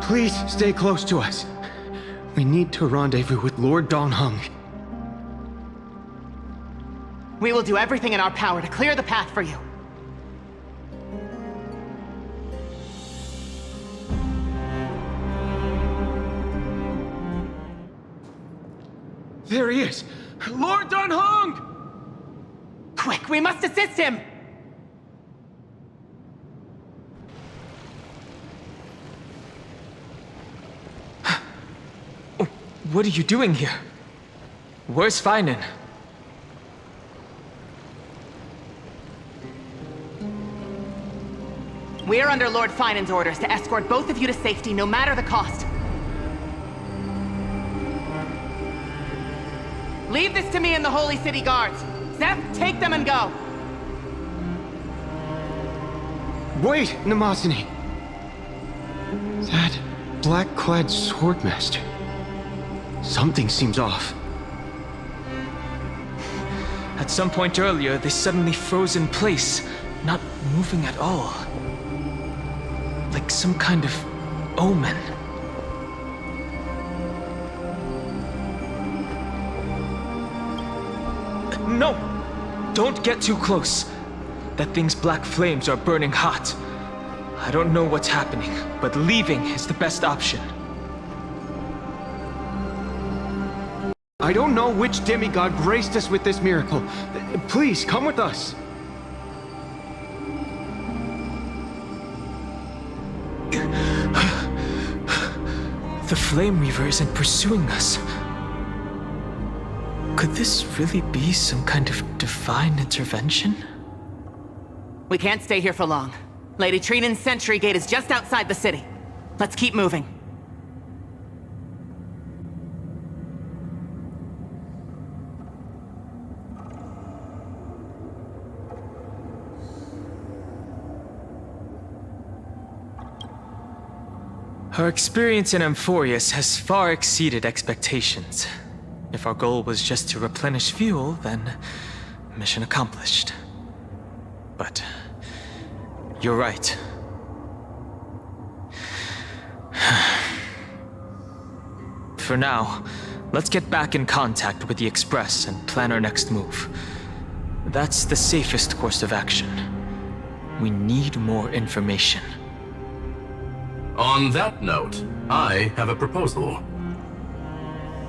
Please stay close to us. We need to rendezvous with Lord Donghung. We will do everything in our power to clear the path for you. There he is! Lord Donghung! Quick, we must assist him! What are you doing here? Where's Feinen? We are under Lord Feinen's orders to escort both of you to safety, no matter the cost. Leave this to me and the Holy City Guards. Zeph, take them and go. Wait, Namazani. That black-clad swordmaster. Something seems off. At some point earlier, they suddenly froze in place, not moving at all. Like some kind of omen. No! Don't get too close. That thing's black flames are burning hot. I don't know what's happening, but leaving is the best option. I don't know which demigod graced us with this miracle. Please, come with us. The Flame Reaver isn't pursuing us. Could this really be some kind of divine intervention? We can't stay here for long. Lady Trinan's sentry gate is just outside the city. Let's keep moving. Our experience in Amphoreus has far exceeded expectations. If our goal was just to replenish fuel, then mission accomplished. But you're right. For now, let's get back in contact with the Express and plan our next move. That's the safest course of action. We need more information. On that note, I have a proposal.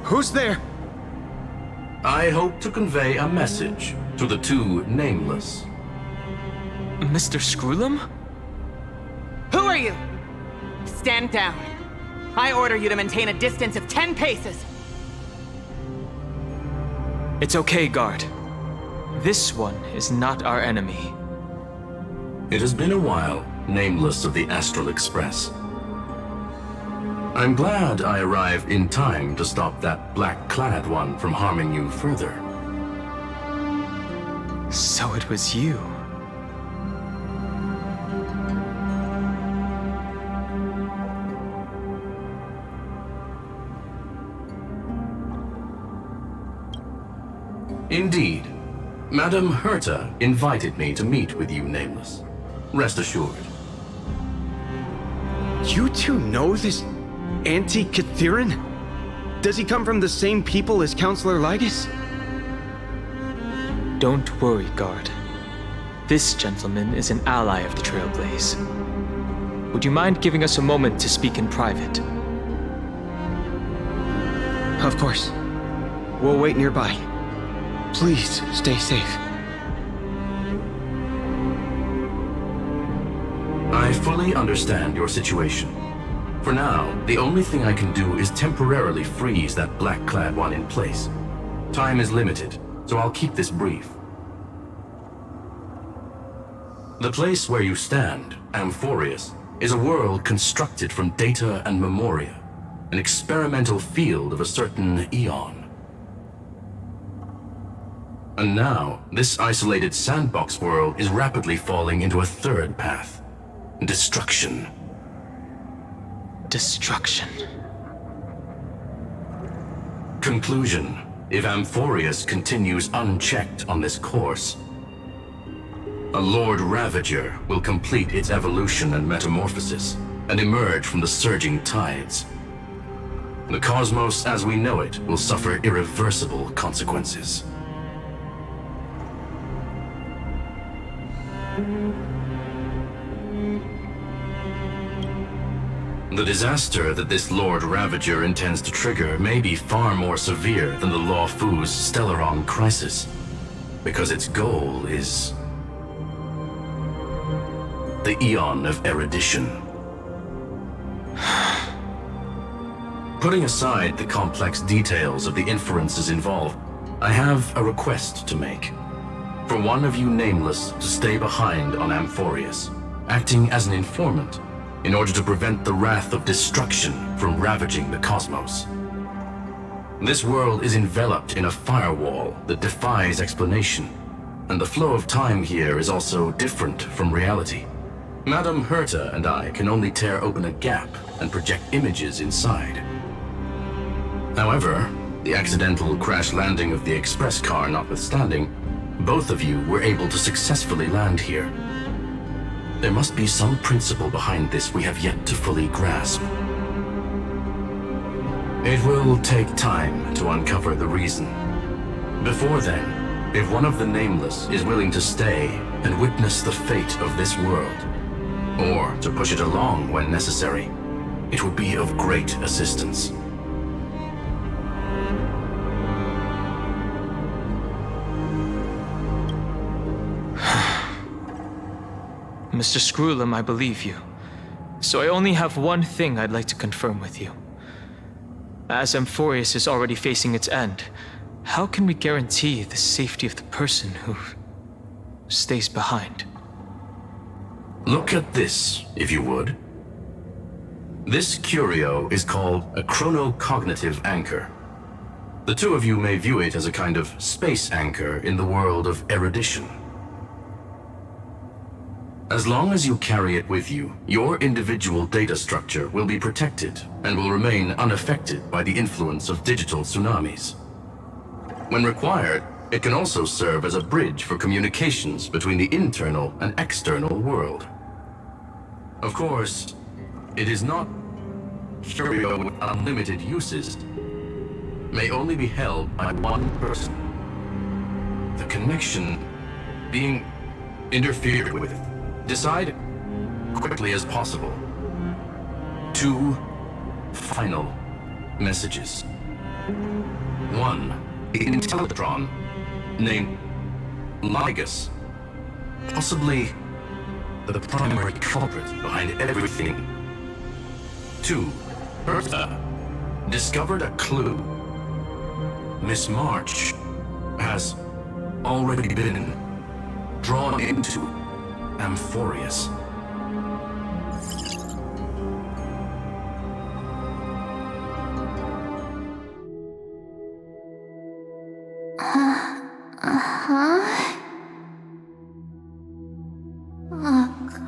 Who's there? I hope to convey a message to the two nameless. Mr. Screwlum? Who are you? Stand down. I order you to maintain a distance of 10 paces. It's okay, guard. This one is not our enemy. It has been a while, nameless of the Astral Express. I'm glad I arrived in time to stop that black-clad one from harming you further. So it was you. Indeed. Madame Herta invited me to meet with you, nameless. Rest assured. You two know this Anti-Catheran? Does he come from the same people as Counselor Lygus? Don't worry, guard. This gentleman is an ally of the Trailblaze. Would you mind giving us a moment to speak in private? Of course. We'll wait nearby. Please, stay safe. I fully understand your situation. For now, the only thing I can do is temporarily freeze that black-clad one in place. Time is limited, so I'll keep this brief. The place where you stand, Amphoreus, is a world constructed from data and memoria, an experimental field of a certain eon. And now, this isolated sandbox world is rapidly falling into a third path. Destruction. Destruction. Conclusion. If Amphoreus continues unchecked on this course, a Lord Ravager will complete its evolution and metamorphosis, and emerge from the surging tides. The cosmos as we know it will suffer irreversible consequences. The disaster that this Lord Ravager intends to trigger may be far more severe than the Law Fu's Stellaron crisis, because its goal is the Eon of Erudition. Putting aside the complex details of the inferences involved, I have a request to make. For one of you nameless to stay behind on Amphoreus, acting as an informant, in order to prevent the wrath of destruction from ravaging the cosmos. This world is enveloped in a firewall that defies explanation, and the flow of time here is also different from reality. Madame Herta and I can only tear open a gap and project images inside. However, the accidental crash landing of the express car notwithstanding, both of you were able to successfully land here. There must be some principle behind this we have yet to fully grasp. It will take time to uncover the reason. Before then, if one of the Nameless is willing to stay and witness the fate of this world, or to push it along when necessary, it would be of great assistance. Mr. Screwlum, I believe you. So I only have one thing I'd like to confirm with you. As Amphoreus is already facing its end, how can we guarantee the safety of the person who stays behind? Look at this, if you would. This curio is called a chronocognitive anchor. The two of you may view it as a kind of space anchor in the world of erudition. As long as you carry it with you, your individual data structure will be protected and will remain unaffected by the influence of digital tsunamis. When required, it can also serve as a bridge for communications between the internal and external world. Of course, it is not curio with unlimited uses, may only be held by one person. The connection being interfered with. Decide quickly as possible. 2 final messages. 1, the Intellatron, named Ligus, possibly the primary culprit behind everything. 2, Herta discovered a clue. Miss March has already been drawn into Amphoreus.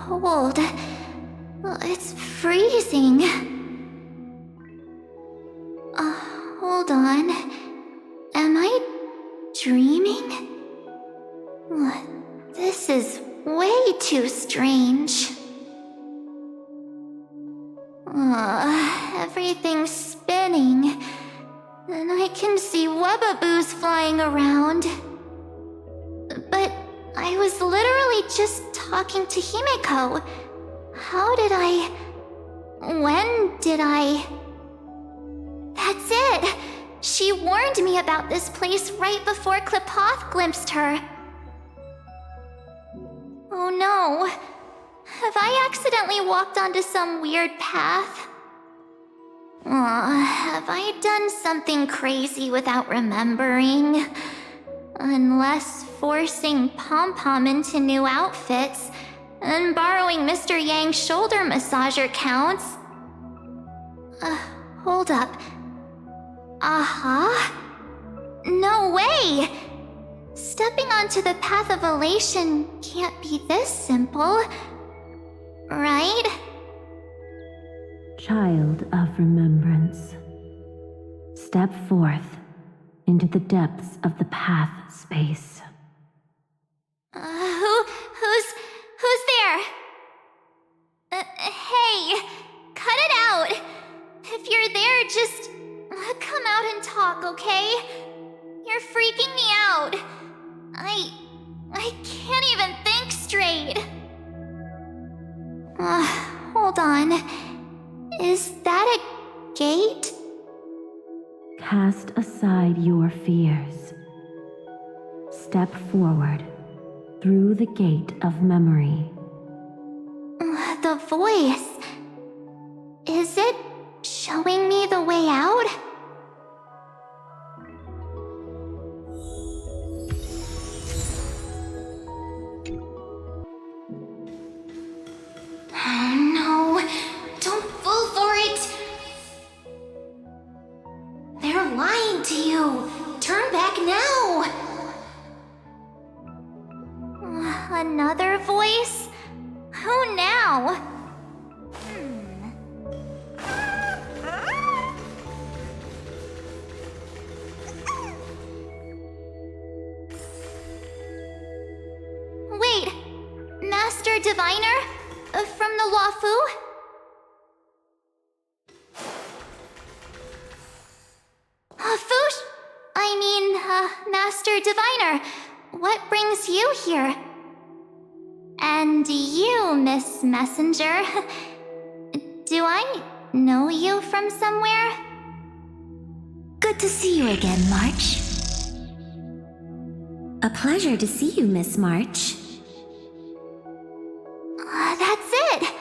Cold. It's freezing. Hold on. Am I dreaming? This is way too strange. Everything's spinning, and I can see webaboos flying around. But I was literally just talking to Himeko. How did I... When did I... That's it! She warned me about this place right before Klipoth glimpsed her. Oh no. Have I accidentally walked onto some weird path? Have I done something crazy without remembering? Unless forcing Pom-Pom into new outfits and borrowing Mr. Yang's shoulder massager counts. Hold up. No way! Stepping onto the path of elation can't be this simple, right? Child of remembrance, step forth into the depths of the path space. Who's there? Hey! just come out and talk, okay? You're freaking me out. I can't even think straight. Hold on. Is that a gate? Cast aside your fears. Step forward through the gate of memory. The voice. Is it showing me the way out? Oh no, don't fall for it! They're lying to you! Turn back now! Another voice? Who now? Wait, Master Diviner? From the Wafu? Master Diviner, what brings you here? And you, Miss Messenger, do I know you from somewhere? Good to see you again, March. A pleasure to see you, Miss March. That's it!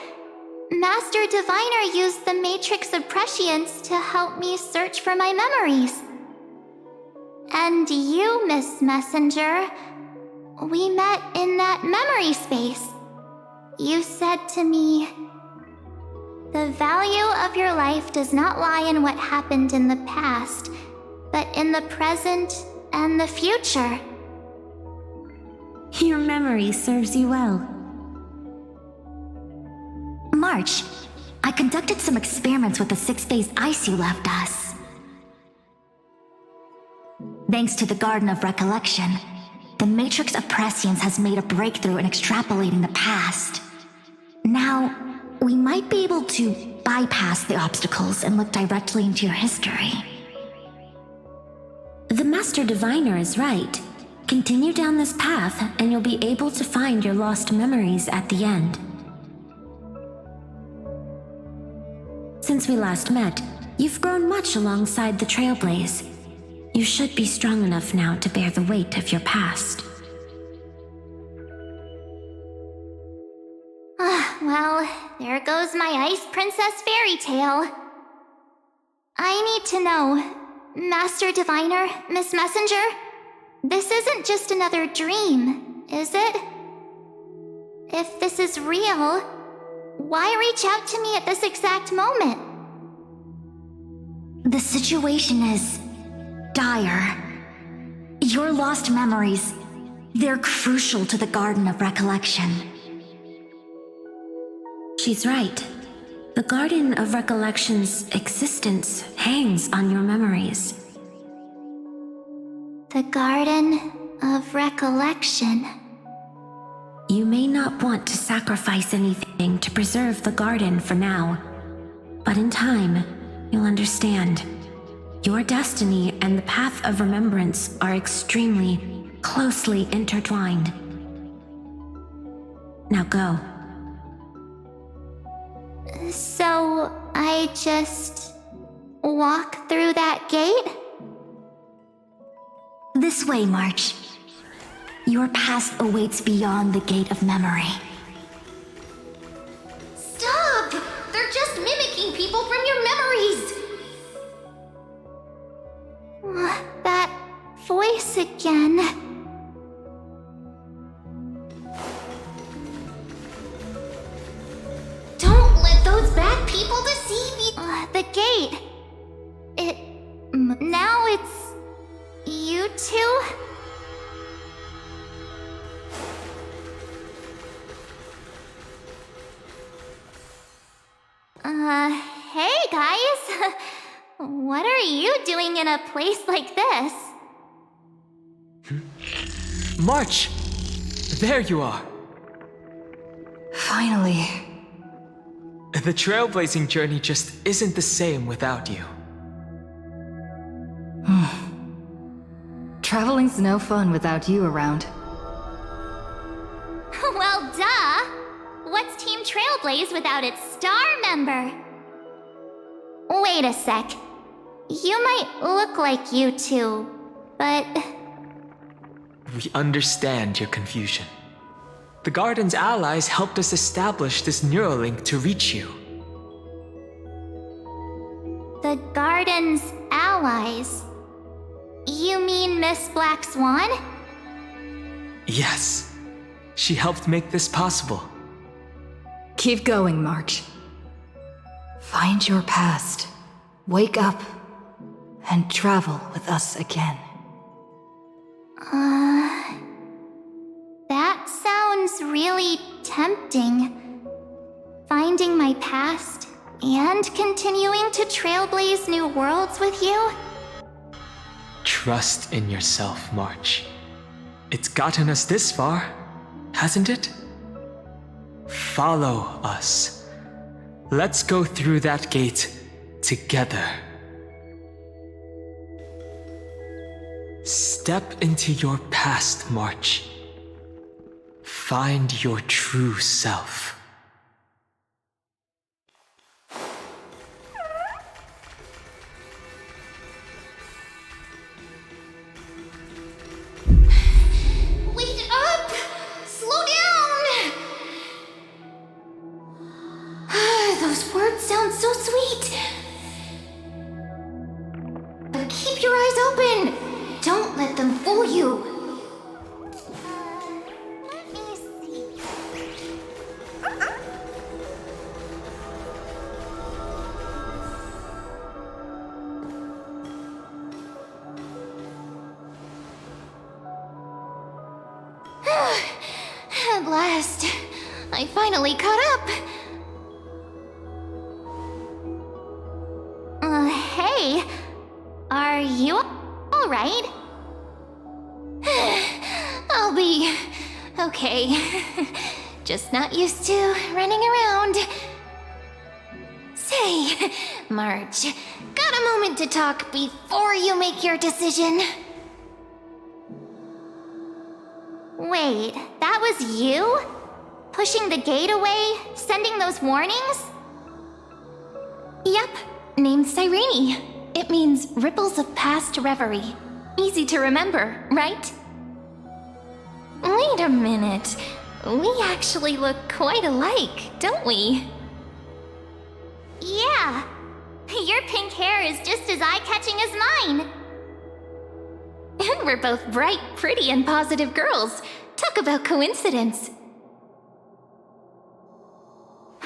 Master Diviner used the Matrix of Prescience to help me search for my memories. And you, Miss Messenger, we met in that memory space. You said to me, "The value of your life does not lie in what happened in the past, but in the present and the future." Your memory serves you well. March, I conducted some experiments with the 6-phase ice you left us. Thanks to the Garden of Recollection, the Matrix of Prescience has made a breakthrough in extrapolating the past. Now, we might be able to bypass the obstacles and look directly into your history. The Master Diviner is right. Continue down this path, and you'll be able to find your lost memories at the end. Since we last met, you've grown much alongside the Trailblaze. You should be strong enough now to bear the weight of your past. Well, there goes my Ice Princess fairy tale. I need to know, Master Diviner, Miss Messenger, this isn't just another dream, is it? If this is real, why reach out to me at this exact moment? The situation is dire. Your lost memories, they're crucial to the Garden of Recollection. She's right. The Garden of Recollection's existence hangs on your memories. The Garden of Recollection. You may not want to sacrifice anything to preserve the garden for now, but in time, you'll understand. Your destiny and the path of remembrance are extremely, closely intertwined. Now go. So, I just walk through that gate? This way, March. Your past awaits beyond the gate of memory. Stop! They're just mimicking people from your memories! That voice again. Don't let those bad people deceive you! The gate. Now it's you two? Hey guys! What are you doing in a place like this? March! There you are! Finally. The trailblazing journey just isn't the same without you. Traveling's no fun without you around. Well, duh! What's Team Trailblaze without its star member? Wait a sec. You might look like you two, but... We understand your confusion. The Garden's allies helped us establish this Neuralink to reach you. The Garden's allies? You mean Miss Black Swan? Yes. She helped make this possible. Keep going, March. Find your past, wake up, and travel with us again. That sounds really tempting. Finding my past and continuing to trailblaze new worlds with you? Trust in yourself, March. It's gotten us this far, hasn't it? Follow us. Let's go through that gate together. Step into your past, March. Find your true self. Wait up! Slow down! Those words sound so sweet. But keep your eyes open. Don't let them fool you. Let me see. At last, I finally caught up. Hey, are you all right? I'll be okay. Just not used to running around. Say, March, got a moment to talk before you make your decision? Wait, that was you? Pushing the gate away? Sending those warnings? Yep, named Cyrene. It means ripples of past reverie. Easy to remember, right? Wait a minute. We actually look quite alike, don't we? Yeah. Your pink hair is just as eye-catching as mine. And we're both bright, pretty, and positive girls. Talk about coincidence.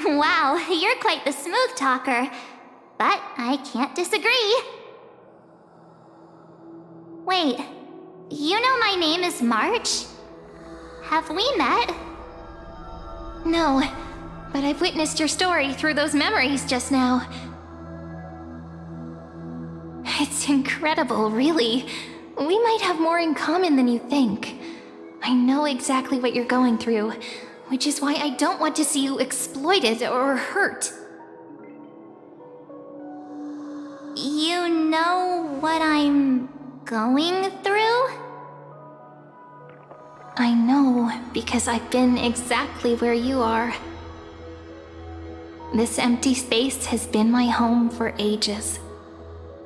Wow, you're quite the smooth talker. But I can't disagree. Wait, you know my name is March? Have we met? No, but I've witnessed your story through those memories just now. It's incredible, really. We might have more in common than you think. I know exactly what you're going through, which is why I don't want to see you exploited or hurt. You know what I'm going through? I know, because I've been exactly where you are. This empty space has been my home for ages.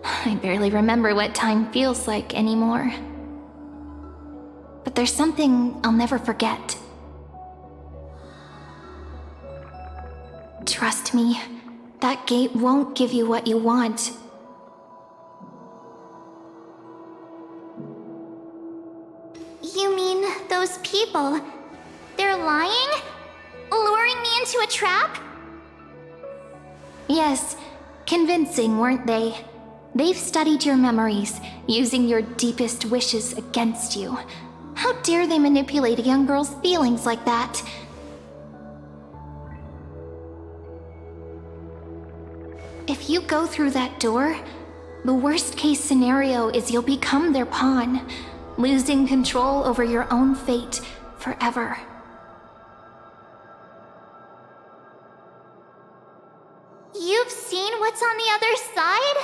I barely remember what time feels like anymore. But there's something I'll never forget. Trust me, that gate won't give you what you want. You mean those people? They're lying? Luring me into a trap? Yes, convincing, weren't they? They've studied your memories, using your deepest wishes against you. How dare they manipulate a young girl's feelings like that? If you go through that door, the worst case scenario is you'll become their pawn, losing control over your own fate forever. You've seen what's on the other side?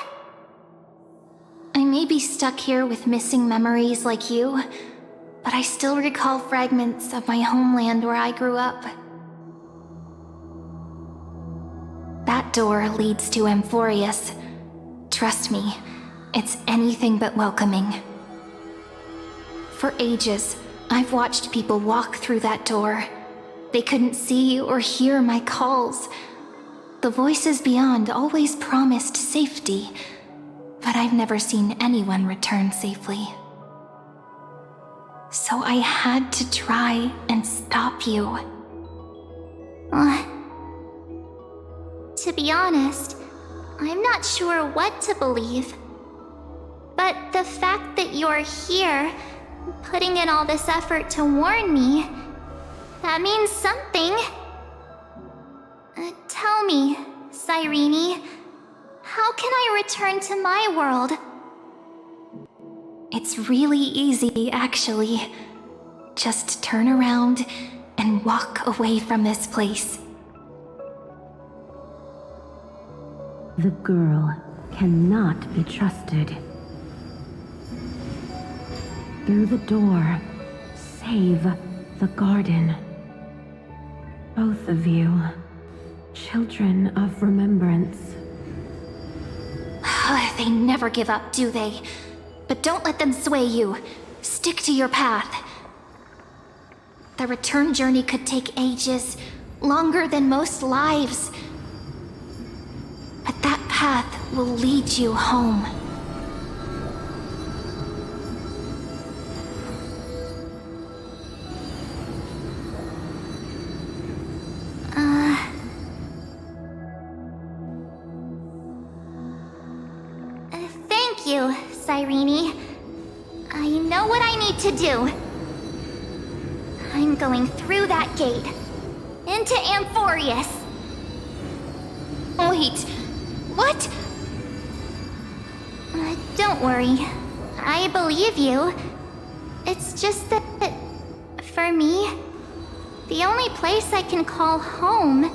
I may be stuck here with missing memories like you, but I still recall fragments of my homeland where I grew up. That door leads to Amphoreus. Trust me, it's anything but welcoming. For ages, I've watched people walk through that door. They couldn't see or hear my calls. The voices beyond always promised safety, but I've never seen anyone return safely. So I had to try and stop you. To be honest, I'm not sure what to believe. But the fact that you're here, putting in all this effort to warn me, that means something. Tell me, Cyrene, how can I return to my world? It's really easy, actually. Just turn around and walk away from this place. The girl cannot be trusted. Through the door, save the garden. Both of you, children of remembrance. They never give up, do they? But don't let them sway you. Stick to your path. The return journey could take ages, longer than most lives. But that path will lead you home. Thank you, Cyrene. I know what I need to do. I'm going through that gate. Into Amphoreus. Wait, what? Don't worry. I believe you. It's just that, for me, the only place I can call home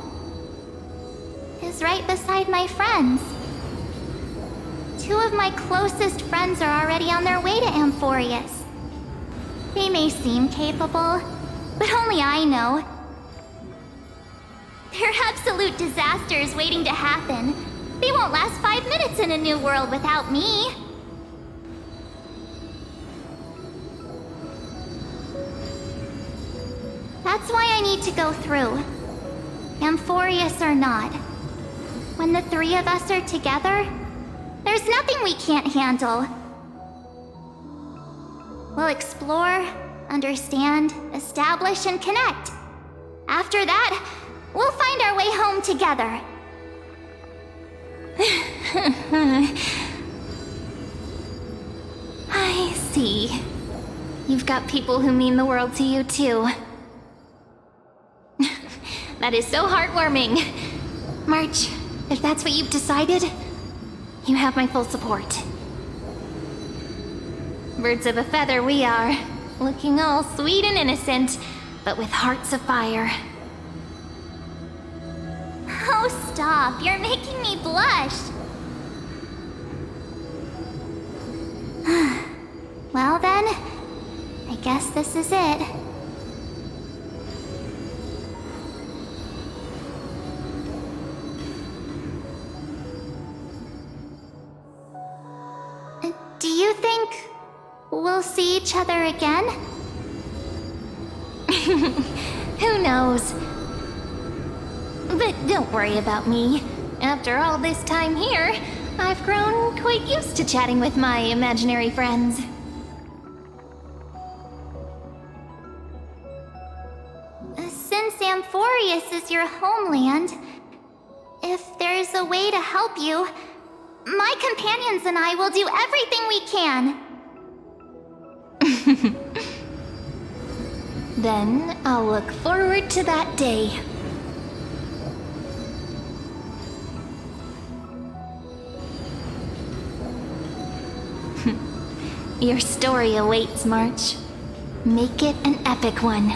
is right beside my friends. Two of my closest friends are already on their way to Amphoreus. They may seem capable, but only I know. They're absolute disasters waiting to happen. They won't last 5 minutes in a new world without me. That's why I need to go through. Amphoreus or not. When the three of us are together, there's nothing we can't handle. We'll explore, understand, establish, and connect. After that, we'll find our way home together. I see. You've got people who mean the world to you, too. That is so heartwarming. March, if that's what you've decided, you have my full support. Birds of a feather we are, looking all sweet and innocent, but with hearts of fire. Oh, stop. You're making me blush. Well then, I guess this is it. Do you think we'll see each other again? Who knows? But don't worry about me. After all this time here, I've grown quite used to chatting with my imaginary friends. Since Amphoreus is your homeland, if there's a way to help you, my companions and I will do everything we can. Then I'll look forward to that day. Your story awaits, March. Make it an epic one.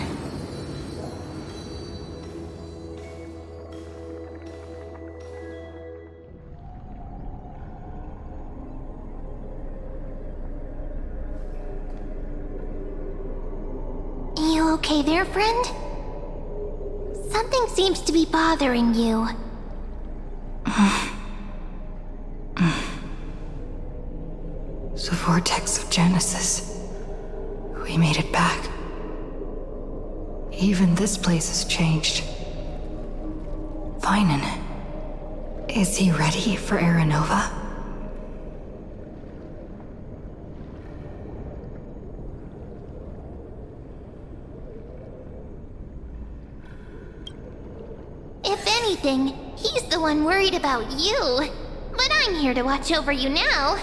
okay there, friend? Something seems to be bothering you. The vortex of Genesis. We made it back. Even this place has changed. Finan. Is he ready for Aranova? If anything, he's the one worried about you. But I'm here to watch over you now.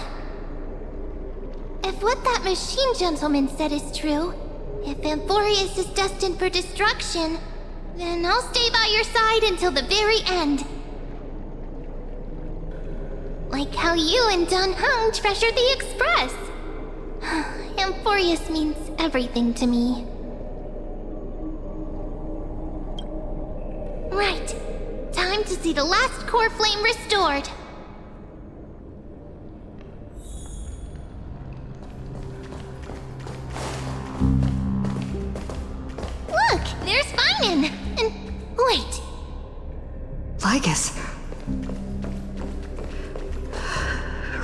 If what that machine gentleman said is true, if Amphoreus is destined for destruction, then I'll stay by your side until the very end. Like how you and Dun Hung treasured the Express. Amphoreus means everything to me. Right. Time to see the last core flame restored. Look, there's Finan. And wait. Lygus.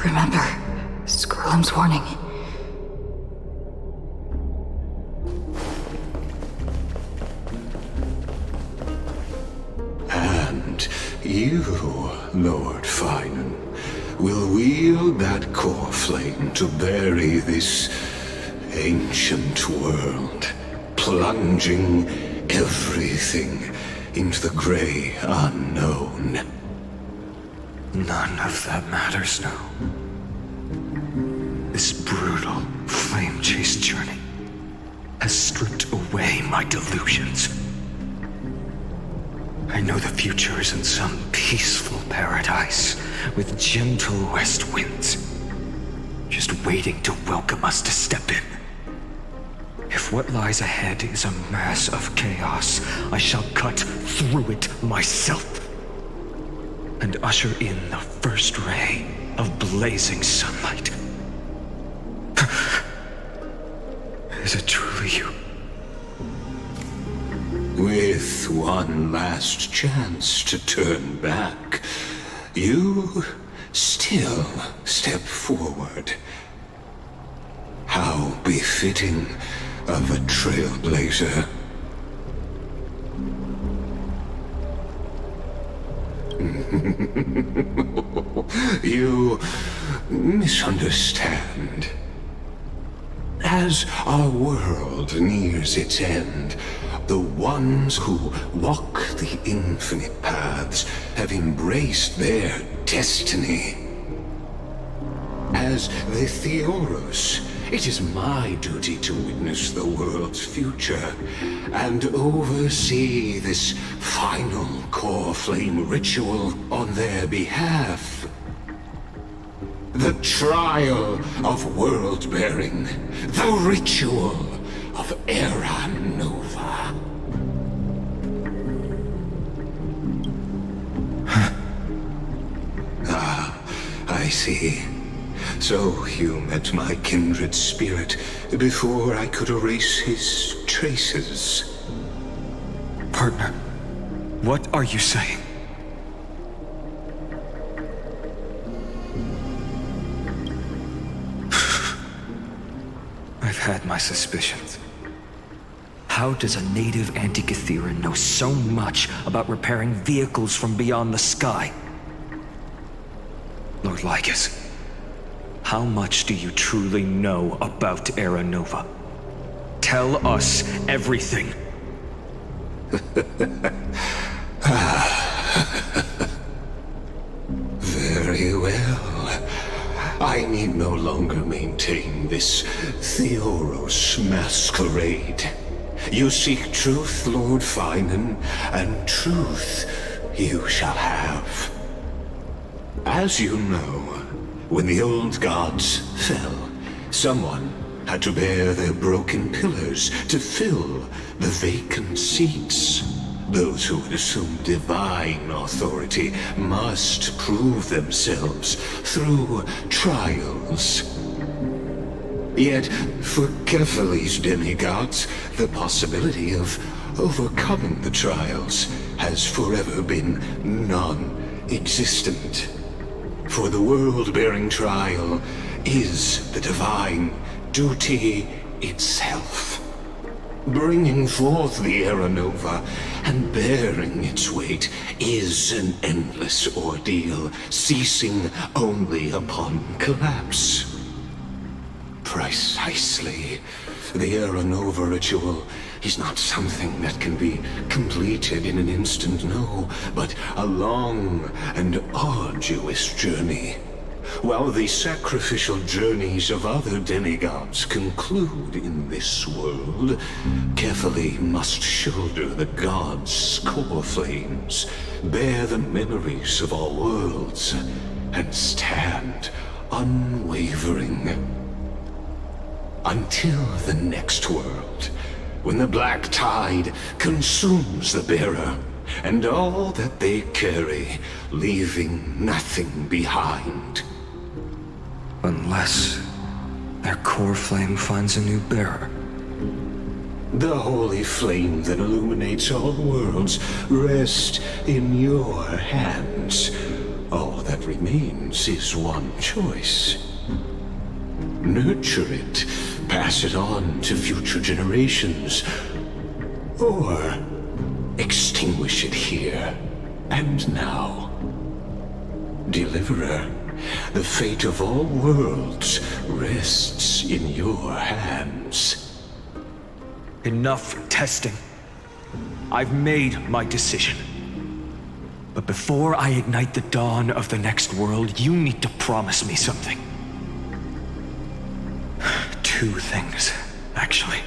Remember, Skrulum's warning. And you, Lord Finan, will wield that core flame to bury this ancient world, plunging everything into the gray unknown. None of that matters now. This brutal, flame-chased journey has stripped away my delusions. I know the future is in some peaceful paradise with gentle west winds, just waiting to welcome us to step in. If what lies ahead is a mass of chaos, I shall cut through it myself and usher in the first ray of blazing sunlight. Is it truly you? With one last chance to turn back, you still step forward. How befitting of a trailblazer. You misunderstand. As our world nears its end, the ones who walk the infinite paths have embraced their destiny. As the Theoros, it is my duty to witness the world's future and oversee this final core flame ritual on their behalf. The trial of world-bearing, the ritual of Era Nova. I see. So you met my kindred spirit before I could erase his traces. Partner, what are you saying? I've had my suspicions. How does a native Antikytheran know so much about repairing vehicles from beyond the sky? Lord Lygus, how much do you truly know about Era Nova? Tell us everything. Very well. I need no longer maintain this Theoros masquerade. You seek truth, Lord Finan, and truth you shall have. As you know, when the old gods fell, someone had to bear their broken pillars to fill the vacant seats. Those who would assume divine authority must prove themselves through trials. Yet, for Kephales's demigods, the possibility of overcoming the trials has forever been non-existent. For the world-bearing trial is the divine duty itself. Bringing forth the Era Nova and bearing its weight is an endless ordeal, ceasing only upon collapse. Precisely. The Era Nova ritual is not something that can be completed in an instant, no, but a long and arduous journey. While the sacrificial journeys of other demigods conclude in this world, Kephale must shoulder the gods' core flames, bear the memories of all worlds, and stand unwavering. Until the next world, when the black tide consumes the bearer, and all that they carry, leaving nothing behind. Unless their core flame finds a new bearer. The holy flame that illuminates all worlds rests in your hands. All that remains is one choice. Nurture it, pass it on to future generations, or extinguish it here and now. Deliverer, the fate of all worlds rests in your hands. Enough testing. I've made my decision. But before I ignite the dawn of the next world, you need to promise me something. Two things, actually.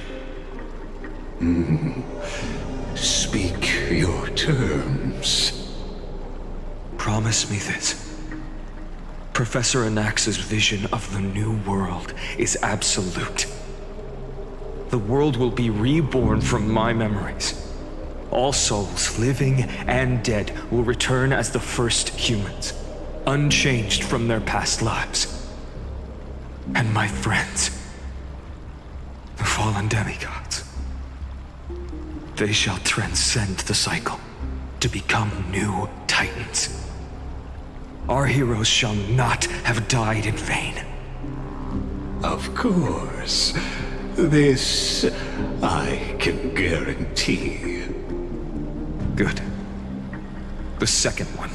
Speak your terms. Promise me this. Professor Anax's vision of the new world is absolute. The world will be reborn from my memories. All souls, living and dead, will return as the first humans, unchanged from their past lives. And my friends, the fallen demigods, they shall transcend the cycle to become new titans. Our heroes shall not have died in vain. Of course. This I can guarantee. Good. The second one.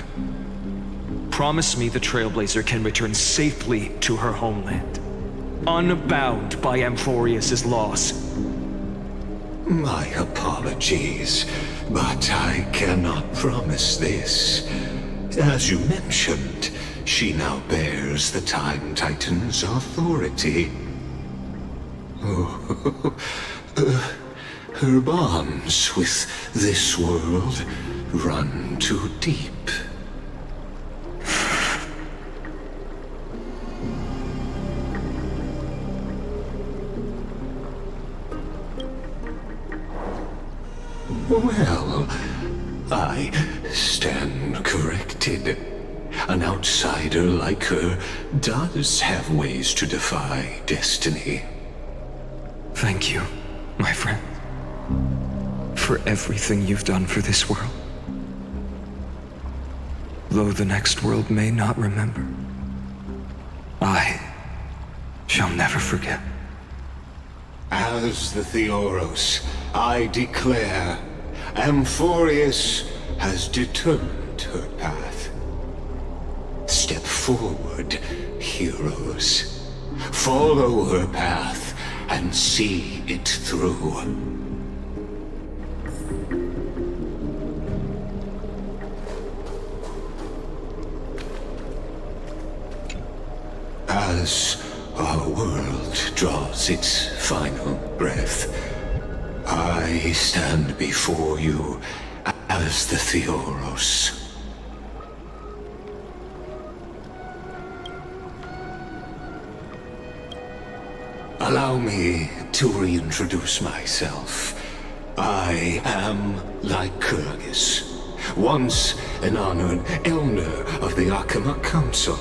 Promise me the Trailblazer can return safely to her homeland, unbound by Amphoreus' loss. My apologies, but I cannot promise this. As you mentioned, she now bears the Time Titan's authority. Her bonds with this world run too deep. Well, I stand corrected. An outsider like her does have ways to defy destiny. Thank you, my friend, for everything you've done for this world. Though the next world may not remember, I shall never forget. As the Theoros, I declare, Amphoreus has determined her path. Step forward, heroes. Follow her path and see it through. As our world draws its final breath, I stand before you as the Theoros. Allow me to reintroduce myself. I am Lycurgus, once an honored elder of the Arkham Council,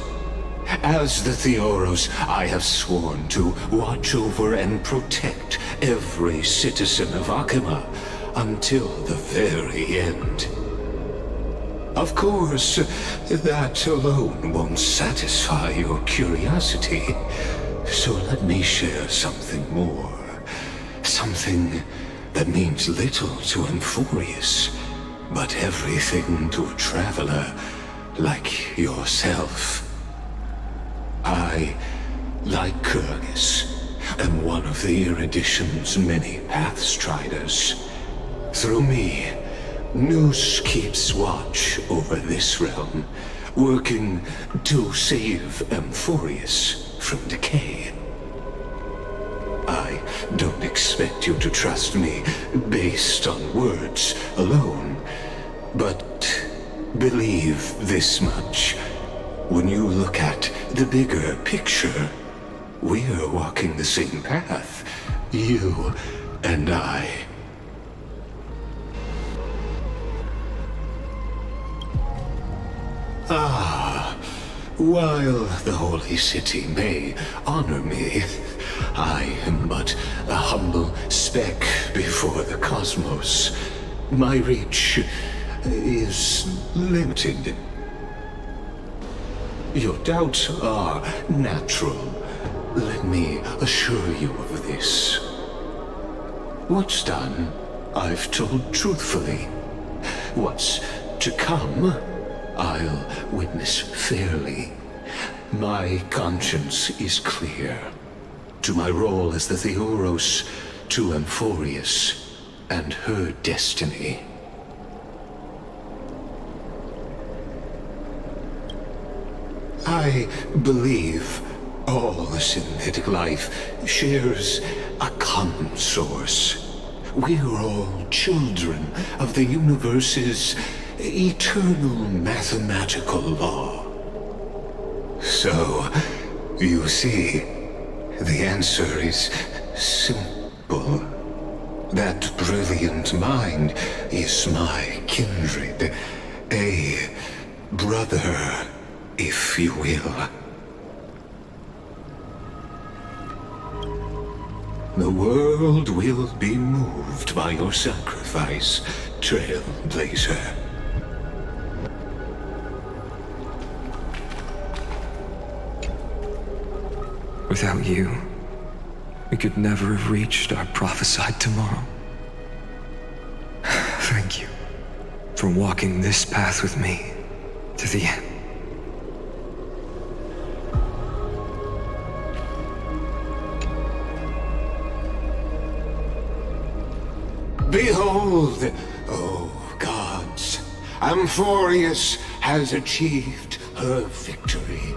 As the Theoros, I have sworn to watch over and protect every citizen of Akima until the very end. Of course, that alone won't satisfy your curiosity, so let me share something more. Something that means little to Amphoreus, but everything to a traveler like yourself. I, like Kurgis, am one of the Erudition's many Pathstriders. Through me, Nous keeps watch over this realm, working to save Amphoreus from decay. I don't expect you to trust me based on words alone, but believe this much. When you look at the bigger picture, we're walking the same path, you and I. While the Holy City may honor me, I am but a humble speck before the cosmos. My reach is limited. Your doubts are natural. Let me assure you of this. What's done, I've told truthfully. What's to come, I'll witness fairly. My conscience is clear. To my role as the Theoros, to Amphoreus, and her destiny. I believe all synthetic life shares a common source. We're all children of the universe's eternal mathematical law. So, you see, the answer is simple. That brilliant mind is my kindred, a brother, if you will. The world will be moved by your sacrifice, Trailblazer. Without you, we could never have reached our prophesied tomorrow. Thank you for walking this path with me to the end. Behold, oh gods, Amphoreus has achieved her victory,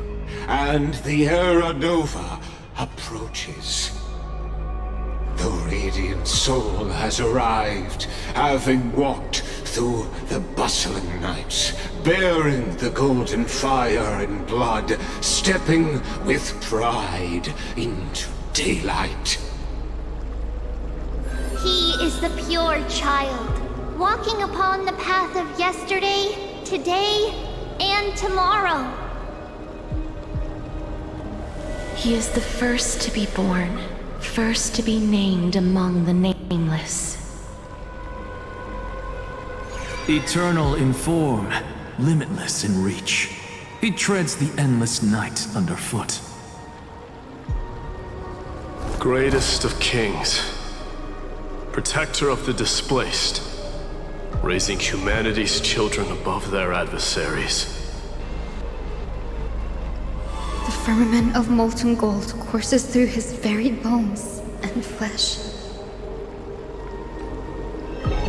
and the Era Nova approaches. The radiant soul has arrived, having walked through the bustling nights, bearing the golden fire and blood, stepping with pride into daylight. He is the pure child, walking upon the path of yesterday, today, and tomorrow. He is the first to be born, first to be named among the nameless. Eternal in form, limitless in reach. He treads the endless night underfoot. Greatest of kings, protector of the displaced, raising humanity's children above their adversaries. The firmament of molten gold courses through his very bones and flesh.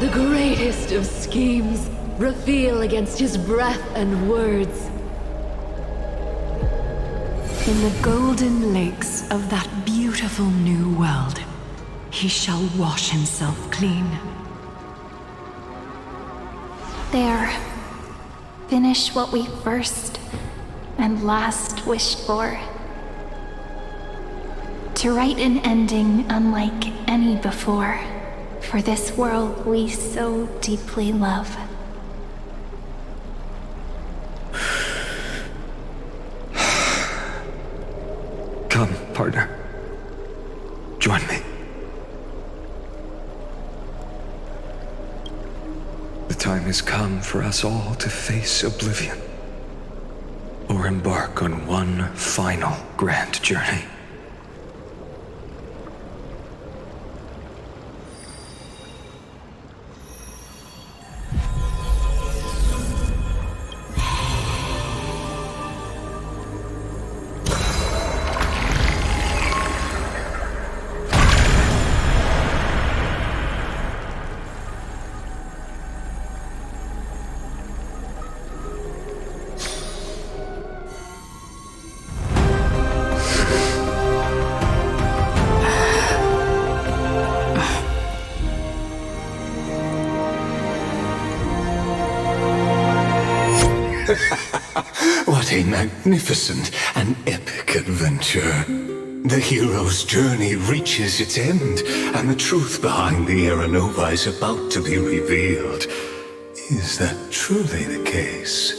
The greatest of schemes reveal against his breath and words. In the golden lakes of that beautiful new world, he shall wash himself clean. There. Finish what we first and last wished for. To write an ending unlike any before, for this world we so deeply love. Come, partner. Join me. The time has come for us all to face oblivion, or embark on one final grand journey. What a magnificent and epic adventure. The hero's journey reaches its end, and the truth behind the Aeronova is about to be revealed. Is that truly the case?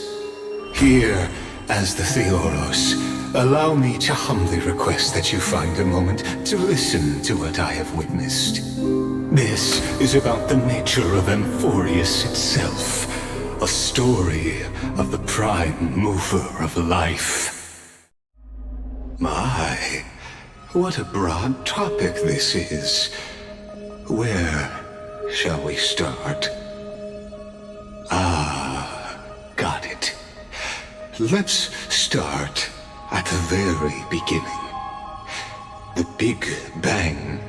Here, as the Theoros, allow me to humbly request that you find a moment to listen to what I have witnessed. This is about the nature of Amphoreus itself. A story of the prime mover of life. My, what a broad topic this is. Where shall we start? Got it. Let's start at the very beginning. The Big Bang,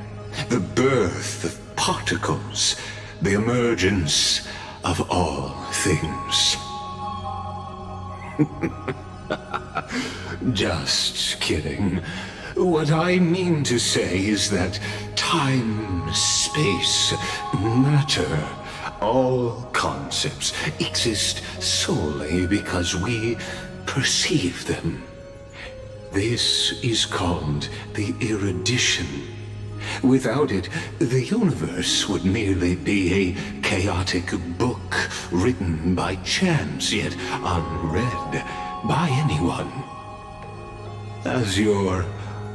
the birth of particles, the emergence of all things. Just kidding. What I mean to say is that time, space, matter, all concepts exist solely because we perceive them. This is called the erudition. Without it, the universe would merely be a chaotic book written by chance, yet unread by anyone. As your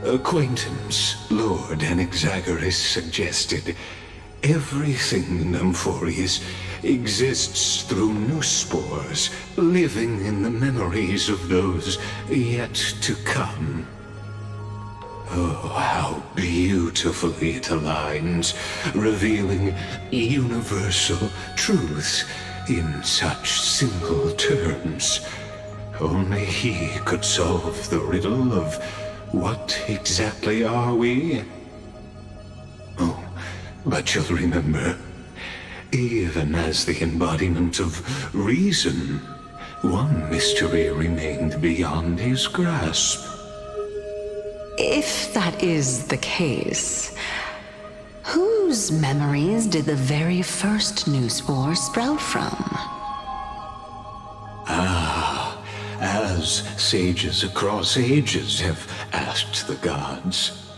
acquaintance, Lord Anaxagoras, suggested, everything in Amphoreus exists through new spores, living in the memories of those yet to come. Oh, how beautifully it aligns, revealing universal truths in such simple terms. Only he could solve the riddle of what exactly are we? Oh, but you'll remember, even as the embodiment of reason, one mystery remained beyond his grasp. If that is the case, whose memories did the very first new spore sprout from? As sages across ages have asked the gods,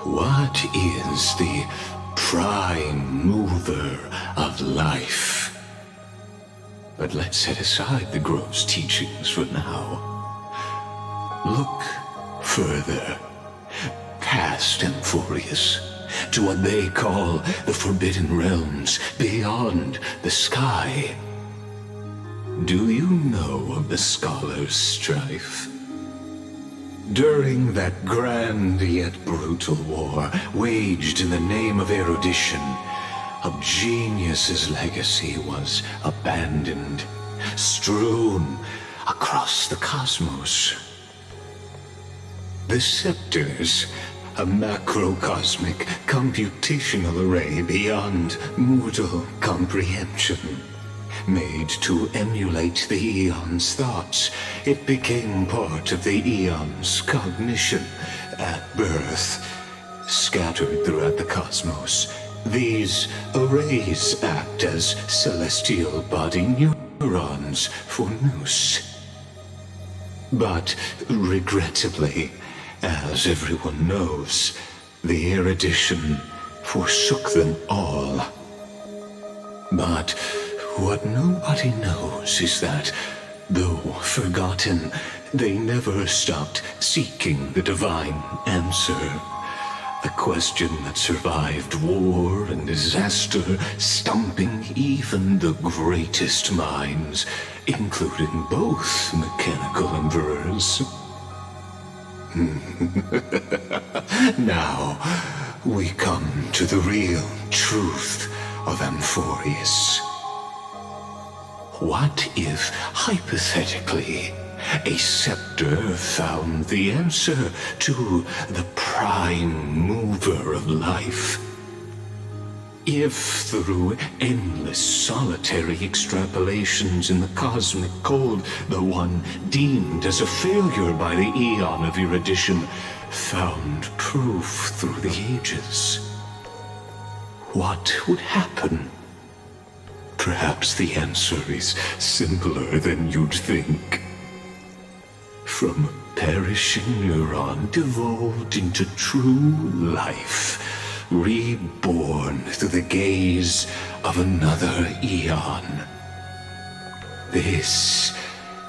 what is the prime mover of life? But let's set aside the gross teachings for now. Look further, past Amphoreus, to what they call the Forbidden Realms beyond the sky. Do you know of the Scholar's Strife? During that grand yet brutal war, waged in the name of erudition, a genius's legacy was abandoned, strewn across the cosmos. The Scepters, a macrocosmic computational array beyond mortal comprehension. Made to emulate the Eon's thoughts, it became part of the Eon's cognition at birth. Scattered throughout the cosmos, these arrays act as celestial body neurons for Nous. But regrettably, as everyone knows, the erudition forsook them all. But what nobody knows is that, though forgotten, they never stopped seeking the divine answer. A question that survived war and disaster, stumping even the greatest minds, including both mechanical emperors. Now, we come to the real truth of Amphoreus. What if, hypothetically, a scepter found the answer to the prime mover of life? If through endless solitary extrapolations in the cosmic code, the one deemed as a failure by the eon of erudition found proof through the ages, what would happen? Perhaps the answer is simpler than you'd think. From a perishing neuron devolved into true life, reborn through the gaze of another eon. This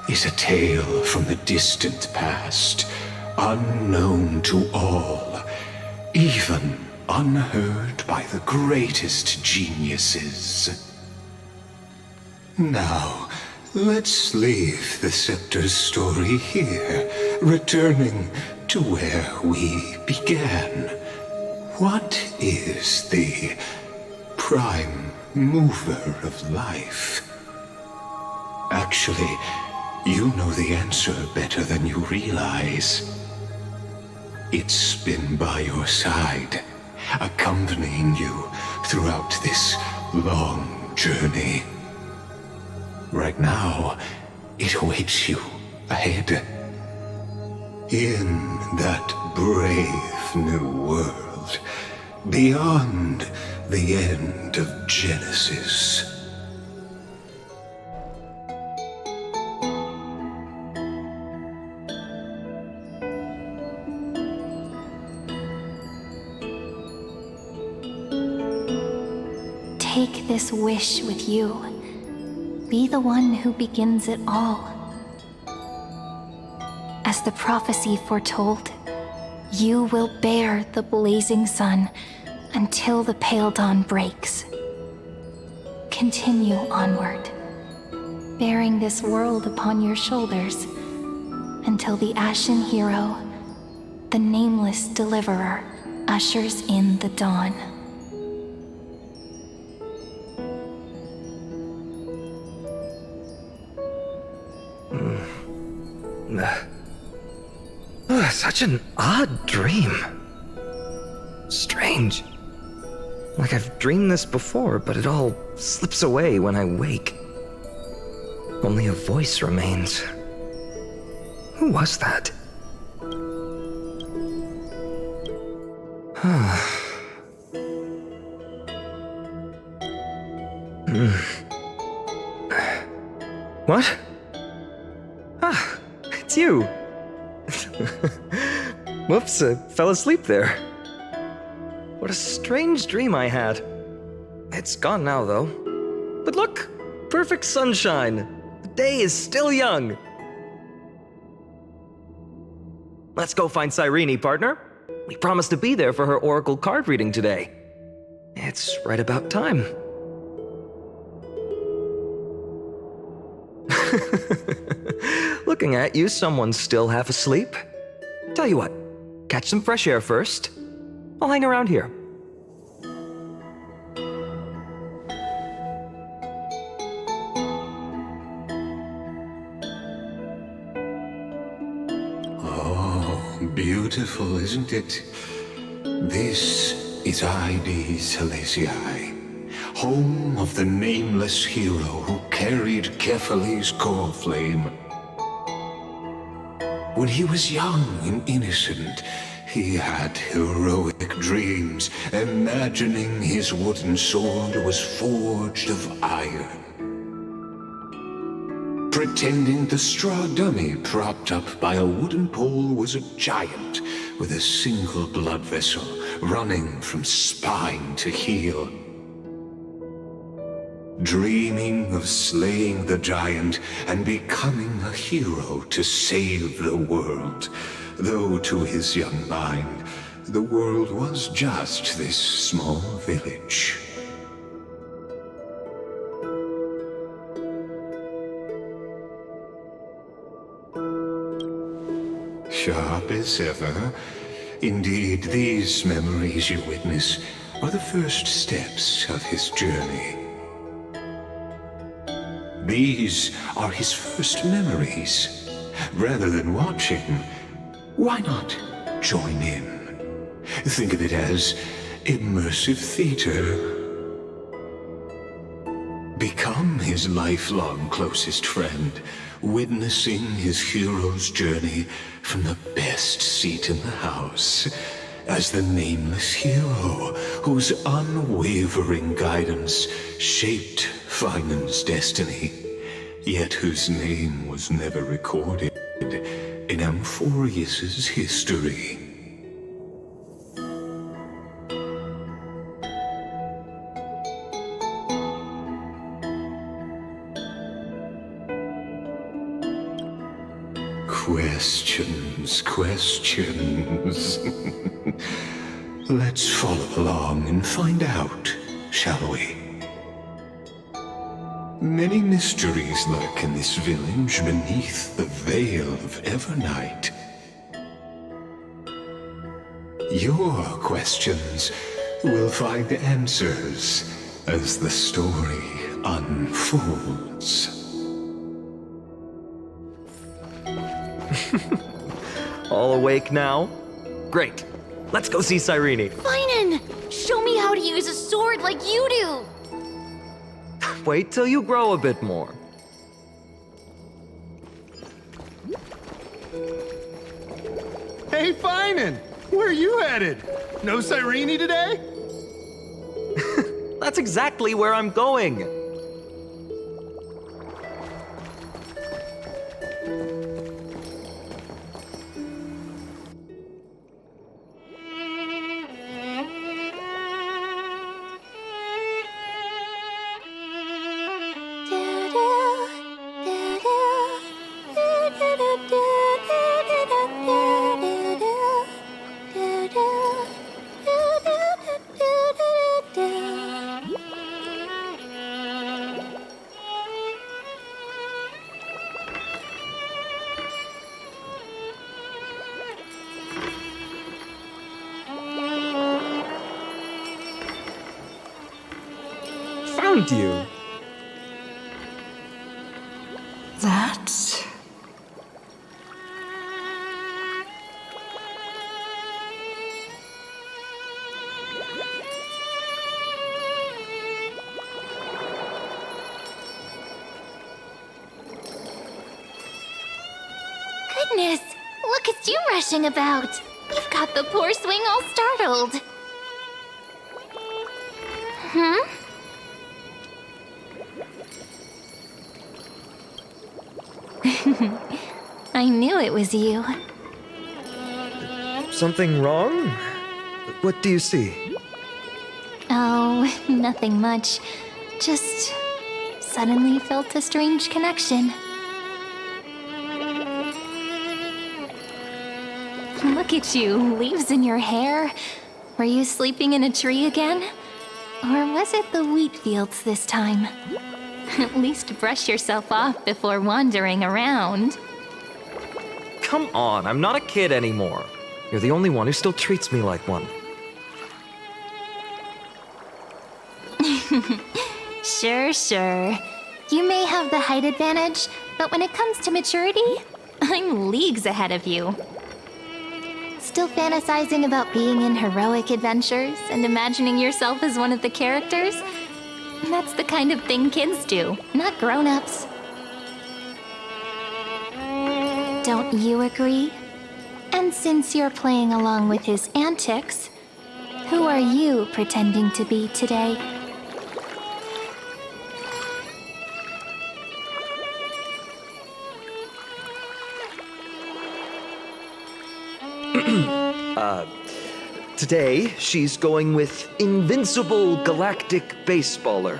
is a tale from the distant past, unknown to all, even unheard by the greatest geniuses. Now, let's leave the Scepter's story here, returning to where we began. What is the prime mover of life? Actually, you know the answer better than you realize. It's been by your side, accompanying you throughout this long journey. Right now, it awaits you ahead. In that brave new world, beyond the end of Genesis. Take this wish with you. Be the one who begins it all. As the prophecy foretold, you will bear the blazing sun until the pale dawn breaks. Continue onward, bearing this world upon your shoulders until the ashen hero, the nameless deliverer, ushers in the dawn. Such an odd dream. Strange. Like I've dreamed this before, but it all slips away when I wake. Only a voice remains. Who was that? What? Ah, it's you. Whoops, I fell asleep there. What a strange dream I had. It's gone now, though. But look, perfect sunshine. The day is still young. Let's go find Cyrene, partner. We promised to be there for her oracle card reading today. It's right about time. Looking at you, someone's still half asleep. Tell you what, catch some fresh air first. I'll hang around here. Oh, beautiful, isn't it? This is Ides Helesii, home of the nameless hero who carried Kephales's core flame. When he was young and innocent, he had heroic dreams, imagining his wooden sword was forged of iron. Pretending the straw dummy propped up by a wooden pole was a giant with a single blood vessel running from spine to heel. dreaming of slaying the giant and becoming a hero to save the world. Though to his young mind, the world was just this small village. Sharp as ever. Indeed, these memories you witness are the first steps of his journey. These are his first memories. Rather than watching, why not join in? Think of it as immersive theater. Become his lifelong closest friend, witnessing his hero's journey from the best seat in the house, as the nameless hero whose unwavering guidance shaped Finan's destiny, yet whose name was never recorded in Amphoreus's history. Questions. Let's follow along and find out, shall we? Many mysteries lurk in this village beneath the veil of Evernight. Your questions will find answers as the story unfolds. All awake now? Great. Let's go see Cyrene. Finan! Show me how to use a sword like you do! Wait till you grow a bit more. Hey, Finan! Where are you headed? No Cyrene today? That's exactly where I'm going. Found you. That's... Goodness, look at you rushing about. You've got the poor swing all startled. Hmm? I knew it was you. Something wrong? What do you see? Oh, nothing much. Just suddenly felt a strange connection. Look at you, leaves in your hair. Were you sleeping in a tree again? Or was it the wheat fields this time? At least brush yourself off before wandering around. Come on, I'm not a kid anymore. You're the only one who still treats me like one. Sure. You may have the height advantage, but when it comes to maturity, I'm leagues ahead of you. Still fantasizing about being in heroic adventures and imagining yourself as one of the characters? That's the kind of thing kids do, not grown-ups. Don't you agree? And since you're playing along with his antics, who are you pretending to be today? Today, she's going with Invincible Galactic Baseballer.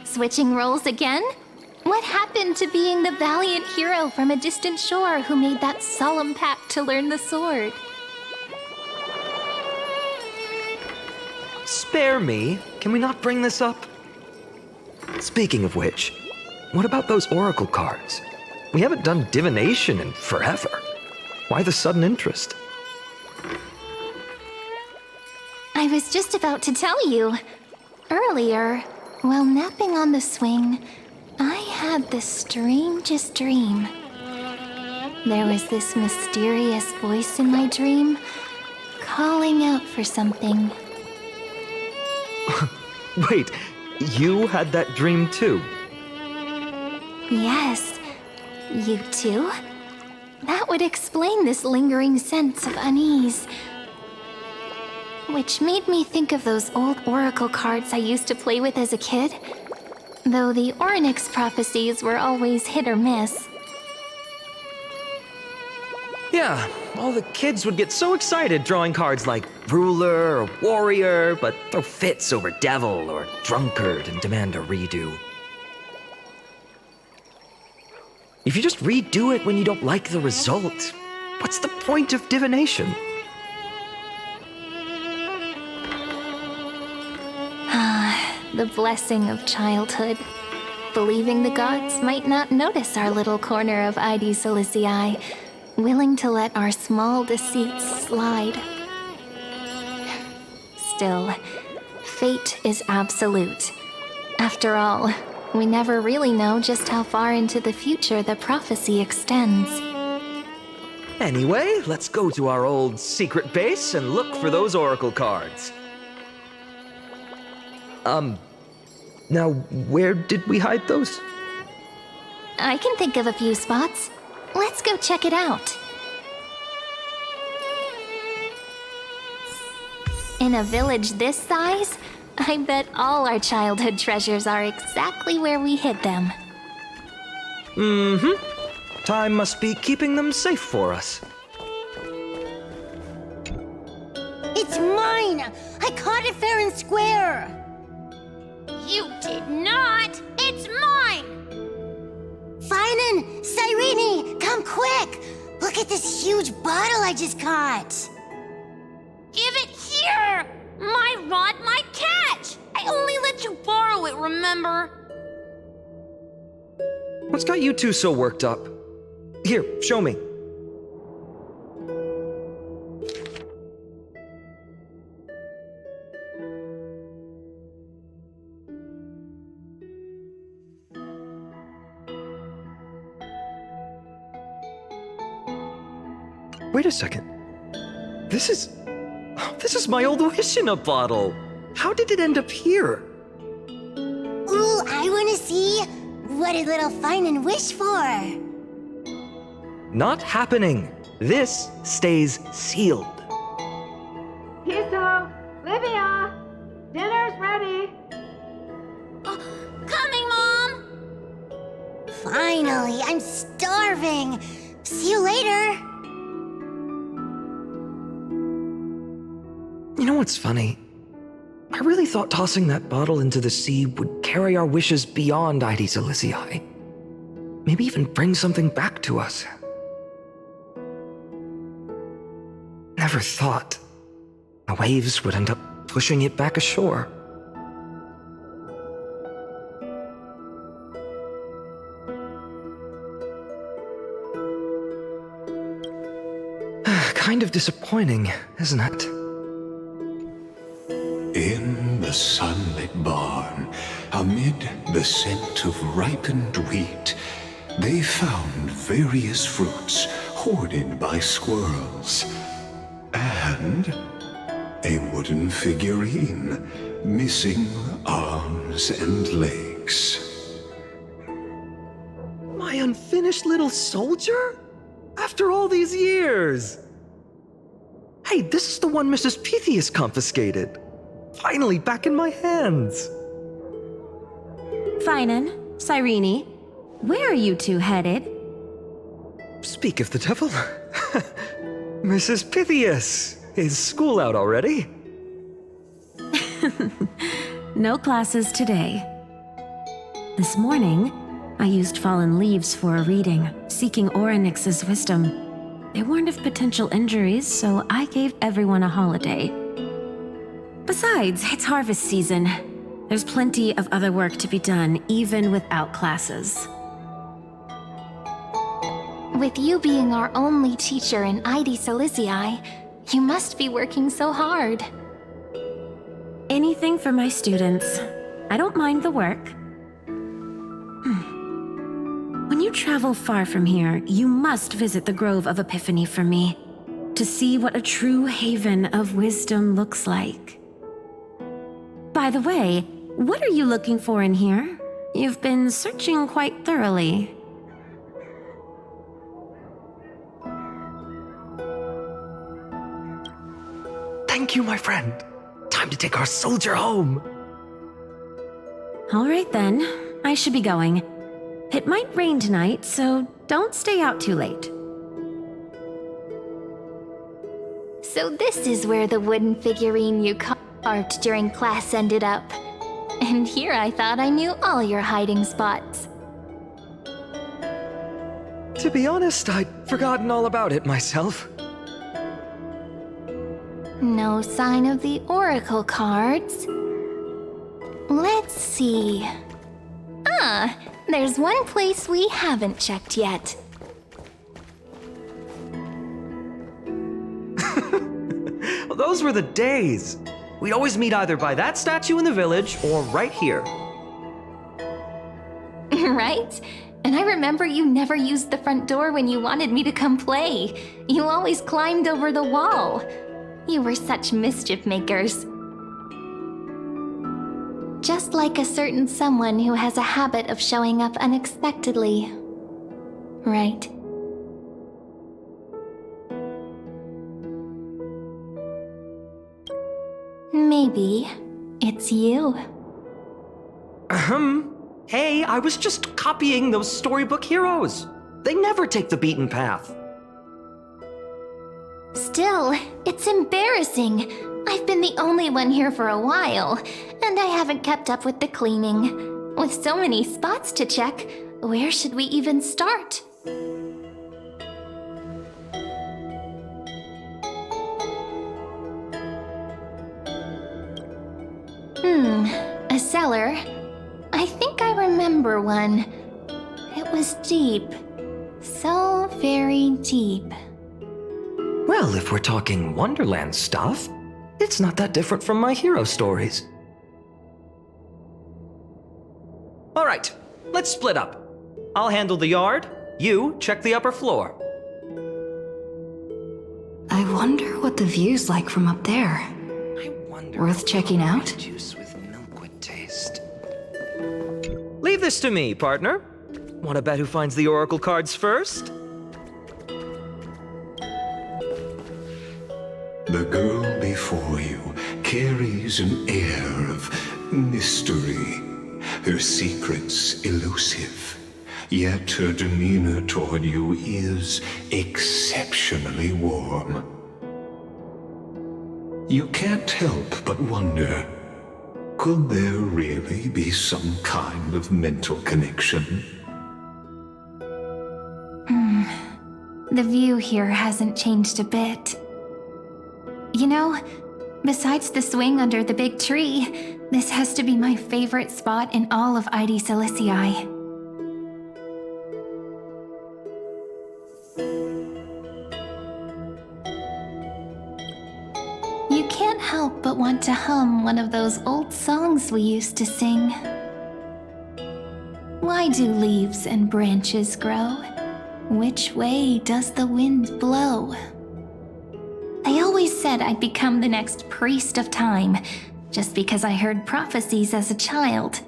Switching roles again? What happened to being the valiant hero from a distant shore who made that solemn pact to learn the sword? Spare me. Can we not bring this up? Speaking of which, what about those oracle cards? We haven't done divination in forever. Why the sudden interest? I was just about to tell you. Earlier, while napping on the swing, I had the strangest dream. There was this mysterious voice in my dream, calling out for something. Wait, you had that dream too? Yes, you too? That would explain this lingering sense of unease. Which made me think of those old oracle cards I used to play with as a kid. Though the Ornyx prophecies were always hit or miss. Yeah, all the kids would get so excited drawing cards like ruler or warrior, but throw fits over devil or drunkard and demand a redo. If you just redo it when you don't like the result, what's the point of divination? The blessing of childhood. Believing the gods might not notice our little corner of ID Silicii, willing to let our small deceits slide. Still, fate is absolute. After all, we never really know just how far into the future the prophecy extends. Anyway, let's go to our old secret base and look for those oracle cards. Now, where did we hide those? I can think of a few spots. Let's go check it out. In a village this size, I bet all our childhood treasures are exactly where we hid them. Mm-hmm. Time must be keeping them safe for us. It's mine! I caught it fair and square! You did not! It's mine! Finan! Cyrene! Come quick! Look at this huge bottle I just caught! Give it here! My rod, my catch! I only let you borrow it, remember? What's got you two so worked up? Here, show me. Wait a second. This is my old wish in a bottle. How did it end up here? Ooh, I wanna see what did little Finan wish for? Not happening. This stays sealed. Piso, Livia, dinner's ready. Coming, Mom! Finally, I'm starving. See you later. You know what's funny? I really thought tossing that bottle into the sea would carry our wishes beyond ID Silicii. Maybe even bring something back to us. Never thought the waves would end up pushing it back ashore. Kind of disappointing, isn't it? In the sunlit barn, amid the scent of ripened wheat, they found various fruits hoarded by squirrels. And a wooden figurine, missing arms and legs. My unfinished little soldier? After all these years! Hey, this is the one Mrs. Pythias confiscated. Finally back in my hands. Finan, Cyrene, where are you two headed? Speak of the devil. Mrs. Pythias, is school out already? No classes today. This morning, I used fallen leaves for a reading, seeking Orynyx's wisdom. They warned of potential injuries, so I gave everyone a holiday. Besides, it's harvest season. There's plenty of other work to be done, even without classes. With you being our only teacher in ID Silicii, you must be working so hard. Anything for my students. I don't mind the work. When you travel far from here, you must visit the Grove of Epiphany for me, to see what a true haven of wisdom looks like. By the way, what are you looking for in here? You've been searching quite thoroughly. Thank you, my friend. Time to take our soldier home. All right then, I should be going. It might rain tonight, so don't stay out too late. So this is where the wooden figurine you carved during class ended up. And here I thought I knew all your hiding spots. To be honest, I'd forgotten all about it myself. No sign of the oracle cards. Let's see. There's one place we haven't checked yet. Well, those were the days. We'd always meet either by that statue in the village or right here. Right? And I remember you never used the front door when you wanted me to come play. You always climbed over the wall. You were such mischief makers. Just like a certain someone who has a habit of showing up unexpectedly. Right? Maybe it's you. Hey, I was just copying those storybook heroes. They never take the beaten path. Still, it's embarrassing. I've been the only one here for a while, and I haven't kept up with the cleaning. With so many spots to check, where should we even start? A cellar. I think I remember one. It was deep. So very deep. Well, if we're talking Wonderland stuff, it's not that different from my hero stories. All right, let's split up. I'll handle the yard, you check the upper floor. I wonder what the view's like from up there. Worth checking out? Juice with milk would taste. Leave this to me, partner. Want to bet who finds the oracle cards first? The girl before you carries an air of mystery, her secrets elusive, yet her demeanor toward you is exceptionally warm. You can't help but wonder, could there really be some kind of mental connection? The view here hasn't changed a bit. You know, besides the swing under the big tree, this has to be my favorite spot in all of ID Silicii. You can't help but want to hum one of those old songs we used to sing. Why do leaves and branches grow? Which way does the wind blow? I always said I'd become the next priest of time, just because I heard prophecies as a child.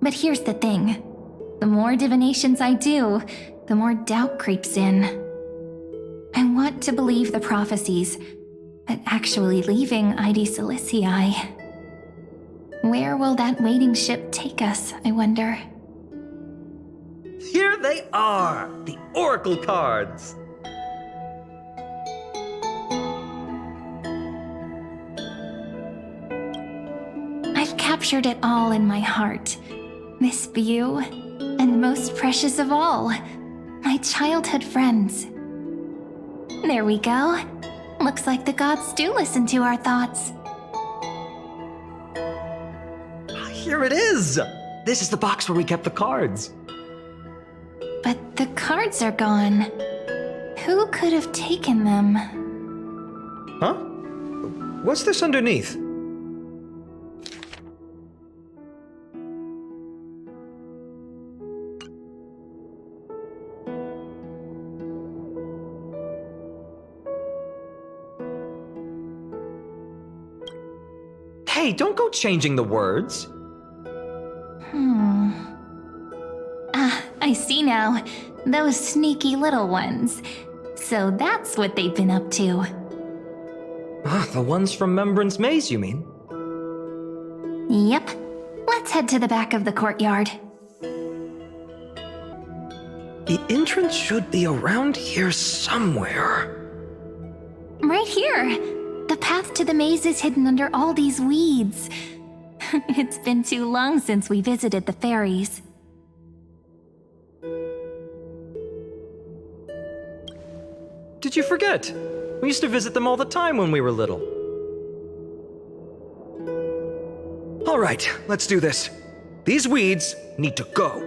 But here's the thing. The more divinations I do, the more doubt creeps in. I want to believe the prophecies, but actually leaving ID Silicii. Where will that waiting ship take us, I wonder? Here they are, the oracle cards. I've captured it all in my heart. This view, and most precious of all, my childhood friends. There we go. Looks like the gods do listen to our thoughts. Here it is! This is the box where we kept the cards. But the cards are gone. Who could have taken them? Huh? What's this underneath? Hey, don't go changing the words. I see now. Those sneaky little ones. So that's what they've been up to. The ones from Remembrance Maze, you mean? Yep. Let's head to the back of the courtyard. The entrance should be around here somewhere. Right here. The path to the maze is hidden under all these weeds. It's been too long since we visited the fairies. Did you forget? We used to visit them all the time when we were little. All right, let's do this. These weeds need to go.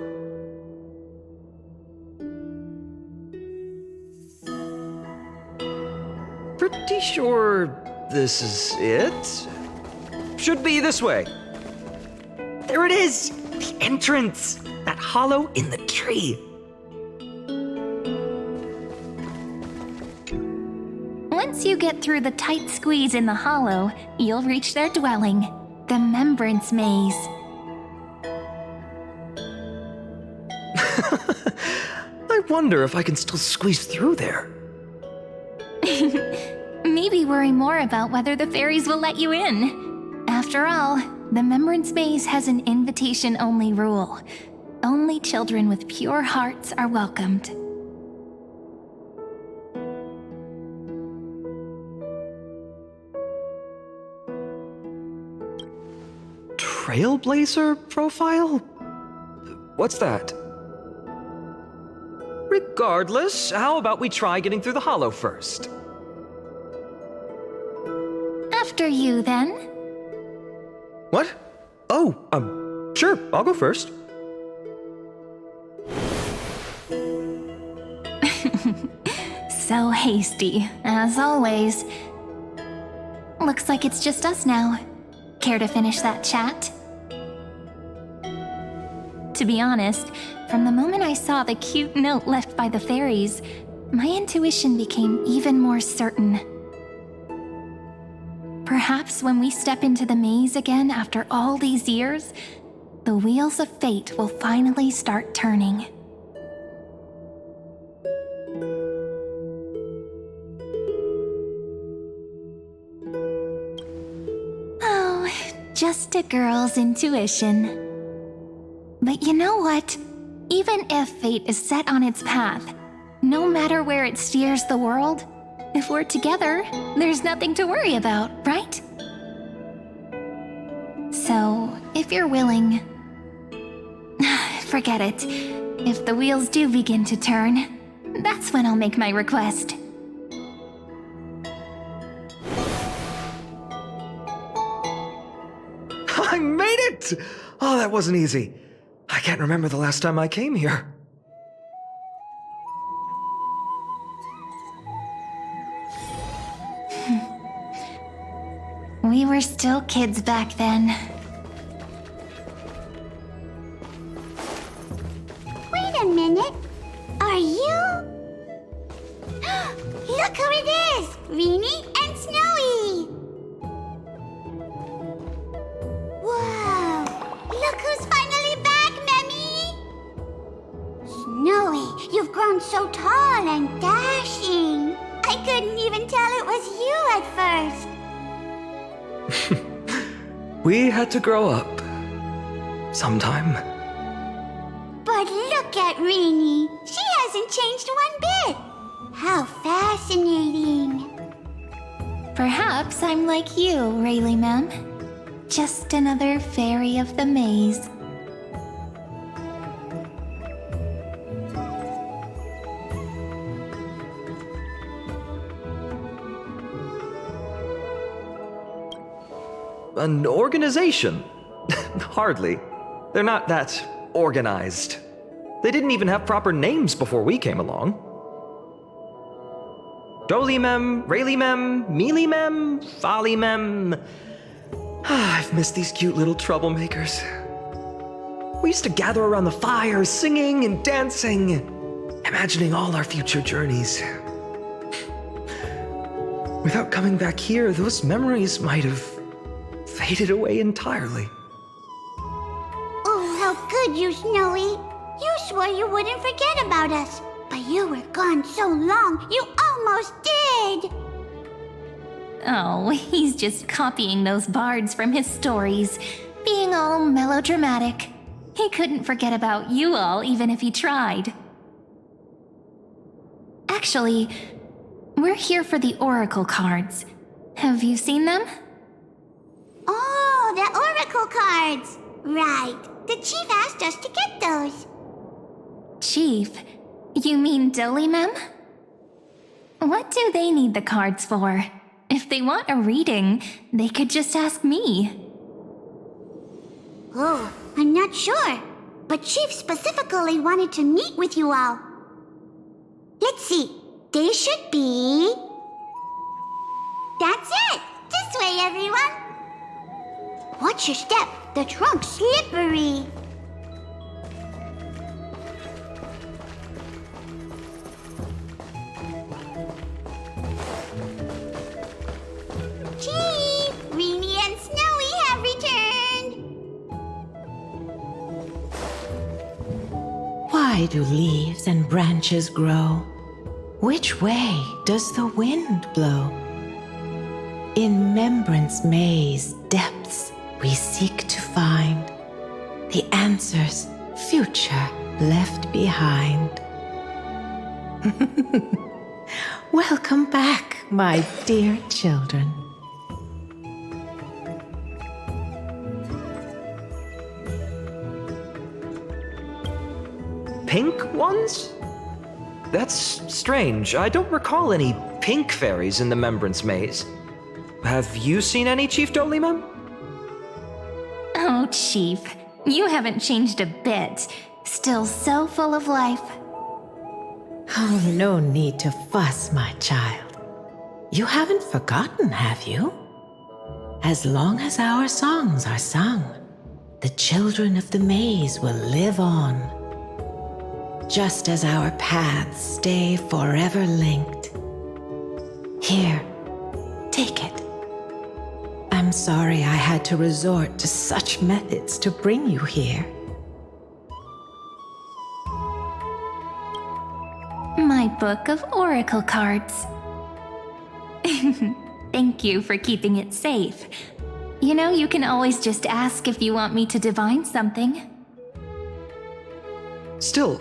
Pretty sure this is it? Should be this way. There it is! The entrance! That hollow in the tree. Once you get through the tight squeeze in the hollow, you'll reach their dwelling, the Remembrance Maze. I wonder if I can still squeeze through there. Maybe worry more about whether the fairies will let you in. After all, the Remembrance Maze has an invitation-only rule. Only children with pure hearts are welcomed. Trailblazer profile? What's that? Regardless, how about we try getting through the hollow first? After you, then. What? Oh, sure, I'll go first. So hasty, as always. Looks like it's just us now. Care to finish that chat? To be honest, from the moment I saw the cute note left by the fairies, my intuition became even more certain. Perhaps when we step into the maze again after all these years, the wheels of fate will finally start turning. Oh, just a girl's intuition. But you know what? Even if fate is set on its path, no matter where it steers the world, if we're together, there's nothing to worry about, right? So, if you're willing... Forget it. If the wheels do begin to turn, that's when I'll make my request. I made it! Oh, that wasn't easy. I can't remember the last time I came here. We were still kids back then. Wait a minute. Are you? Look who it is! Rini and Snowy! Whoa! Look who's finally back, Memmy! Snowy, you've grown so tall and dashing. I couldn't even tell it was you at first. We had to grow up. Sometime. But look at Rini. She hasn't changed one bit. How fascinating. Perhaps I'm like you, Rayleigh Mem. Just another fairy of the maze. An organization? Hardly. They're not that organized. They didn't even have proper names before we came along. Dolimem, Raylimem, Mealimem, Follimem. I've missed these cute little troublemakers. We used to gather around the fire, singing and dancing, imagining all our future journeys. Without coming back here, those memories might have faded away entirely. Oh, how could you, Snowy? You swore you wouldn't forget about us. But you were gone so long, you almost did! Oh, he's just copying those bards from his stories, being all melodramatic. He couldn't forget about you all even if he tried. Actually, we're here for the Oracle cards. Have you seen them? Oh, the Oracle cards! Right. The Chief asked us to get those. Chief? You mean Dolimem? What do they need the cards for? If they want a reading, they could just ask me. Oh, I'm not sure. But Chief specifically wanted to meet with you all. Let's see. They should be... That's it! This way, everyone! Watch your step. The trunk's slippery. Chief! Reenie and Snowy have returned! Why do leaves and branches grow? Which way does the wind blow? In Remembrance Maze depths we seek to find the answers future left behind. Welcome back, my dear children. Pink ones? That's strange. I don't recall any pink fairies in the Remembrance Maze. Have you seen any, Chief Dolimem? Oh, Chief, you haven't changed a bit. Still so full of life. Oh, no need to fuss, my child. You haven't forgotten, have you? As long as our songs are sung, the children of the maze will live on. Just as our paths stay forever linked. Here, take it. I'm sorry I had to resort to such methods to bring you here. My book of oracle cards. Thank you for keeping it safe. You know, you can always just ask if you want me to divine something. Still,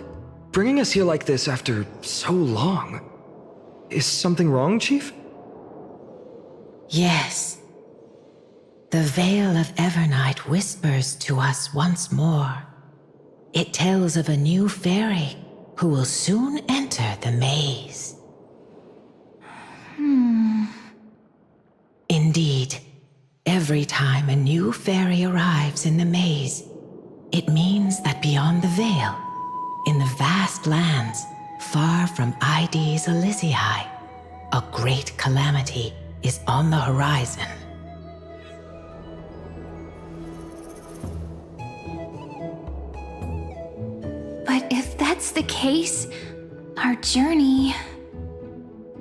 bringing us here like this after so long. Is something wrong, Chief? Yes. The Veil of Evernight whispers to us once more. It tells of a new fairy who will soon enter the maze. Indeed, every time a new fairy arrives in the maze, it means that beyond the veil, in the vast lands far from Ides Elysiae, a great calamity is on the horizon. But if that's the case, our journey...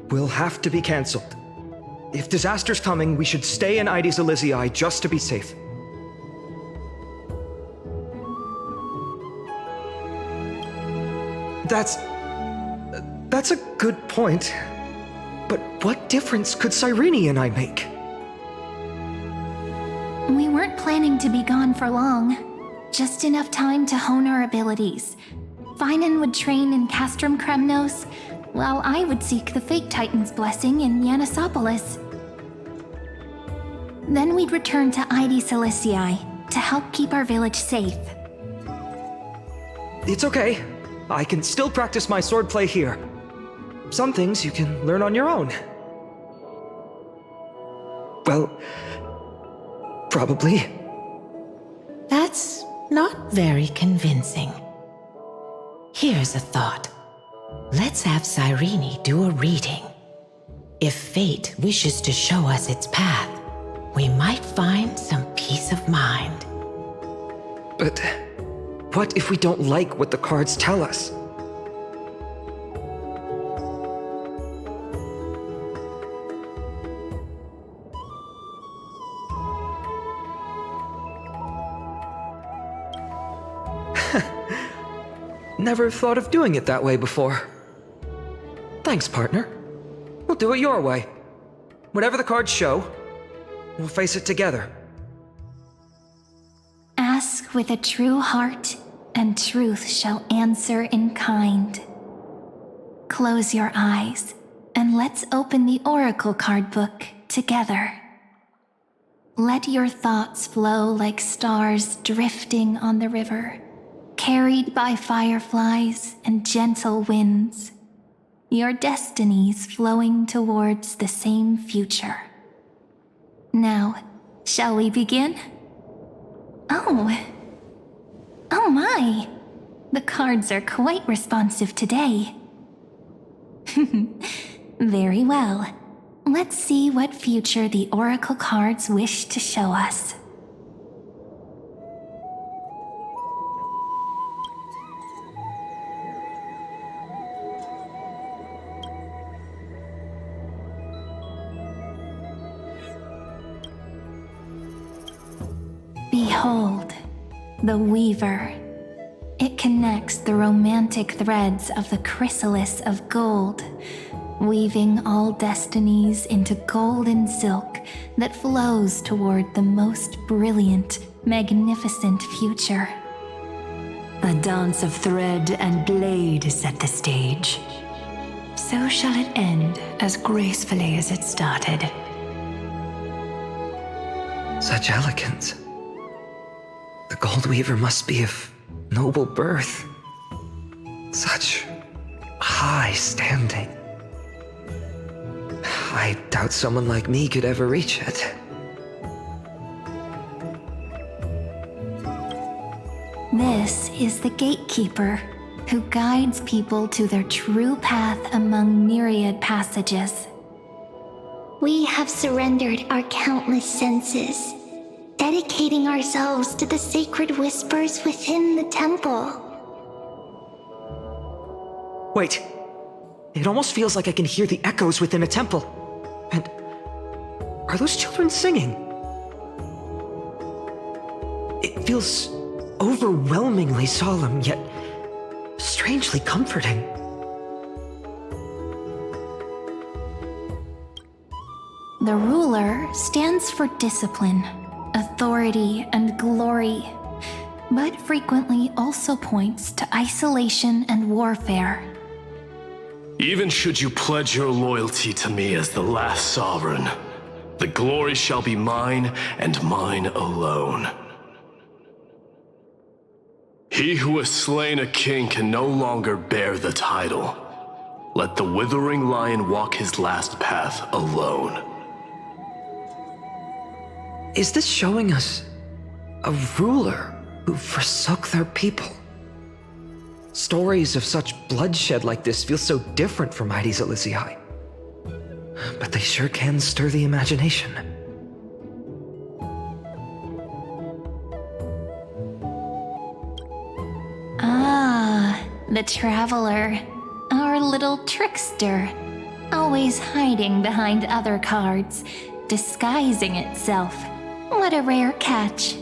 Will have to be cancelled. If disaster's coming, we should stay in Ides Elysiae just to be safe. That's a good point. But what difference could Cyrene and I make? We weren't planning to be gone for long. Just enough time to hone our abilities. Finan would train in Castrum Kremnos, while I would seek the Fate Titan's blessing in Yanisopolis. Then we'd return to ID Silicii to help keep our village safe. It's okay. I can still practice my swordplay here. Some things you can learn on your own. Well, probably. That's not very convincing. Here's a thought. Let's have Cyrene do a reading. If fate wishes to show us its path, we might find some peace of mind. But what if we don't like what the cards tell us? Never thought of doing it that way before. Thanks, partner. We'll do it your way. Whatever the cards show, we'll face it together. Ask with a true heart, and truth shall answer in kind. Close your eyes, and let's open the Oracle card book together. Let your thoughts flow like stars drifting on the river, carried by fireflies and gentle winds. Your destinies flowing towards the same future. Now, shall we begin? Oh my! The cards are quite responsive today. Very well. Let's see what future the Oracle cards wish to show us. Behold, the Weaver. It connects the romantic threads of the chrysalis of gold, weaving all destinies into golden silk that flows toward the most brilliant, magnificent future. A dance of thread and blade set the stage. So shall it end as gracefully as it started. Such elegance. The Gold Weaver must be of noble birth. Such high standing. I doubt someone like me could ever reach it. This is the Gatekeeper, who guides people to their true path among myriad passages. We have surrendered our countless senses, dedicating ourselves to the sacred whispers within the temple. Wait. It almost feels like I can hear the echoes within a temple. And are those children singing? It feels overwhelmingly solemn, yet strangely comforting. The ruler stands for discipline, authority, and glory, but frequently also points to isolation and warfare. Even should you pledge your loyalty to me as the last sovereign, the glory shall be mine and mine alone. He who has slain a king can no longer bear the title. Let the withering lion walk his last path alone. Is this showing us a ruler who forsook their people? Stories of such bloodshed like this feel so different from Mighty Silicii. But they sure can stir the imagination. Ah, the Traveler. Our little trickster. Always hiding behind other cards, disguising itself. What a rare catch.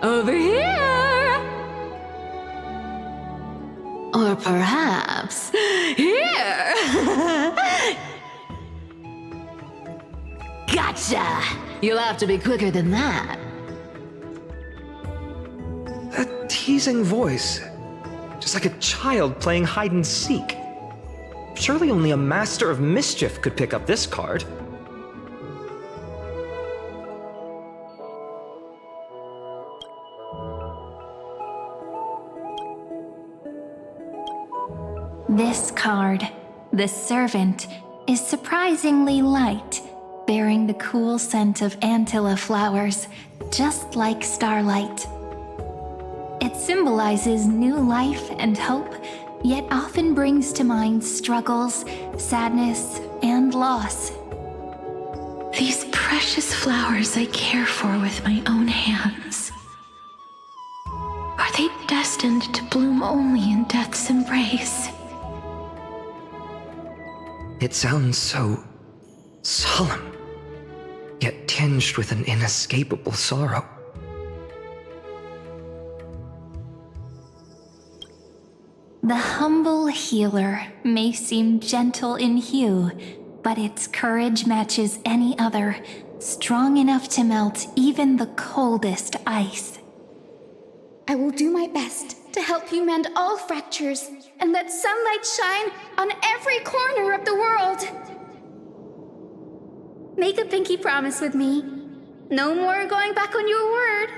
Over here! Or perhaps here! Gotcha! You'll have to be quicker than that. That teasing voice. Just like a child playing hide and seek. Surely only a master of mischief could pick up this card. This card, the Servant, is surprisingly light, bearing the cool scent of Antilla flowers, just like starlight. It symbolizes new life and hope, yet often brings to mind struggles, sadness, and loss. These precious flowers I care for with my own hands. Are they destined to bloom only in death's embrace? It sounds so solemn, yet tinged with an inescapable sorrow. The humble healer may seem gentle in hue, but its courage matches any other, strong enough to melt even the coldest ice. I will do my best to help you mend all fractures and let sunlight shine on every corner of the world. Make a pinky promise with me. No more going back on your word.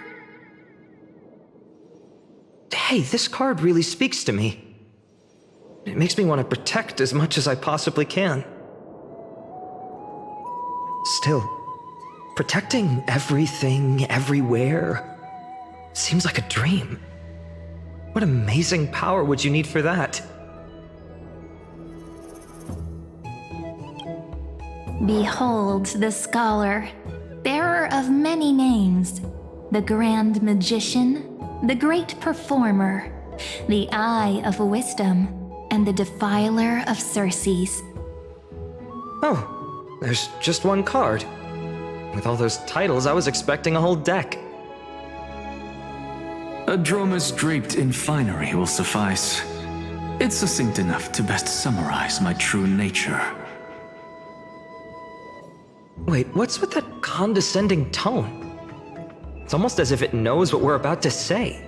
Hey, this card really speaks to me. It makes me want to protect as much as I possibly can. Still, protecting everything, everywhere, seems like a dream. What amazing power would you need for that? Behold the scholar, bearer of many names, the grand magician, the great performer, the eye of wisdom, and the defiler of Circes. Oh, there's just one card. With all those titles, I was expecting a whole deck. A dromus draped in finery will suffice. It's succinct enough to best summarize my true nature. Wait, what's with that condescending tone? It's almost as if it knows what we're about to say.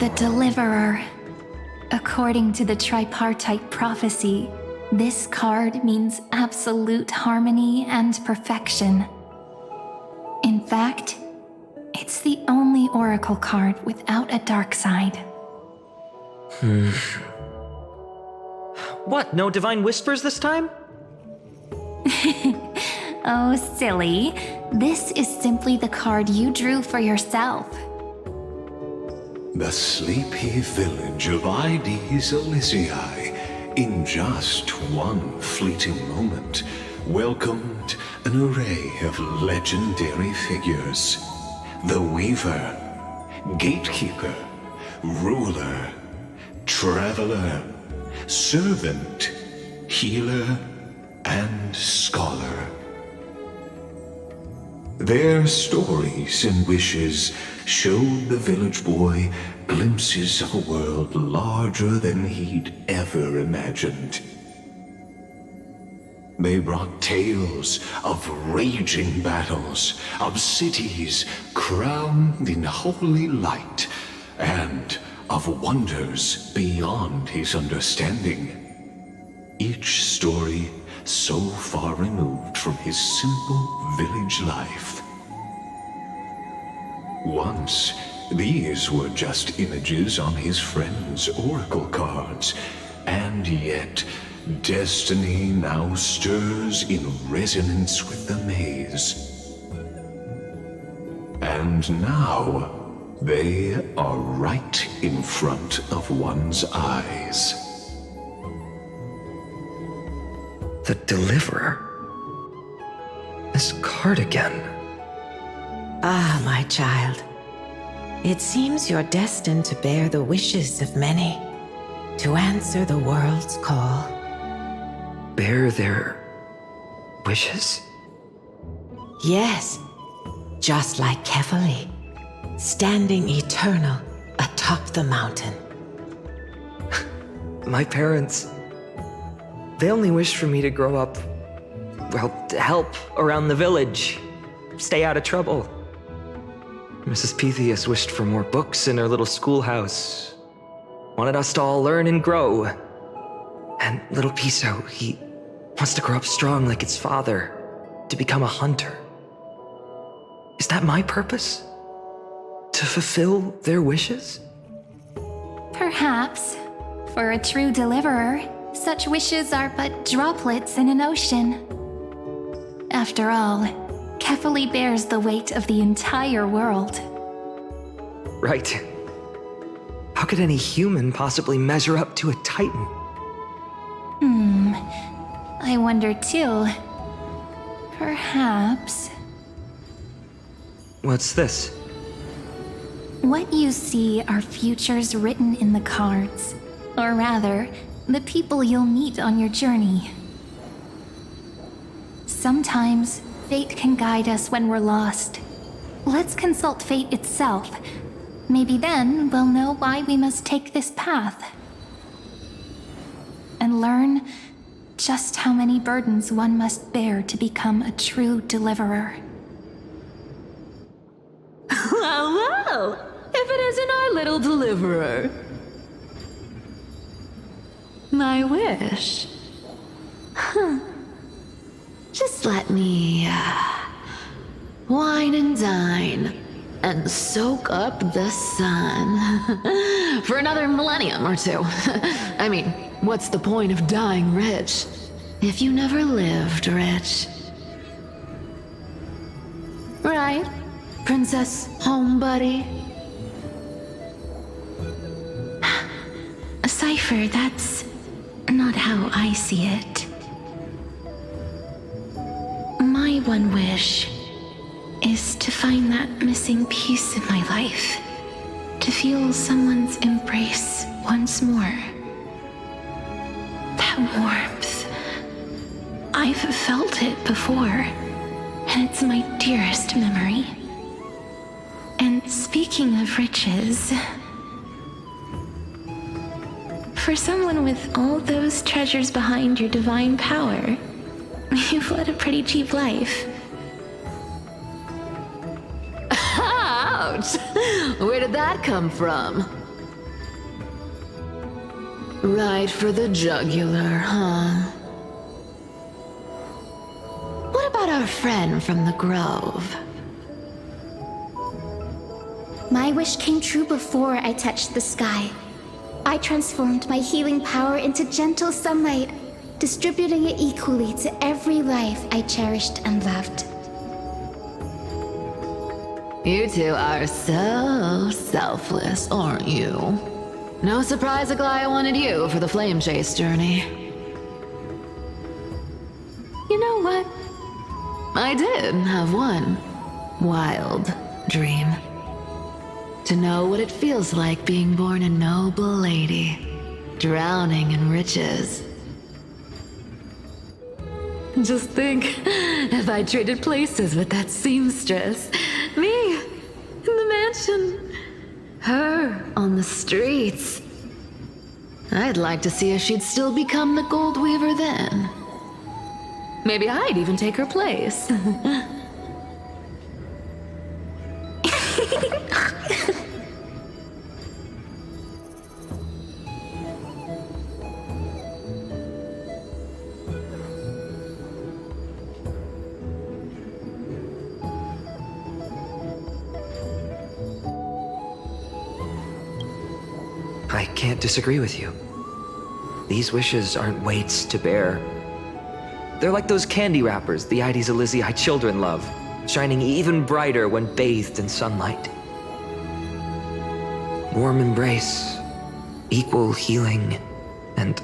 The Deliverer. According to the tripartite prophecy, this card means absolute harmony and perfection. In fact, it's the only oracle card without a dark side. What, no divine whispers this time? Oh, silly. This is simply the card you drew for yourself. The sleepy village of Ides Elysiae, in just one fleeting moment, welcomed an array of legendary figures. The Weaver, Gatekeeper, Ruler, Traveler, Servant, Healer, and Scholar. Their stories and wishes showed the village boy glimpses of a world larger than he'd ever imagined. They brought tales of raging battles, of cities crowned in holy light, and of wonders beyond his understanding. Each story so far removed from his simple village life. Once, these were just images on his friend's oracle cards, and yet destiny now stirs in resonance with the maze. And now, they are right in front of one's eyes. The Deliverer? This card again. Ah, my child. It seems you're destined to bear the wishes of many, to answer the world's call. Bear their wishes? Yes, just like Kefali, standing eternal atop the mountain. My parents, they only wished for me to grow up, well, to help around the village, stay out of trouble. Mrs. Pythias wished for more books in her little schoolhouse, wanted us to all learn and grow. And little Piso, he wants to grow up strong like his father, to become a hunter. Is that my purpose? To fulfill their wishes? Perhaps. For a true deliverer, such wishes are but droplets in an ocean. After all, Kefali bears the weight of the entire world. Right. How could any human possibly measure up to a Titan? I wonder too. Perhaps. What's this? What you see are futures written in the cards. Or rather, the people you'll meet on your journey. Sometimes, fate can guide us when we're lost. Let's consult fate itself. Maybe then we'll know why we must take this path. And learn just how many burdens one must bear to become a true deliverer. Well, if it isn't our little deliverer. My wish. Just let me, wine and dine and soak up the sun for another millennium or two. I mean, what's the point of dying rich if you never lived rich? Right, Princess Homebuddy? Cypher, that's not how I see it. My one wish is to find that missing piece in my life. To feel someone's embrace once more. That warmth. I've felt it before, and it's my dearest memory. And speaking of riches, for someone with all those treasures behind your divine power, you've led a pretty cheap life. Ouch! Where did that come from? Right for the jugular, huh? What about our friend from the Grove? My wish came true before I touched the sky. I transformed my healing power into gentle sunlight, distributing it equally to every life I cherished and loved. You two are so selfless, aren't you? No surprise Aglaya wanted you for the flame chase journey. You know what? I did have one wild dream. To know what it feels like being born a noble lady, drowning in riches. Just think, if I traded places with that seamstress, me in the mansion, her on the streets. I'd like to see if she'd still become the gold weaver then. Maybe I'd even take her place. I can't disagree with you. These wishes aren't weights to bear. They're like those candy wrappers the Ides Elysiae children love, shining even brighter when bathed in sunlight. Warm embrace, equal healing, and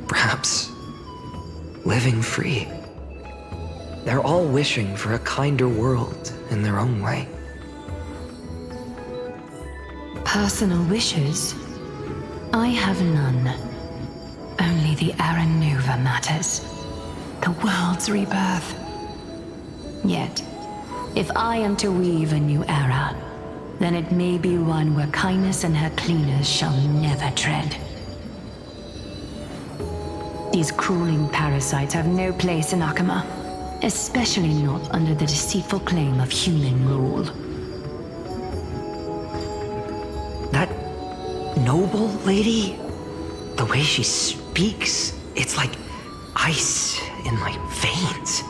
perhaps living free. They're all wishing for a kinder world in their own way. Personal wishes? I have none. Only the Aranuva matters. The world's rebirth. Yet, if I am to weave a new era, then it may be one where kindness and her cleaners shall never tread. These crawling parasites have no place in Akama, especially not under the deceitful claim of human rule. That noble lady, the way she speaks, it's like ice in my veins.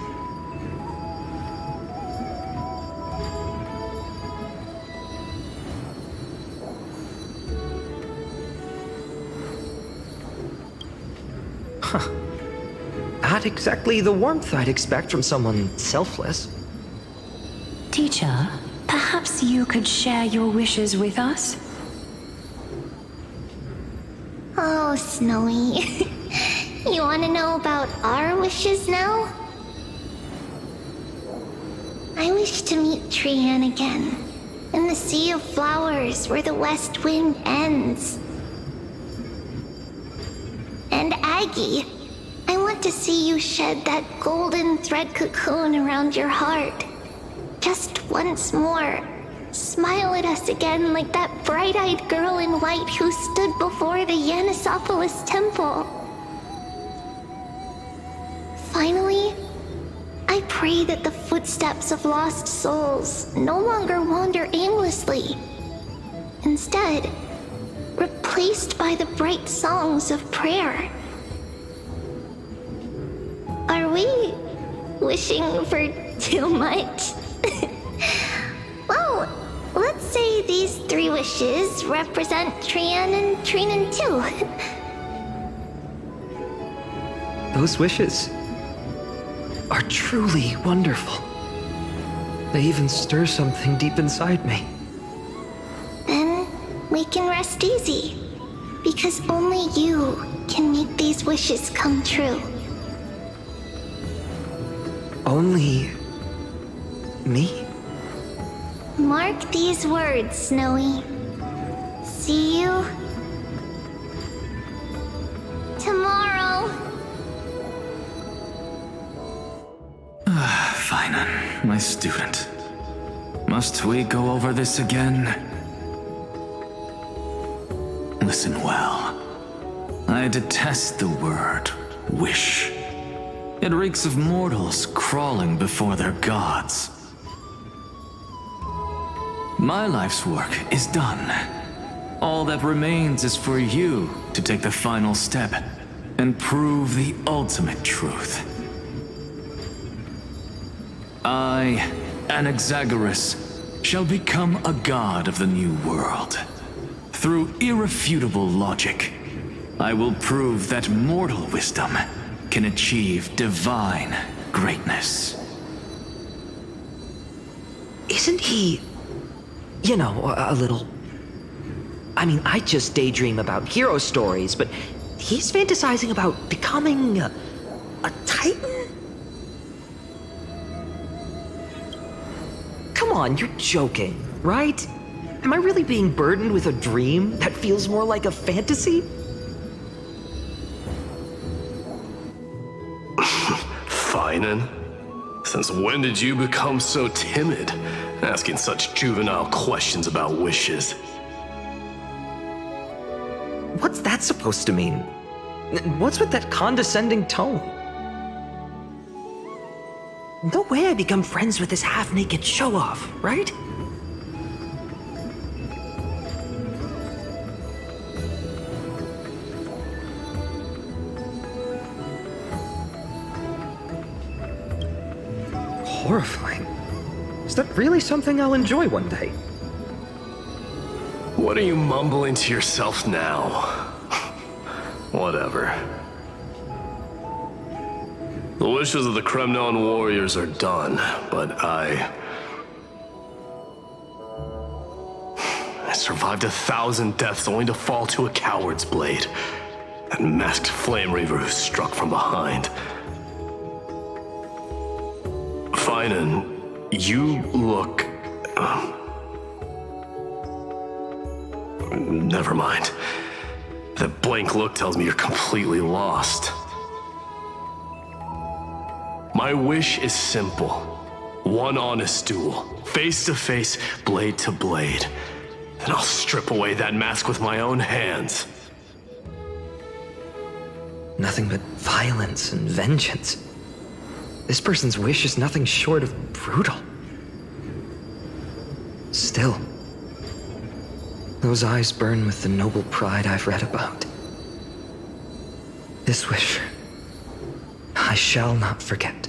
Not exactly the warmth I'd expect from someone selfless. Teacher, perhaps you could share your wishes with us? Oh, Snowy. You want to know about our wishes now? I wish to meet Trianne again, in the sea of flowers where the west wind ends. And Aggie, I want to see you shed that golden thread cocoon around your heart. Just once more. Smile at us again like that bright-eyed girl in white who stood before the Yanisopolis temple. Finally, I pray that the footsteps of lost souls no longer wander aimlessly. Instead, replaced by the bright songs of prayer. Are we wishing for too much? Well, let's say these 3 wishes represent Trianne and Trinan too. Those wishes are truly wonderful. They even stir something deep inside me. Then we can rest easy, because only you can make these wishes come true. Only me? Mark these words, Snowy. See you tomorrow. Finan, my student. Must we go over this again? Listen well. I detest the word wish. It reeks of mortals crawling before their gods. My life's work is done. All that remains is for you to take the final step and prove the ultimate truth. I, Anaxagoras, shall become a god of the new world. Through irrefutable logic, I will prove that mortal wisdom can achieve divine greatness. Isn't he, you know, a little... I mean, I just daydream about hero stories, but he's fantasizing about becoming a titan? Come on, you're joking, right? Am I really being burdened with a dream that feels more like a fantasy? Finan? Since when did you become so timid, asking such juvenile questions about wishes? What's that supposed to mean? What's with that condescending tone? No way I become friends with this half-naked show-off, right? Horrifying. Is that really something I'll enjoy one day? What are you mumbling to yourself now? Whatever. The wishes of the Kremnon warriors are done, but I survived 1,000 deaths only to fall to a coward's blade. That masked flame reaver who struck from behind. Finan, you look... Never mind. That blank look tells me you're completely lost. My wish is simple. One honest duel, face to face, blade to blade. Then I'll strip away that mask with my own hands. Nothing but violence and vengeance. This person's wish is nothing short of brutal. Still, those eyes burn with the noble pride I've read about. This wish, I shall not forget.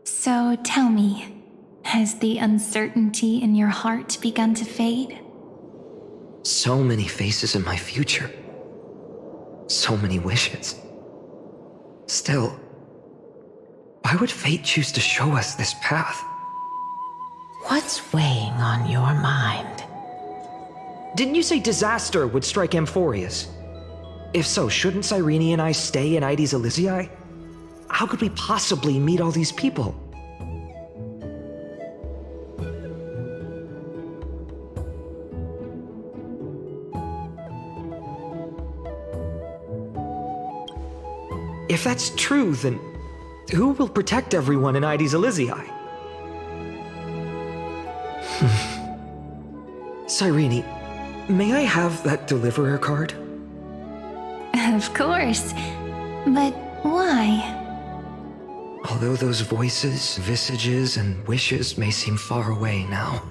So tell me, has the uncertainty in your heart begun to fade? So many faces in my future. So many wishes. Still, why would fate choose to show us this path? What's weighing on your mind? Didn't you say disaster would strike Amphoreus? If so, shouldn't Cyrene and I stay in Ides Elysiae? How could we possibly meet all these people? If that's true, then who will protect everyone in Ides Elysiae? Cyrene, may I have that deliverer card? Of course. But why? Although those voices, visages, and wishes may seem far away now,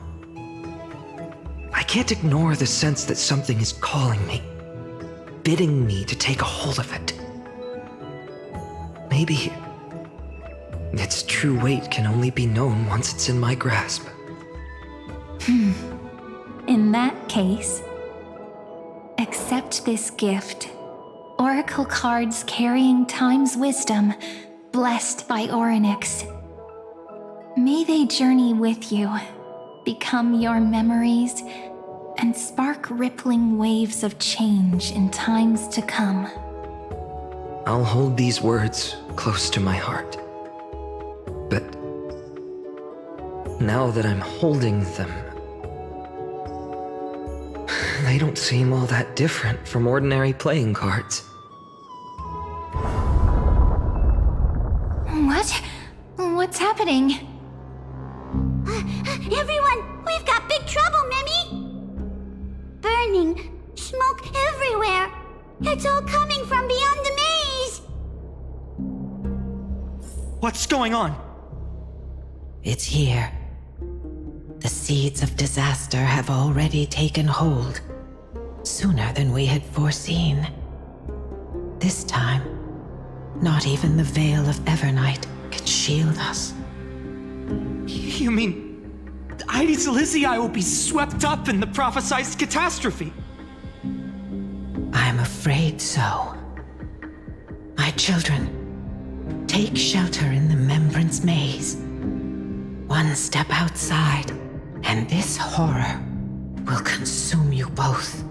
I can't ignore the sense that something is calling me, bidding me to take a hold of it. Maybe its true weight can only be known once it's in my grasp. In that case, accept this gift. Oracle cards carrying time's wisdom, blessed by Orynyx. May they journey with you, become your memories, and spark rippling waves of change in times to come. I'll hold these words close to my heart. But now that I'm holding them, they don't seem all that different from ordinary playing cards. What? What's happening? Everyone, we've got big trouble, Mimi! Burning, smoke everywhere. It's all coming from beyond the maze! What's going on? It's here. The seeds of disaster have already taken hold, sooner than we had foreseen. This time, not even the veil of Evernight can shield us. You mean Ides Elysiae will be swept up in the prophesized catastrophe? I'm afraid so. My children, take shelter in the Membrance Maze. One step outside, and this horror will consume you both.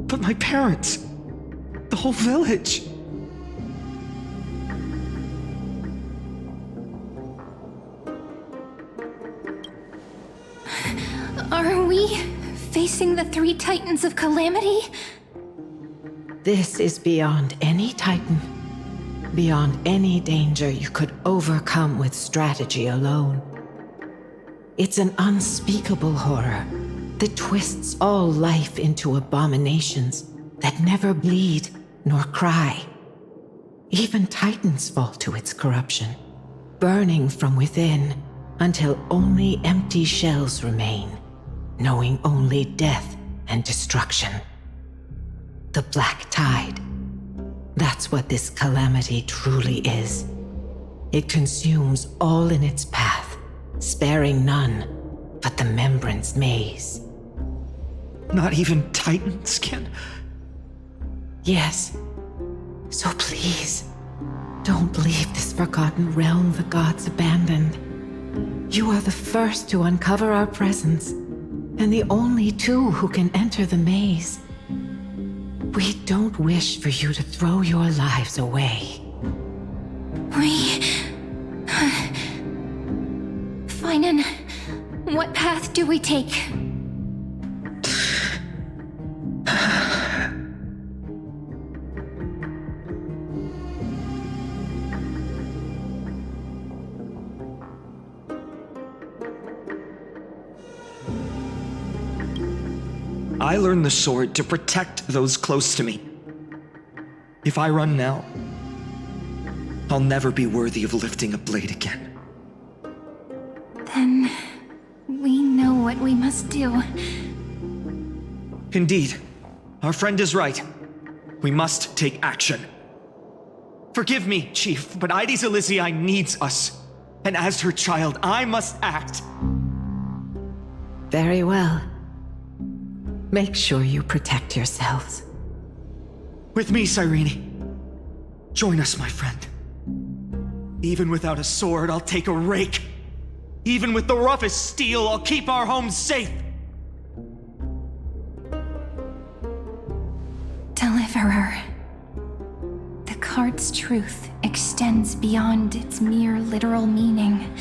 But my parents, the whole village. Are we facing the three titans of calamity? This is beyond any titan, beyond any danger you could overcome with strategy alone. It's an unspeakable horror that twists all life into abominations that never bleed nor cry. Even titans fall to its corruption, burning from within until only empty shells remain, knowing only death and destruction. The Black Tide. That's what this calamity truly is. It consumes all in its path, sparing none but the Membrance Maze. Not even titans can... Yes. So please, don't leave this forgotten realm the gods abandoned. You are the first to uncover our presence, and the only two who can enter the maze. We don't wish for you to throw your lives away. Finan, what path do we take? I learned the sword to protect those close to me. If I run now, I'll never be worthy of lifting a blade again. Then we know what we must do. Indeed, our friend is right. We must take action. Forgive me, Chief, but Ides Elysiae needs us. And as her child, I must act. Very well. Make sure you protect yourselves. With me, Cyrene. Join us, my friend. Even without a sword, I'll take a rake. Even with the roughest steel, I'll keep our home safe. Deliverer. The card's truth extends beyond its mere literal meaning.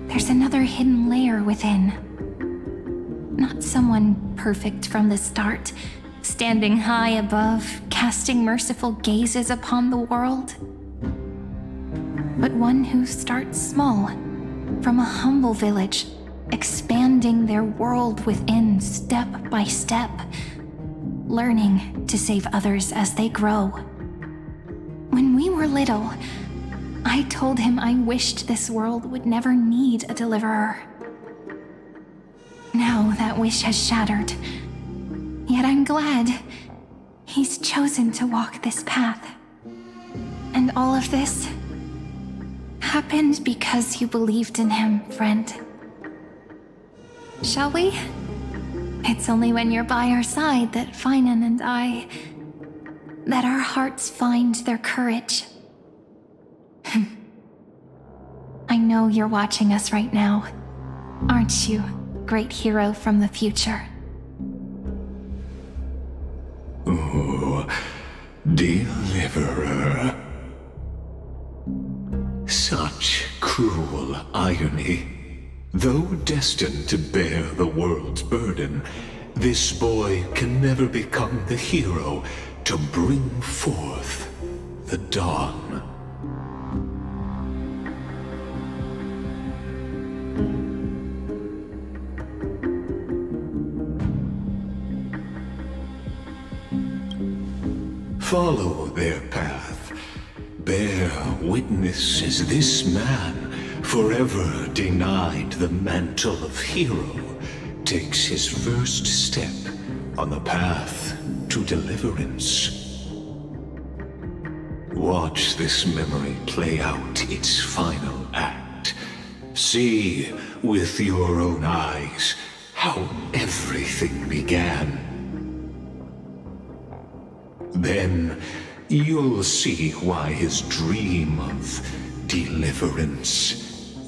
There's another hidden layer within. Not someone perfect from the start, standing high above, casting merciful gazes upon the world. But one who starts small, from a humble village, expanding their world within step by step, learning to save others as they grow. When we were little, I told him I wished this world would never need a deliverer. Now that wish has shattered. Yet I'm glad he's chosen to walk this path. And all of this happened because you believed in him, friend. Shall we? It's only when you're by our side that Finan and that our hearts find their courage. I know you're watching us right now, aren't you, great hero from the future? Oh, deliverer. Such cruel irony. Though destined to bear the world's burden, this boy can never become the hero to bring forth the dawn. Follow their path. Bear witness as this man, forever denied the mantle of hero, takes his first step on the path to deliverance. Watch this memory play out its final act. See with your own eyes how everything began. Then you'll see why his dream of deliverance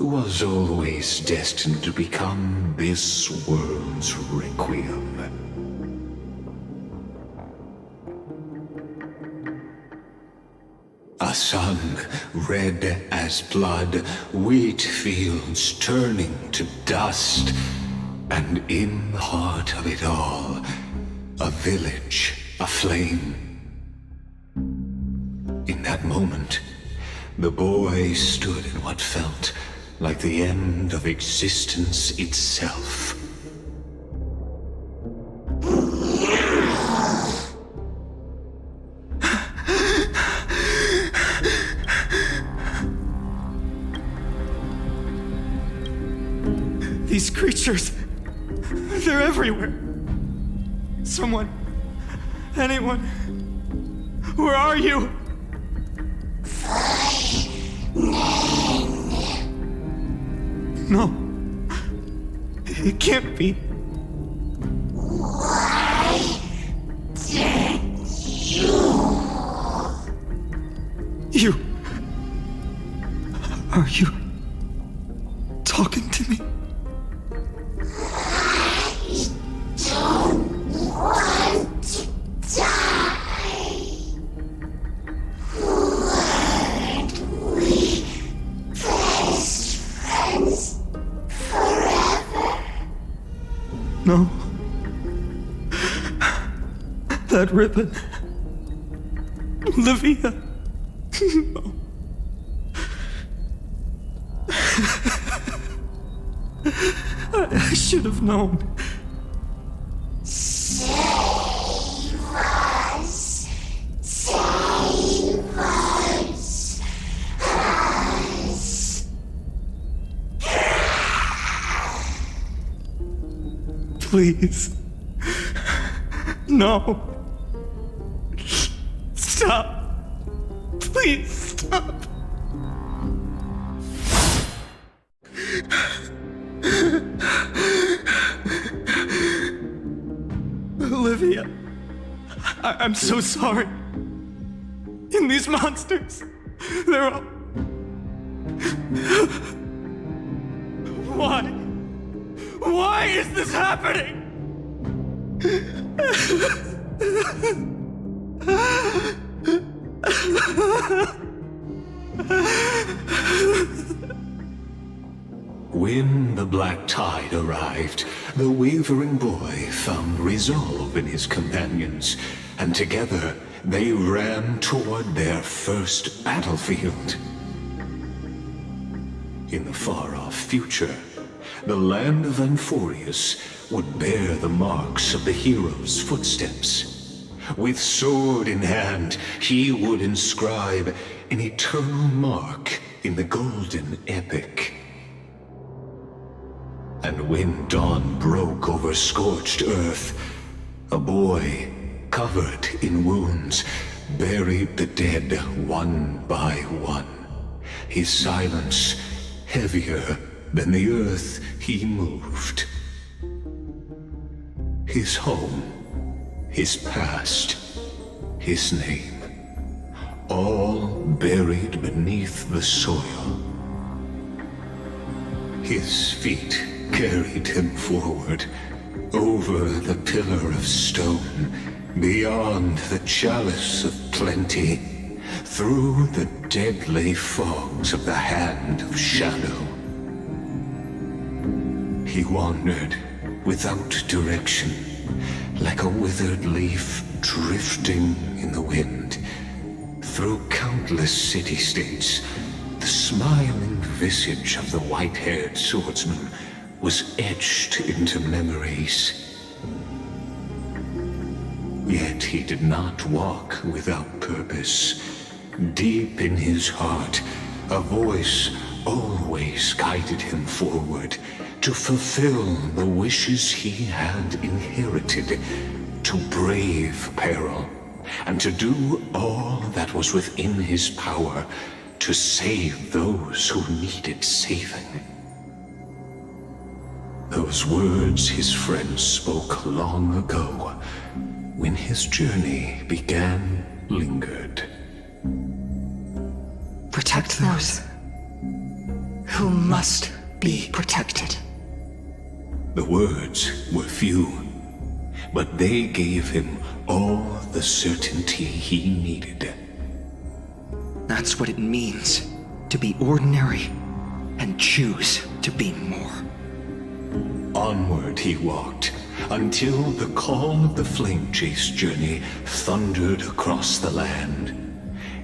was always destined to become this world's requiem. A sun red as blood, wheat fields turning to dust, and in the heart of it all, a village aflame. In that moment, the boy stood in what felt like the end of existence itself. These creatures, they're everywhere. Someone, anyone, where are you? No, it can't be. Why did you? Are you talking to me? I don't want to die. Weren't we best friends forever? No. That ribbon. Olivia. No. I should have known. Save us. Save us. Us. Please. No. Stop. Please stop. Olivia, I'm so sorry. And these monsters, they're all... Why? Why is this happening? When the black tide arrived, the wavering boy found resolve in his companions, and together they ran toward their first battlefield. In the far-off future, the land of Amphoreus would bear the marks of the hero's footsteps. With sword in hand, he would inscribe an eternal mark in the golden epic. And when dawn broke over scorched earth, a boy, covered in wounds, buried the dead one by one. His silence heavier than the earth he moved. His home, his past, his name, all buried beneath the soil. His feet carried him forward, over the pillar of stone, beyond the chalice of plenty, through the deadly fogs of the hand of shadow. He wandered without direction, like a withered leaf drifting in the wind. Through countless city-states, the smiling visage of the white-haired swordsman was etched into memories. Yet he did not walk without purpose. Deep in his heart, a voice always guided him forward to fulfill the wishes he had inherited, to brave peril, and to do all that was within his power to save those who needed saving. Those words his friend spoke long ago, when his journey began, lingered. Protect those who must be protected. The words were few, but they gave him all the certainty he needed. That's what it means to be ordinary and choose to be more. Onward he walked, until the call of the flame chase journey thundered across the land.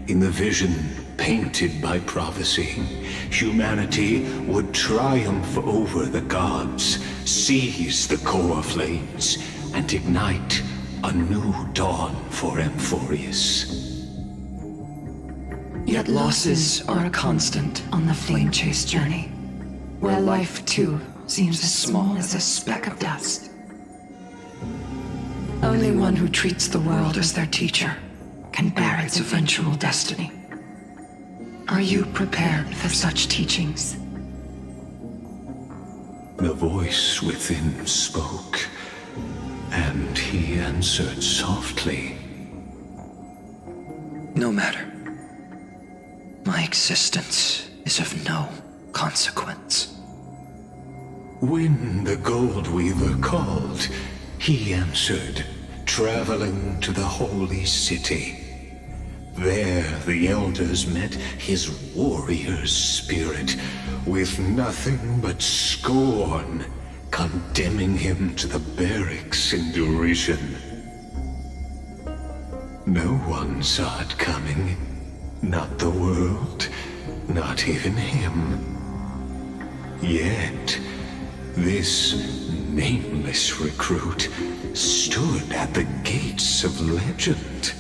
In the vision painted by prophecy, humanity would triumph over the gods, seize the core flames, and ignite a new dawn for Amphoreus. Yet losses are a constant on the flame chase journey, where life too seems as small as a speck of dust. Only one who treats the world as their teacher can bear its eventual destiny. Are you prepared for such teachings? The voice within spoke, and he answered softly. No matter. My existence is of no consequence. When the Gold Weaver called, he answered, traveling to the holy city. There the elders met his warrior's spirit, with nothing but scorn, condemning him to the barracks in derision. No one saw it coming, not the world, not even him. Yet, this nameless recruit stood at the gates of legend.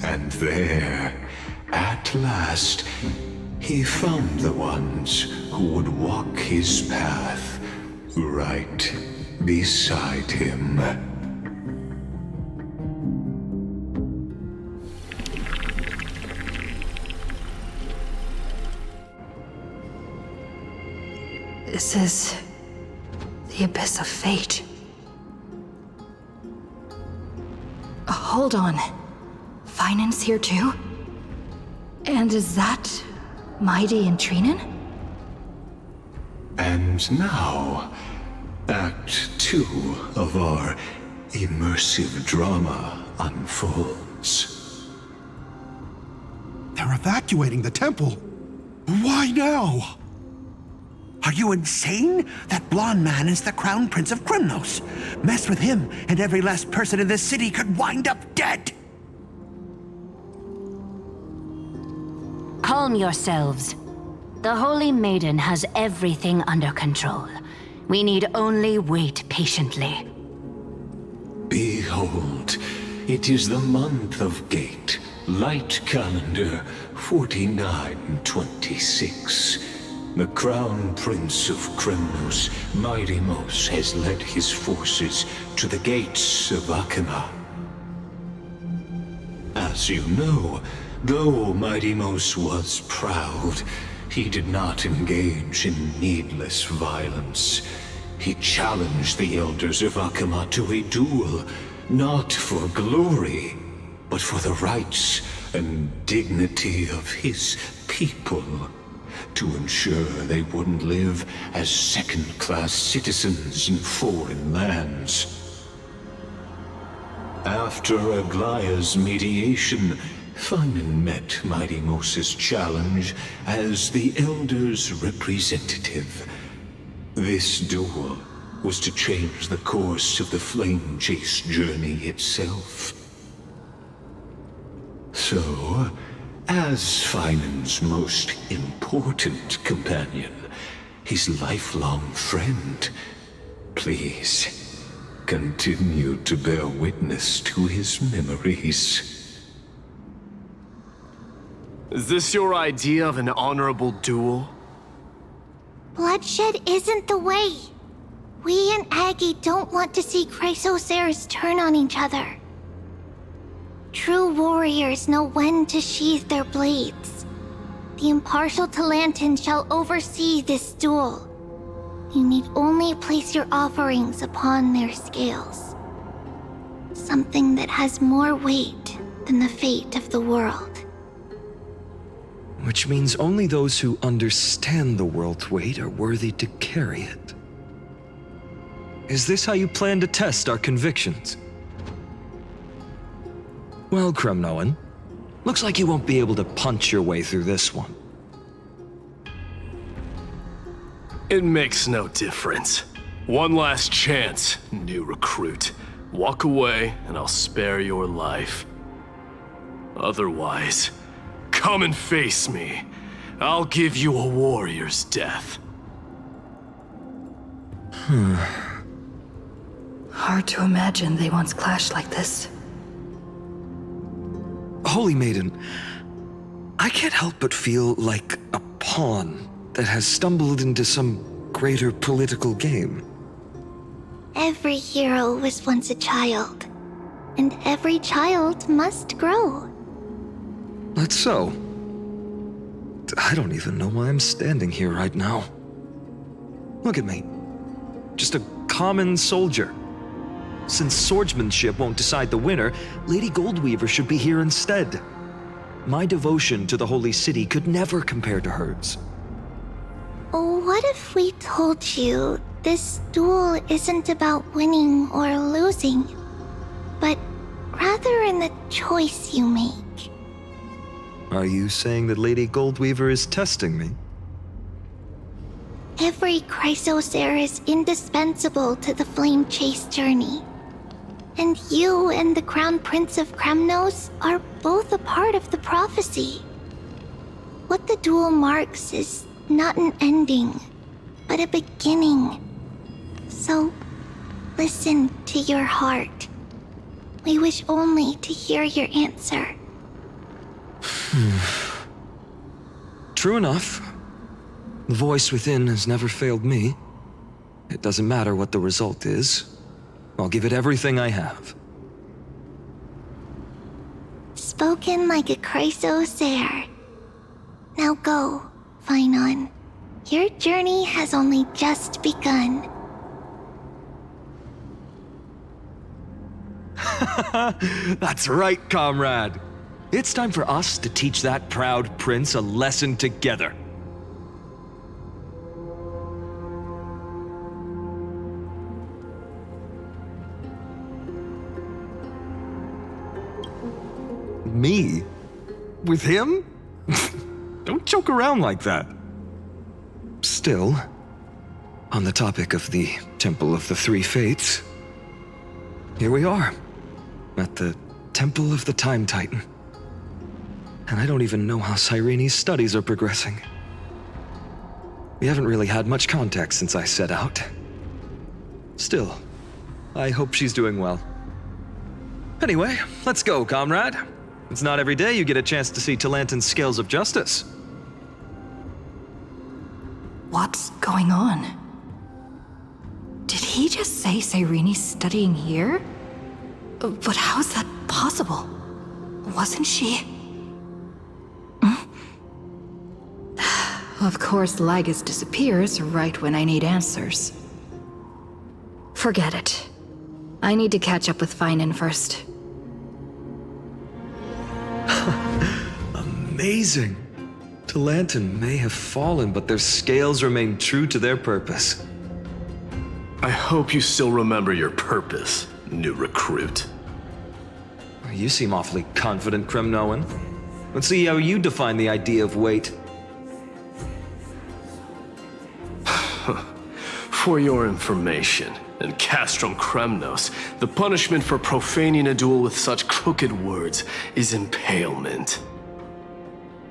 And there, at last, he found the ones who would walk his path right beside him. This is the abyss of fate. Hold on. Finance here too? And is that Mighty and Trinen? And now, Act 2 of our immersive drama unfolds. They're evacuating the temple. Why now? Are you insane? That blonde man is the Crown Prince of Krymnos. Mess with him, and every last person in this city could wind up dead. Calm yourselves. The Holy Maiden has everything under control. We need only wait patiently. Behold, it is the month of Gate, light calendar 4926. The Crown Prince of Krymnos, Mighty-Mos, has led his forces to the gates of Akima. As you know, though Mighty-Mos was proud, he did not engage in needless violence. He challenged the elders of Akima to a duel, not for glory, but for the rights and dignity of his people, to ensure they wouldn't live as second-class citizens in foreign lands. After Aglaya's mediation, Finan met Mighty-Mos' challenge as the Elder's representative. This duel was to change the course of the Flame Chase journey itself. So, as Finan's most important companion, his lifelong friend, please continue to bear witness to his memories. Is this your idea of an honorable duel? Bloodshed isn't the way. We and Aggie don't want to see Chrysoceres turn on each other. True warriors know when to sheathe their blades. The impartial Talantan shall oversee this duel. You need only place your offerings upon their scales. Something that has more weight than the fate of the world. Which means only those who understand the world's weight are worthy to carry it. Is this how you plan to test our convictions? Well, Kremnoan, looks like you won't be able to punch your way through this one. It makes no difference. One last chance, new recruit. Walk away, and I'll spare your life. Otherwise, come and face me. I'll give you a warrior's death. Hard to imagine they once clashed like this. Holy Maiden, I can't help but feel like a pawn that has stumbled into some greater political game. Every hero was once a child, and every child must grow. That's so. I don't even know why I'm standing here right now. Look at me. Just a common soldier. Since swordsmanship won't decide the winner, Lady Goldweaver should be here instead. My devotion to the Holy City could never compare to hers. What if we told you this duel isn't about winning or losing, but rather in the choice you make? Are you saying that Lady Goldweaver is testing me? Every Chrysocer is indispensable to the Flame Chase journey. And you and the Crown Prince of Krymnos are both a part of the prophecy. What the duel marks is not an ending, but a beginning. So, listen to your heart. We wish only to hear your answer. True enough. The voice within has never failed me. It doesn't matter what the result is. I'll give it everything I have. Spoken like a Chrysocer. Now go, Finon. Your journey has only just begun. That's right, comrade. It's time for us to teach that proud prince a lesson together. Me? With him? Don't joke around like that. Still, on the topic of the Temple of the Three Fates, here we are, at the Temple of the Time Titan. And I don't even know how Cyrene's studies are progressing. We haven't really had much contact since I set out. Still, I hope she's doing well. Anyway, let's go, comrade. It's not every day you get a chance to see Talantin's scales of justice. What's going on? Did he just say Cyrene's studying here? But how is that possible? Wasn't she? Of course, Lygus disappears right when I need answers. Forget it. I need to catch up with Feinen first. Amazing. Talantin may have fallen, but their scales remain true to their purpose. I hope you still remember your purpose, new recruit. You seem awfully confident, Kremnoan. Let's see how you define the idea of weight. For your information, in Castrum Kremnos, the punishment for profaning a duel with such crooked words is impalement.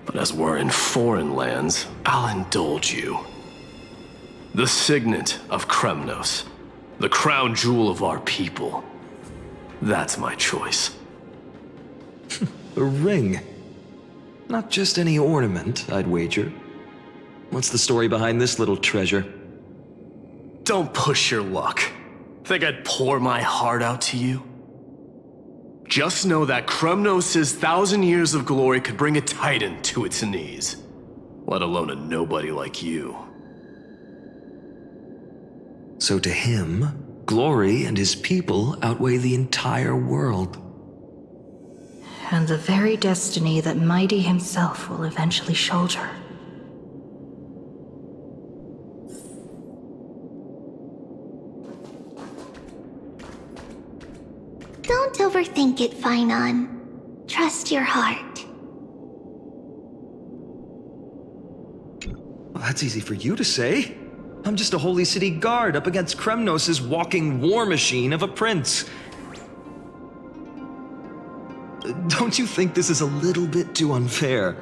But as we're in foreign lands, I'll indulge you. The signet of Kremnos, the crown jewel of our people. That's my choice. A ring. Not just any ornament, I'd wager. What's the story behind this little treasure? Don't push your luck. Think I'd pour my heart out to you? Just know that Kremnos' 1,000 years of glory could bring a titan to its knees. Let alone a nobody like you. So to him, glory and his people outweigh the entire world. And the very destiny that Mighty himself will eventually shoulder. Don't overthink it, Feinen. Trust your heart. Well, that's easy for you to say. I'm just a holy city guard up against Kremnos' walking war machine of a prince. Don't you think this is a little bit too unfair?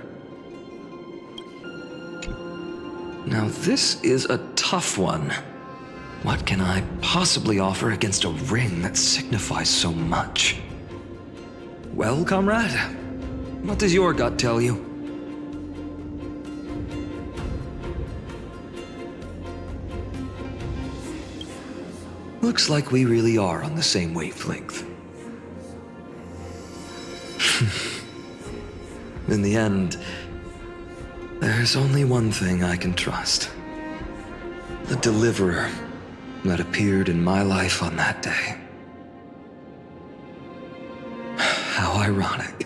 Now this is a tough one. What can I possibly offer against a ring that signifies so much? Well, comrade, what does your gut tell you? Looks like we really are on the same wavelength. In the end, there's only one thing I can trust. The deliverer that appeared in my life on that day. How ironic.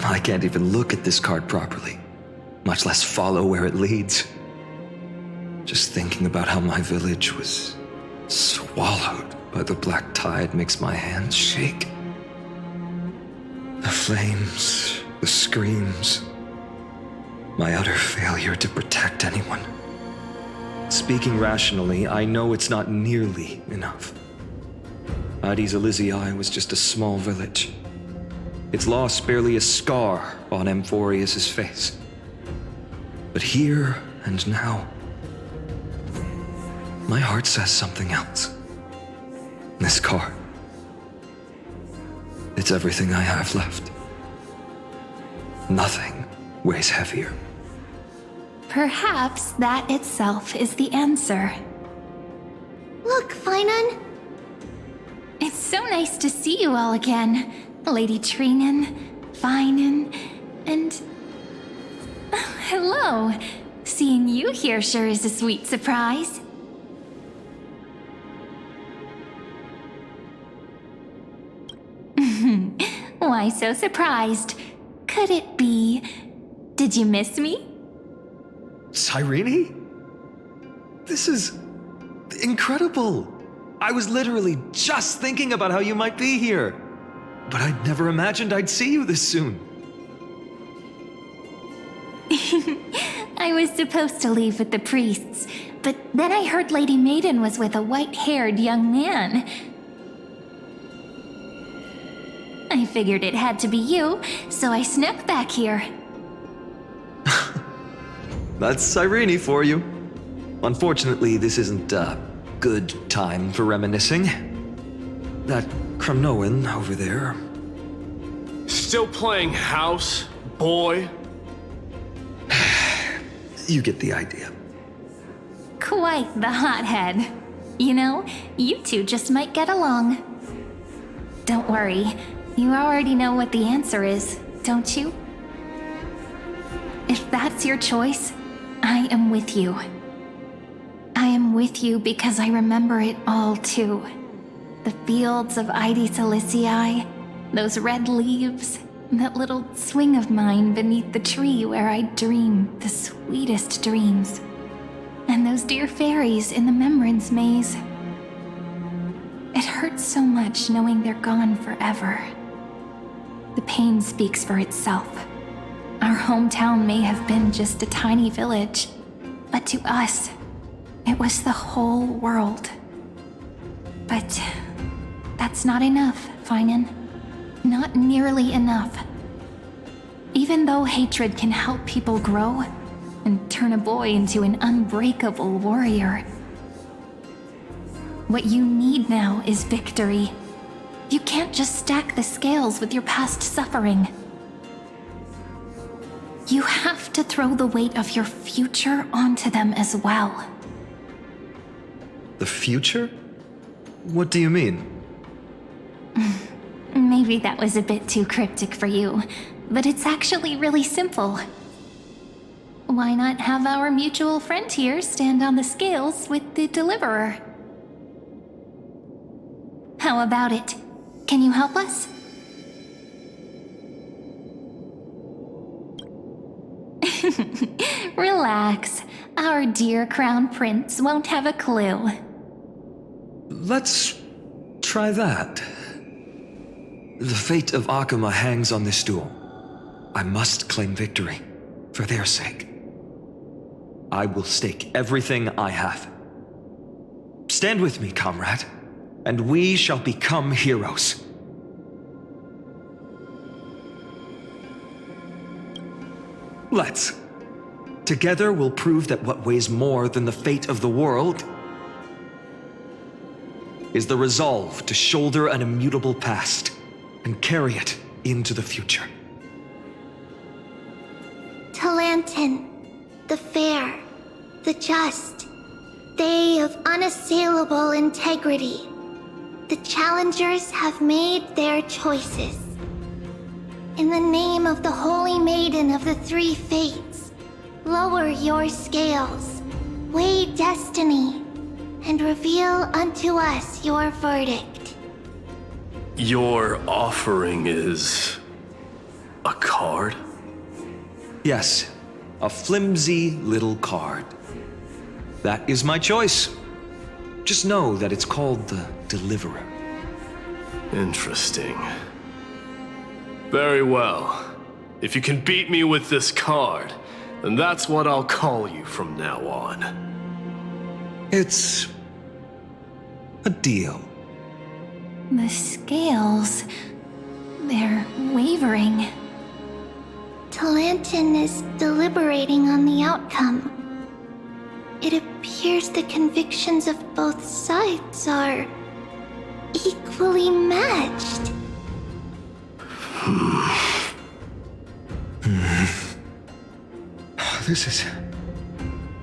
I can't even look at this card properly, much less follow where it leads. Just thinking about how my village was swallowed by the black tide makes my hands shake. The flames, the screams, my utter failure to protect anyone. Speaking rationally, I know it's not nearly enough. Addis Elysiae was just a small village. Its loss barely a scar on Amphoreus' face. But here and now, my heart says something else. This card. It's everything I have left. Nothing weighs heavier. Perhaps that itself is the answer. Look, Feinen. It's so nice to see you all again. Lady Trinen, Feinen, and... hello. Seeing you here sure is a sweet surprise. Why so surprised? Could it be... Did you miss me? Cyrene? This is incredible. I was literally just thinking about how you might be here. But I'd never imagined I'd see you this soon. I was supposed to leave with the priests, but then I heard Lady Maiden was with a white-haired young man. I figured it had to be you, so I snuck back here. That's Cyrene for you. Unfortunately, this isn't a good time for reminiscing. That Kremnoan over there. Still playing house, boy? You get the idea. Quite the hothead. You know, you two just might get along. Don't worry, you already know what the answer is, don't you? If that's your choice, I am with you. I am with you because I remember it all too. The fields of Ide Silicii, those red leaves, that little swing of mine beneath the tree where I dream the sweetest dreams. And those dear fairies in the Memorance Maze. It hurts so much knowing they're gone forever. The pain speaks for itself. Our hometown may have been just a tiny village, but to us, it was the whole world. But that's not enough, Finan. Not nearly enough. Even though hatred can help people grow and turn a boy into an unbreakable warrior, what you need now is victory. You can't just stack the scales with your past suffering. You have to throw the weight of your future onto them as well. The future? What do you mean? Maybe that was a bit too cryptic for you, but it's actually really simple. Why not have our mutual friend here stand on the scales with the deliverer? How about it? Can you help us? Relax. Our dear Crown Prince won't have a clue. Let's try that. The fate of Akuma hangs on this duel. I must claim victory, for their sake. I will stake everything I have. Stand with me, comrade, and we shall become heroes. Let's. Together we'll prove that what weighs more than the fate of the world is the resolve to shoulder an immutable past and carry it into the future. Talantin, the fair, the just, they of unassailable integrity. The challengers have made their choices. In the name of the Holy Maiden of the Three Fates, lower your scales, weigh destiny, and reveal unto us your verdict. Your offering is... a card? Yes, a flimsy little card. That is my choice. Just know that it's called the Deliverer. Interesting. Very well. If you can beat me with this card, then that's what I'll call you from now on. It's a deal. The scales, they're wavering. Talantin is deliberating on the outcome. It appears the convictions of both sides are equally matched. This is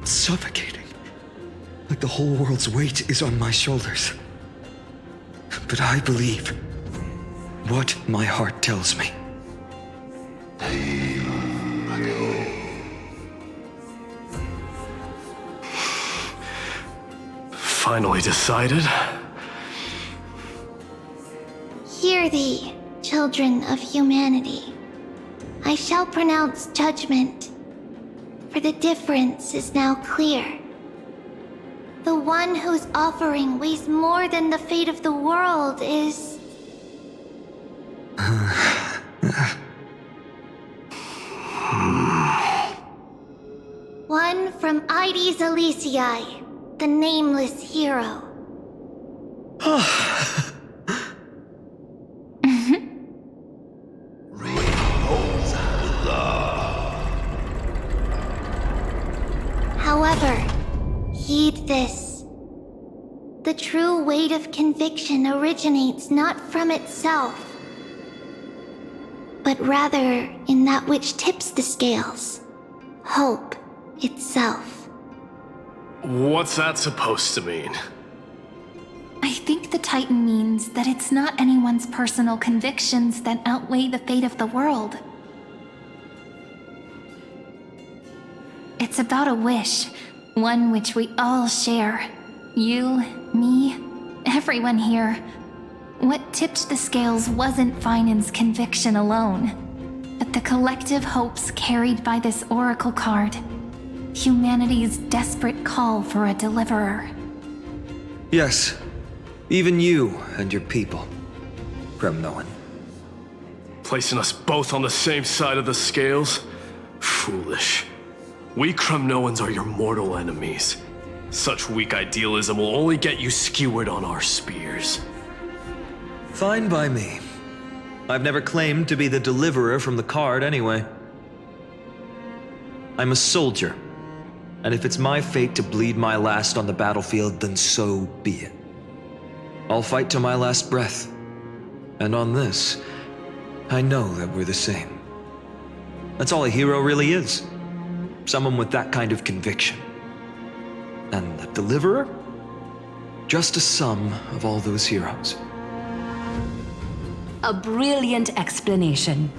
suffocating. Like the whole world's weight is on my shoulders. But I believe what my heart tells me. Finally decided? Hear thee, children of humanity, I shall pronounce judgment, for the difference is now clear. The one whose offering weighs more than the fate of the world is... one from Ides Elysiae, the nameless hero. However, heed this. The true weight of conviction originates not from itself, but rather in that which tips the scales, hope itself. What's that supposed to mean? I think the Titan means that it's not anyone's personal convictions that outweigh the fate of the world. It's about a wish, one which we all share. You, me, everyone here. What tipped the scales wasn't Finan's conviction alone, but the collective hopes carried by this oracle card. Humanity's desperate call for a deliverer. Yes, even you and your people, Kremnoan. Placing us both on the same side of the scales? Foolish. We Kremnoans are your mortal enemies. Such weak idealism will only get you skewered on our spears. Fine by me. I've never claimed to be the deliverer from the card anyway. I'm a soldier, and if it's my fate to bleed my last on the battlefield, then so be it. I'll fight to my last breath. And on this, I know that we're the same. That's all a hero really is. Someone with that kind of conviction. And the deliverer? Just a sum of all those heroes. A brilliant explanation.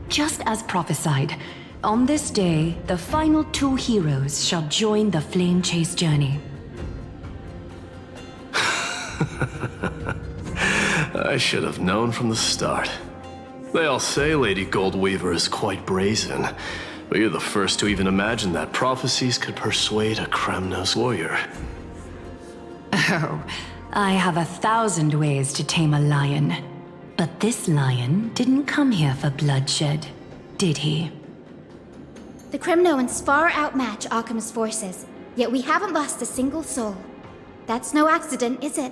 Just as prophesied, on this day, the final two heroes shall join the Flame Chase journey. I should have known from the start. They all say Lady Goldweaver is quite brazen, but you're the first to even imagine that prophecies could persuade a Kremnos warrior. Oh, I have 1,000 ways to tame a lion. But this lion didn't come here for bloodshed, did he? The Kremnoans far outmatch Occam's forces, yet we haven't lost a single soul. That's no accident, is it?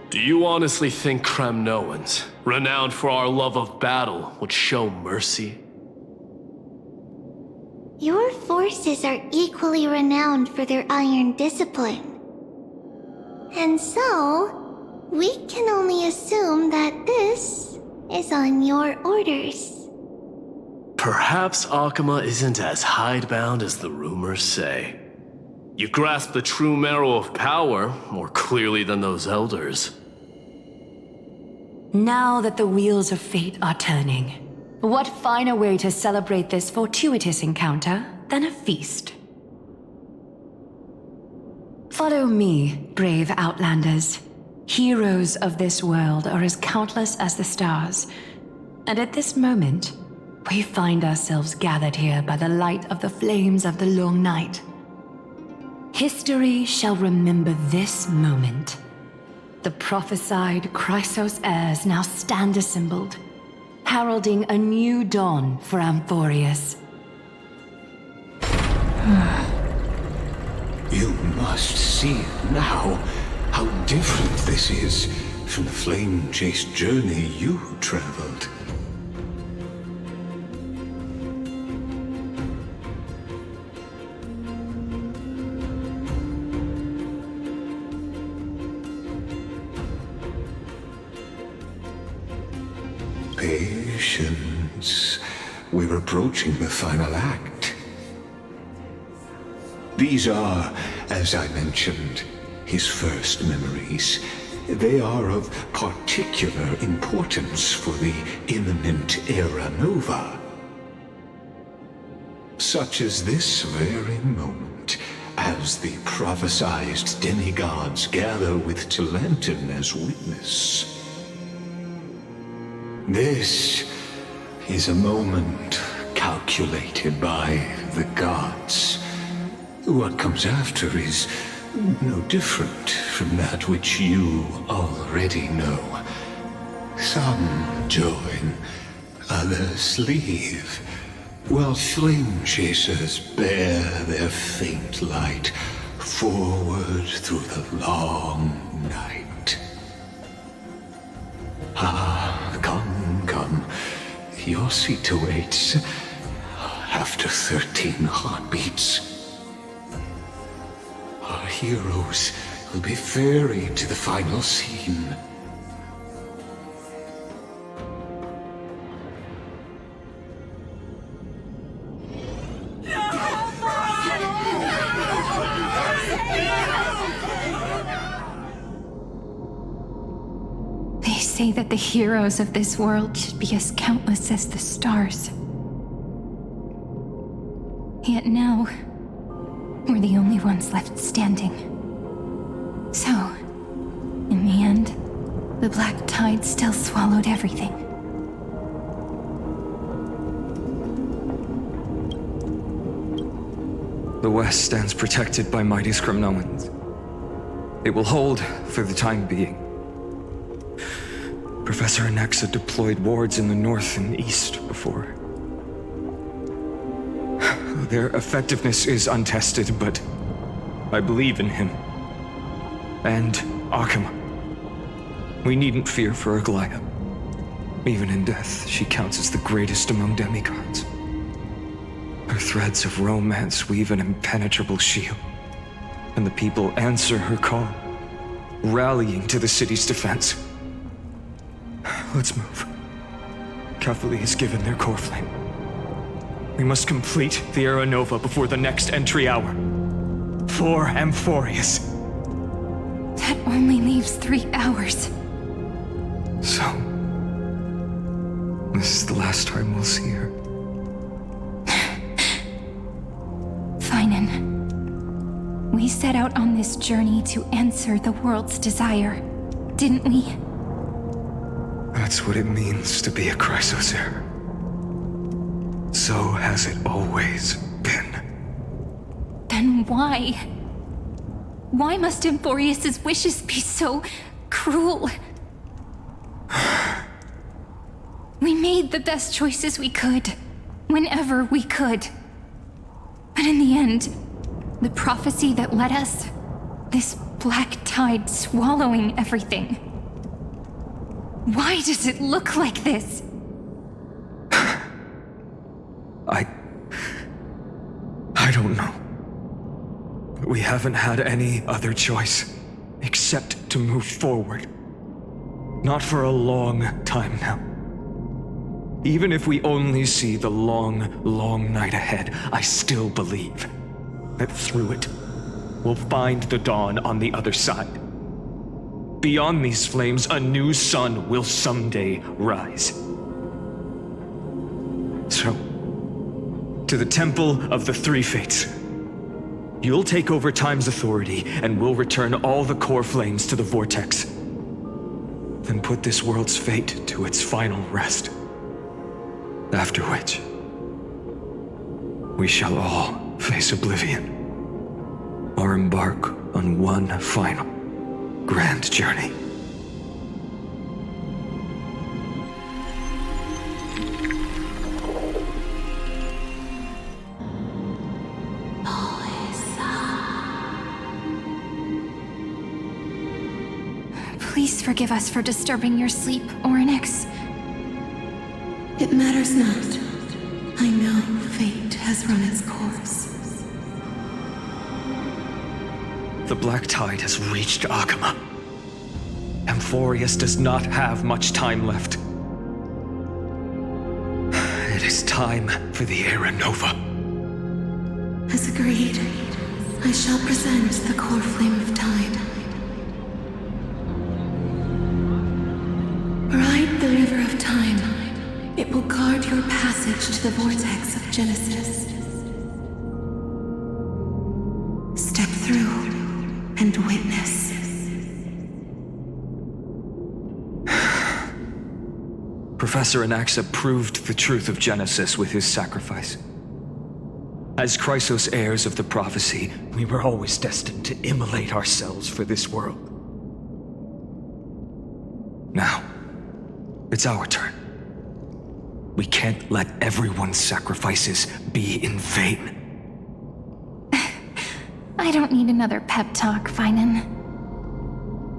Do you honestly think Kremnoans, renowned for our love of battle, would show mercy? Your forces are equally renowned for their iron discipline. And so, we can only assume that this is on your orders. Perhaps Akama isn't as hidebound as the rumors say. You grasp the true marrow of power more clearly than those elders. Now that the wheels of fate are turning, what finer way to celebrate this fortuitous encounter than a feast? Follow me, brave Outlanders. Heroes of this world are as countless as the stars, and at this moment, we find ourselves gathered here by the light of the flames of the long night. History shall remember this moment. The prophesied Chrysos heirs now stand assembled, heralding a new dawn for Amphoreus. You must see now how different this is from the flame-chased journey you traveled. Patience. We're approaching the final act. These are, as I mentioned, his first memories. They are of particular importance for the imminent Era Nova. Such as this very moment, as the prophesized demigods gather with Talenton as witness. This is a moment calculated by the gods. What comes after is no different from that which you already know. Some join, others leave, while flame chasers bear their faint light forward through the long night. Ah, come. Your seat awaits after 13 heartbeats. Our heroes will be ferried to the final scene. They say that the heroes of this world should be as countless as the stars. Yet now, we're the only ones left standing. So, in the end, the black tide still swallowed everything. The West stands protected by mighty Skrymnoans. It will hold for the time being. Professor Anexa deployed wards in the north and east before. Their effectiveness is untested, but I believe in him. And Akama. We needn't fear for Aglaya. Even in death, she counts as the greatest among demigods. Her threads of romance weave an impenetrable shield, and the people answer her call, rallying to the city's defense. Let's move. Cavalry has given their core flame. We must complete the Era Nova before the next entry hour. For Amphoreus. That only leaves 3 hours. So, this is the last time we'll see her. Finan, we set out on this journey to answer the world's desire, didn't we? That's what it means to be a Chrysosaur. So has it always been. Then why? Why must Amphoreus' wishes be so cruel? We made the best choices we could, whenever we could. But in the end, the prophecy that led us, this black tide swallowing everything. Why does it look like this? I don't know. But we haven't had any other choice except to move forward. Not for a long time now. Even if we only see the long, long night ahead, I still believe that through it, we'll find the dawn on the other side. Beyond these flames, a new sun will someday rise. So, to the Temple of the Three Fates. You'll take over Time's authority, and we'll return all the core flames to the Vortex. Then put this world's fate to its final rest. After which, we shall all face oblivion, or embark on one final grand journey. Please forgive us for disturbing your sleep, Orynyx. It matters not. I know fate has run its course. The black tide has reached Akama. Amphoreus does not have much time left. It is time for the Era Nova. As agreed, I shall present the core flame of time. Ride the river of time. It will guard your passage to the vortex of Genesis. Step through and witness. Professor Anaxa proved the truth of Genesis with his sacrifice. As Chrysos heirs of the prophecy, we were always destined to immolate ourselves for this world. Now, it's our turn. We can't let everyone's sacrifices be in vain. I don't need another pep talk, Finan.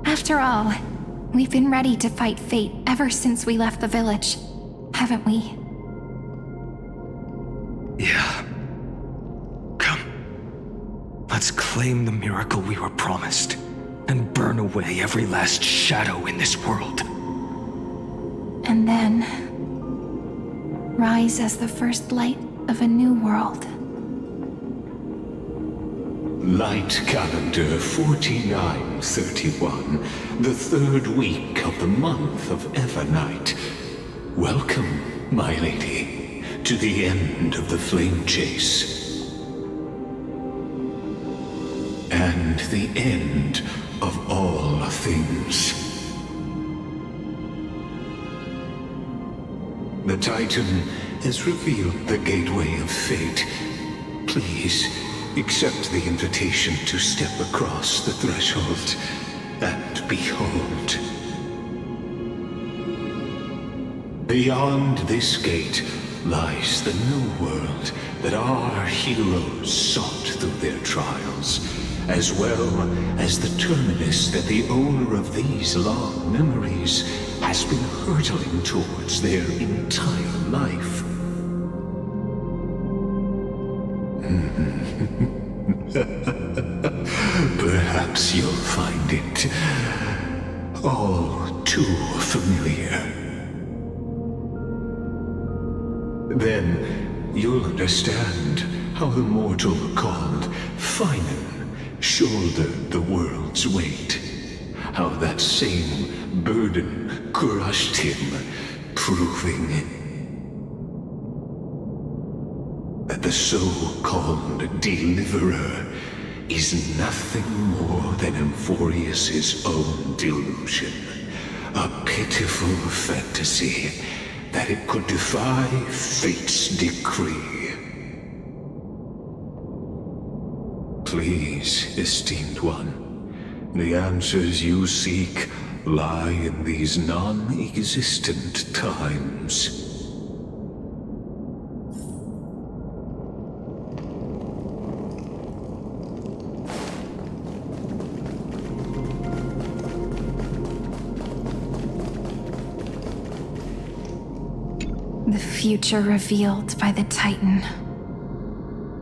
After all, we've been ready to fight fate ever since we left the village, haven't we? Yeah. Come. Let's claim the miracle we were promised, and burn away every last shadow in this world. And then rise as the first light of a new world. Light calendar 4931, the third week of the month of Evernight. Welcome, my lady, to the end of the flame chase. And the end of all things. The Titan has revealed the gateway of fate. Please, accept the invitation to step across the threshold and behold. Beyond this gate lies the new world that our heroes sought through their trials, as well as the terminus that the owner of these long memories has been hurtling towards their entire life. Perhaps you'll find it all too familiar. Then you'll understand how the mortal called Finan shouldered the world's weight. How that same burden crushed him, proving that the so-called deliverer is nothing more than Amphoreus' own delusion. A pitiful fantasy that it could defy fate's decree. Please, esteemed one, the answers you seek lie in these non-existent times. The future revealed by the Titan.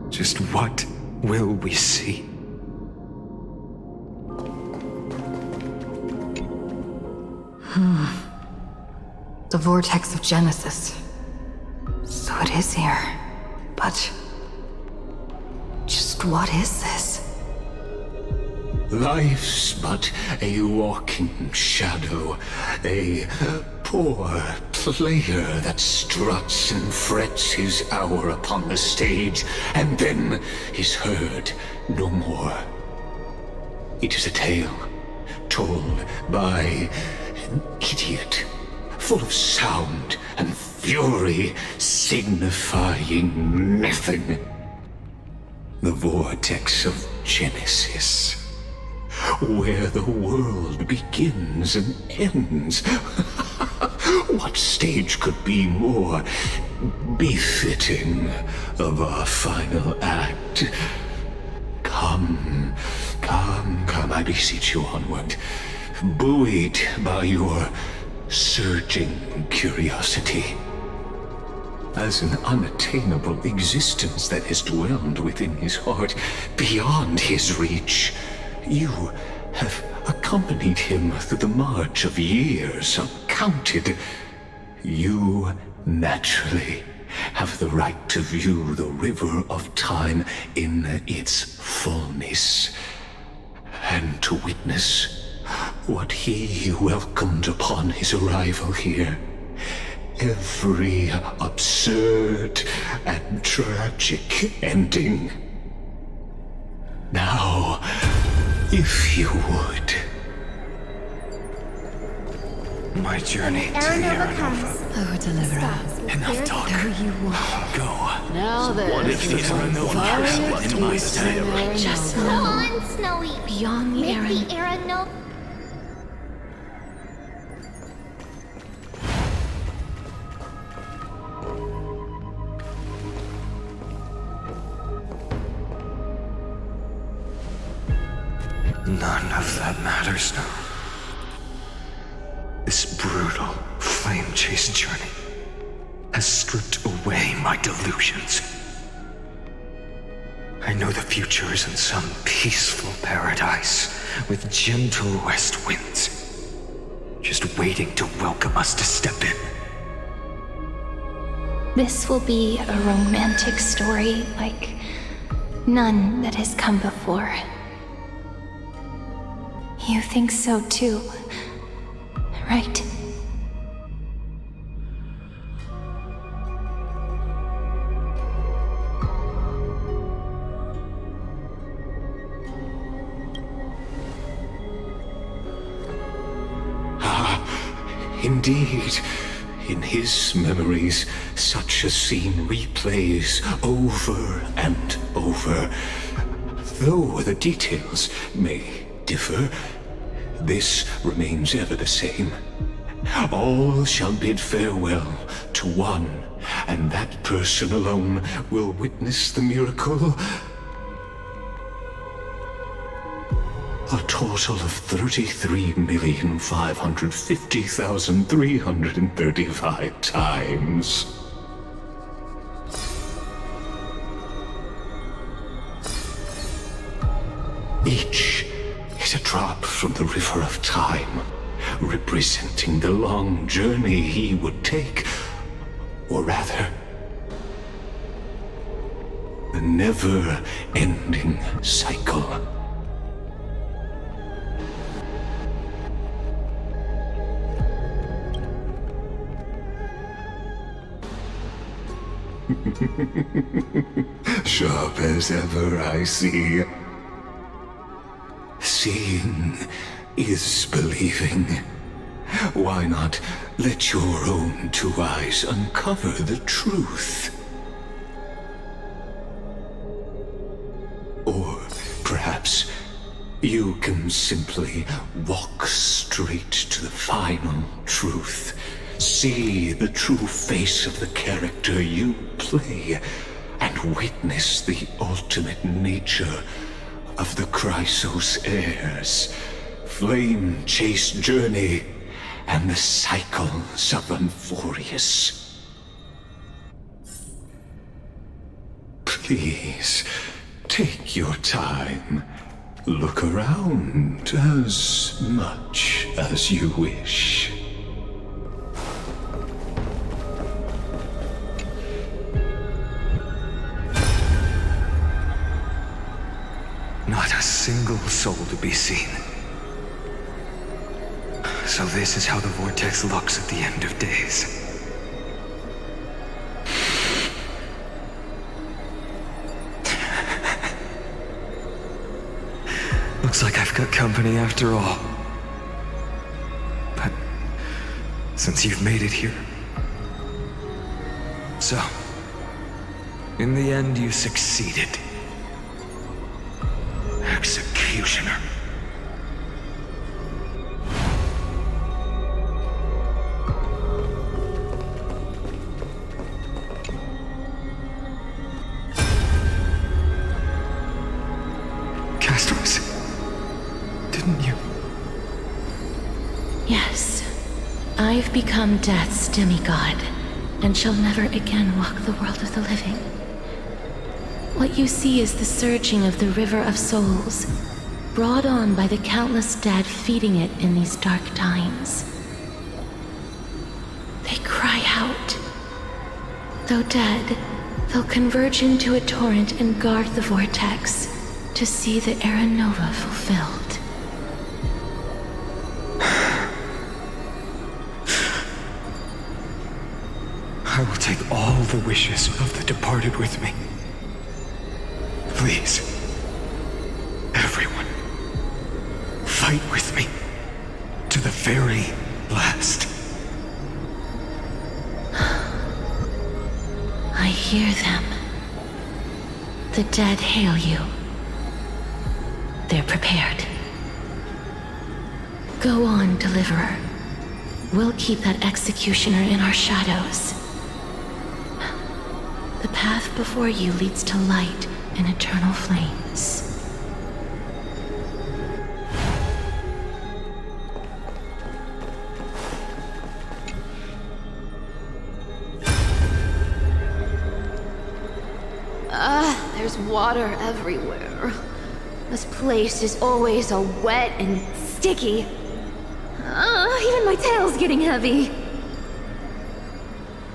Just what will we see? The vortex of Genesis. So it is here. But just what is this? Life's but a walking shadow, a poor player that struts and frets his hour upon the stage, and then is heard no more. It is a tale told by an idiot, full of sound and fury, signifying nothing. The vortex of Genesis, where the world begins and ends. What stage could be more befitting of our final act? Come, I beseech you onward, buoyed by your surging curiosity. As an unattainable existence that has dwelled within his heart, beyond his reach, you have accompanied him through the march of years uncounted. You naturally have the right to view the river of time in its fullness, and to witness what he welcomed upon his arrival here. Every absurd and tragic ending. Now, If you would. My journey to Aranova comes. Oh, deliverer. Enough talk. You want. Go. Now then. What if the Aranova is in my stead? Just Come know, on, Snowy. beyond the Make the Aranova. None of that matters now. This brutal, flame-chased journey has stripped away my delusions. I know the future is in some peaceful paradise with gentle west winds, just waiting to welcome us to step in. This will be a romantic story like none that has come before. You think so too, right? Indeed, in his memories, such a scene replays over and over. Though the details may differ, this remains ever the same. All shall bid farewell to one, and that person alone will witness the miracle. A total of 33,550,335 times. Each is a drop from the river of time, representing the long journey he would take, or rather, the never-ending cycle. Sharp as ever, I see. Seeing is believing. Why not let your own two eyes uncover the truth? Or perhaps you can simply walk straight to the final truth. See the true face of the character you play, and witness the ultimate nature of the Chrysos heirs, flame-chased journey, and the cycles of Amphoreus. Please, take your time. Look around as much as you wish. Not a single soul to be seen. So this is how the vortex looks at the end of days. Looks like I've got company after all. But since you've made it here... So, in the end you succeeded. Executioner. Castros, didn't you? Yes. I've become Death's demigod, and shall never again walk the world of the living. What you see is the surging of the River of Souls, brought on by the countless dead feeding it in these dark times. They cry out. Though dead, they'll converge into a torrent and guard the vortex to see the Aranova fulfilled. I will take all the wishes of the departed with me. Please, everyone, fight with me. To the very last. I hear them. The dead hail you. They're prepared. Go on, Deliverer. We'll keep that executioner in our shadows. The path before you leads to light and eternal flames. There's water everywhere. This place is always all wet and sticky. Even my tail's getting heavy.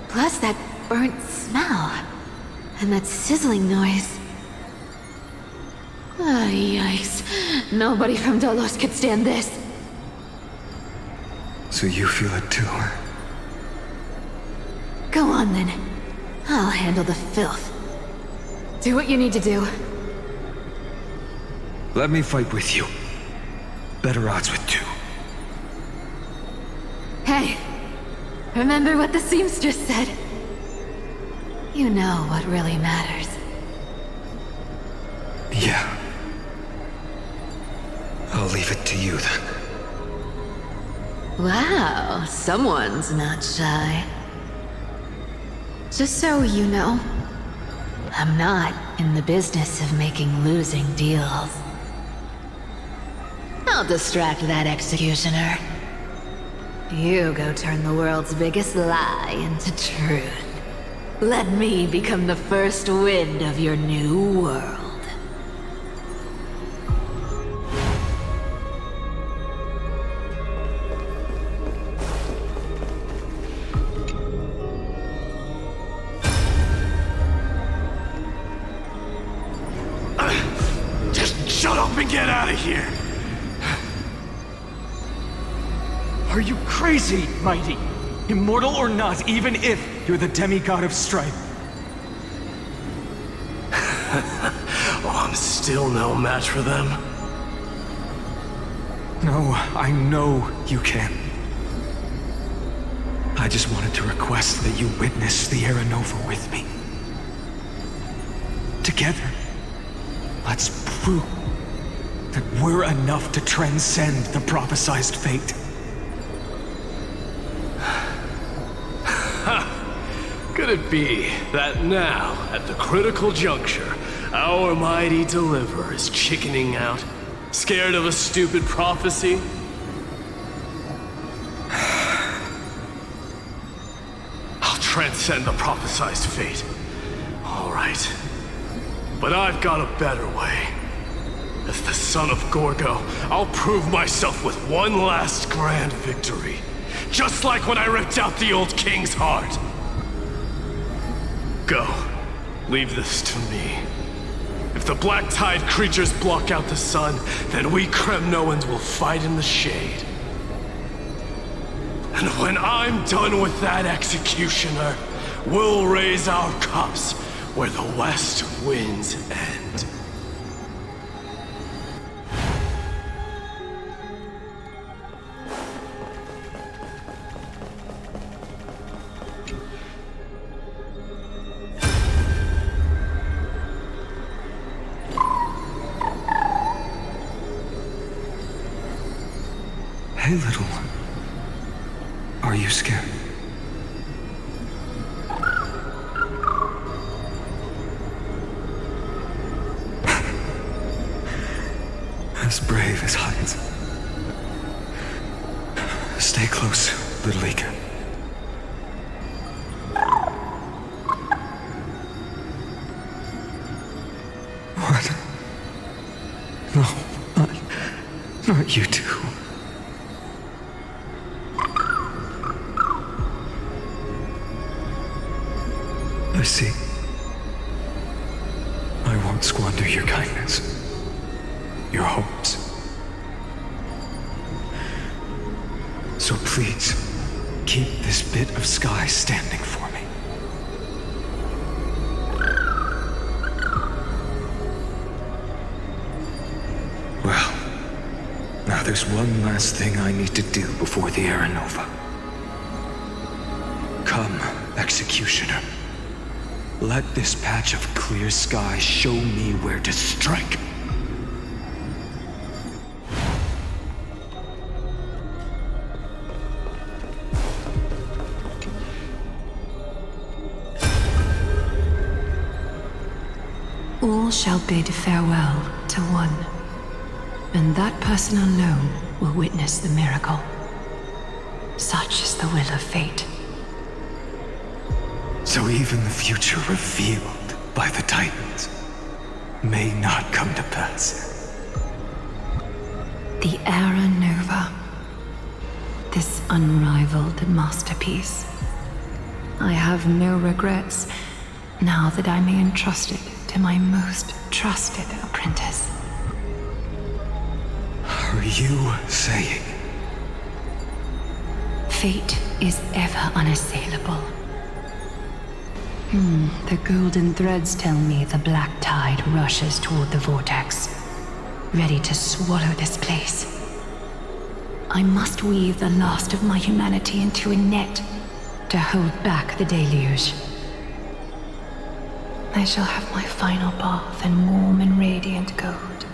Plus that burnt smell. And that sizzling noise. Yikes. Nobody from Delos could stand this. So you feel it too, huh? Go on then. I'll handle the filth. Do what you need to do. Let me fight with you. Better odds with two. Hey, remember what the seamstress said? You know what really matters. Yeah. I'll leave it to you then. Wow, someone's not shy. Just so you know, I'm not in the business of making losing deals. I'll distract that executioner. You go turn the world's biggest lie into truth. Let me become the first wind of your new world. Just shut up and get out of here! Are you crazy, Mighty? Immortal or not, even if you're the demigod of strife. Oh, I'm still no match for them. No, I know you can. I just wanted to request that you witness the Era Nova with me. Together, let's prove that we're enough to transcend the prophesized fate. Could it be that now, at the critical juncture, our mighty deliverer is chickening out, scared of a stupid prophecy? I'll transcend the prophesized fate. All right. But I've got a better way. As the son of Gorgo, I'll prove myself with one last grand victory. Just like when I ripped out the old king's heart. Go. Leave this to me. If the Black Tide creatures block out the sun, then we Kremnoans will fight in the shade. And when I'm done with that executioner, we'll raise our cups where the west winds end. Hey, little one. Are you scared? As brave as Heinz. Stay close, little Ika. What? No, not you two. I see. I won't squander your kindness. Your hopes. So please, keep this bit of sky standing for me. Well, Now there's one last thing I need to do before the Era Nova. Come, Executioner. Let this patch of clear sky show me where to strike. All shall bid farewell to one, and that person alone will witness the miracle. Such is the will of fate. So even the future revealed by the Titans may not come to pass. The Era Nova. This unrivaled masterpiece. I have no regrets now that I may entrust it to my most trusted apprentice. Are you saying? Fate is ever unassailable. The golden threads tell me the black tide rushes toward the vortex, ready to swallow this place. I must weave the last of my humanity into a net to hold back the deluge. I shall have my final bath in warm and radiant gold.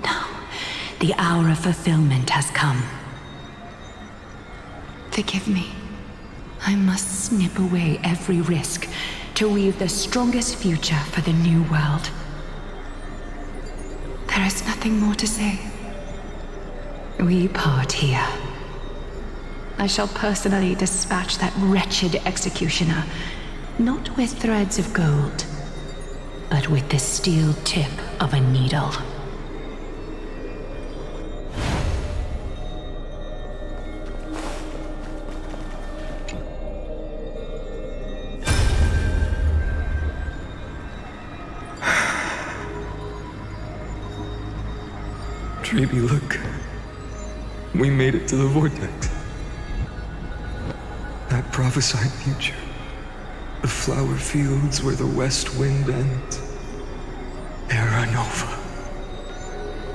Now, the hour of fulfillment has come. Forgive me. I must snip away every risk to weave the strongest future for the new world. There is nothing more to say. We part here. I shall personally dispatch that wretched executioner, not with threads of gold, but with the steel tip of a needle. Dreamy, look. We made it to the vortex. That prophesied future. The flower fields where the west wind ends. Era Nova.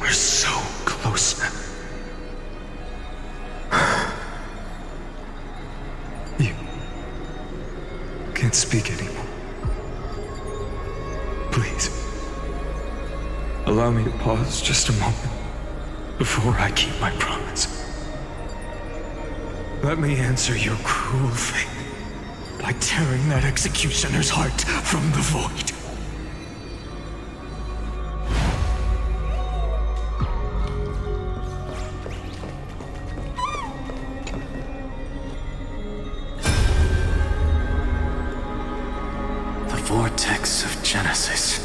We're so close now. You can't speak anymore. Please, allow me to pause just a moment before I keep my promise. Let me answer your cruel fate by tearing that executioner's heart from the void. The vortex of Genesis.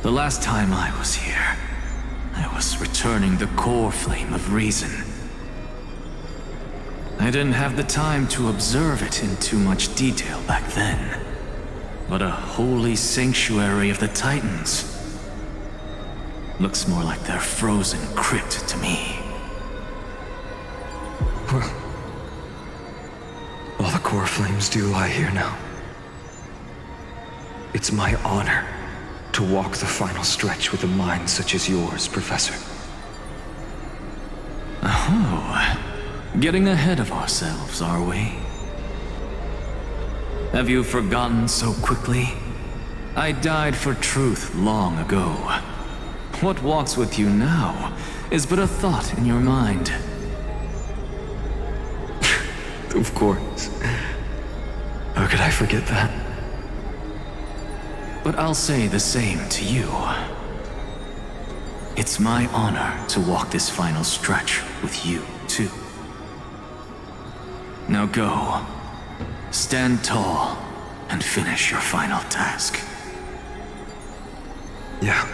The last time I was here, I was returning the core flame of reason. I didn't have the time to observe it in too much detail back then. But a holy sanctuary of the Titans. Looks more like their frozen crypt to me. Well, all the core flames do lie here now. It's my honor to walk the final stretch with a mind such as yours, Professor. Oh, getting ahead of ourselves, are we? Have you forgotten so quickly? I died for truth long ago. What walks with you now is but a thought in your mind. Of course. How could I forget that? But I'll say the same to you. It's my honor to walk this final stretch with you, too. Now go. Stand tall and finish your final task. Yeah.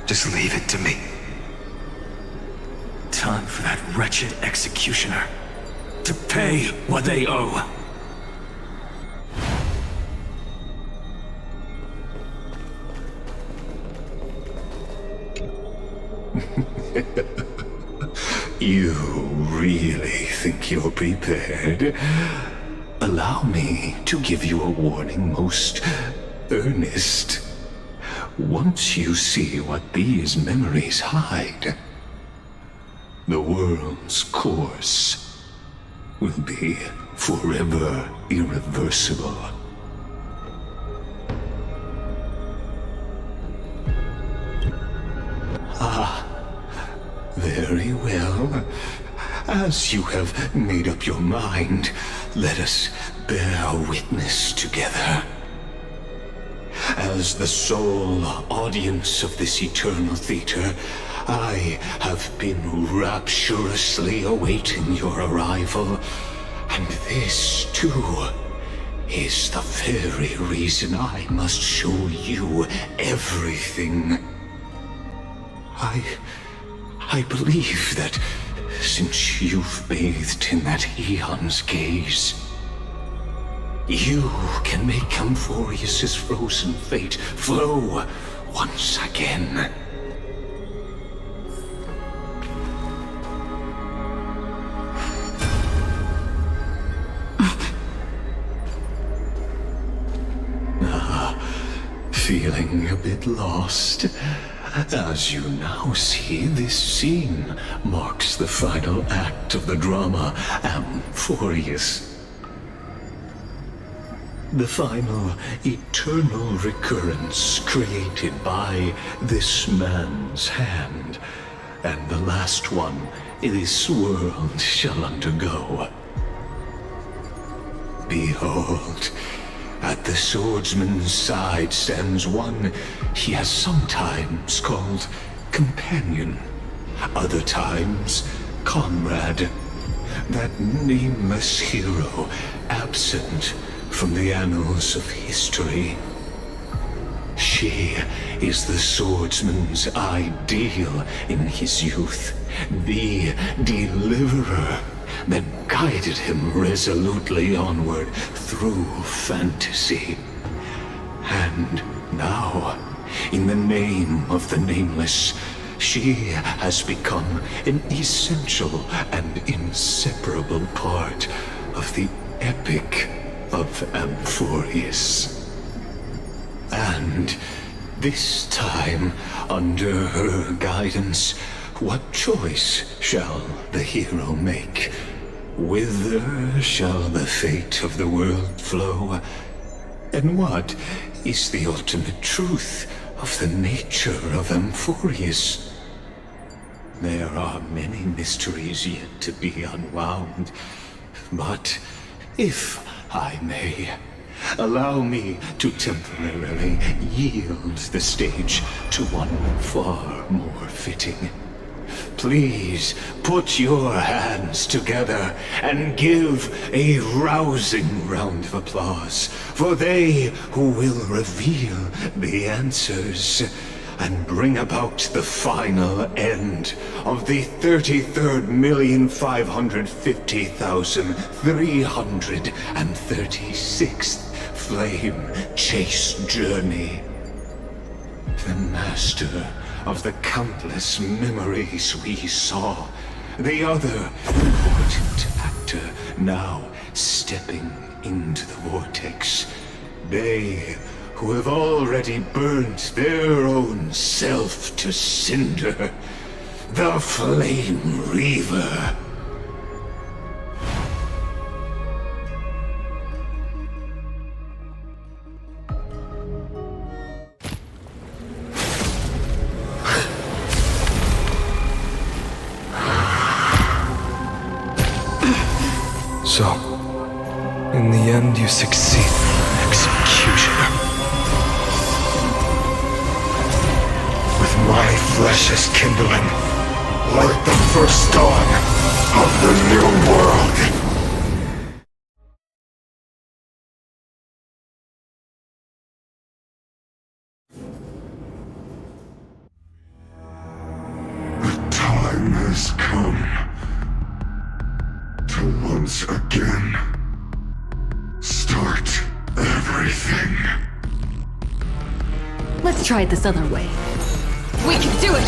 Just leave it to me. Time for that wretched executioner to pay what they owe. You really think you're prepared? Allow me to give you a warning, most earnest. once you see what these memories hide, the world's course will be forever irreversible. Ah, very well. As you have made up your mind, let us bear witness together. As the sole audience of this eternal theater, I have been rapturously awaiting your arrival, and this, too, is the very reason I must show you everything. I believe that since you've bathed in that eon's gaze, you can make Amphoreus' frozen fate flow once again. Feeling a bit lost? As you now see, this scene marks the final act of the drama Amphoreus. The final eternal recurrence created by this man's hand, and the last one this world shall undergo. Behold, at the swordsman's side stands one he has sometimes called companion, other times comrade, that nameless hero absent from the annals of history. She is the swordsman's ideal in his youth, the deliverer that guided him resolutely onward through fantasy. And now, in the name of the Nameless, she has become an essential and inseparable part of the epic of Amphoreus. And this time, under her guidance, what choice shall the hero make? Whither shall the fate of the world flow? And what is the ultimate truth of the nature of Amphoreus? There are many mysteries yet to be unwound, but if I may, allow me to temporarily yield the stage to one far more fitting. Please put your hands together and give a rousing round of applause for they who will reveal the answers and bring about the final end of the 33,550,336th flame chase journey. The master of the countless memories we saw, the other important actor now stepping into the vortex. They who have already burnt their own self to cinder, the Flame Reaver. So, in the end, you succeed. Executioner. With my flesh as kindling, like the first dawn of the new world. The time has come to once again start everything. Let's try it this other way. We can do it!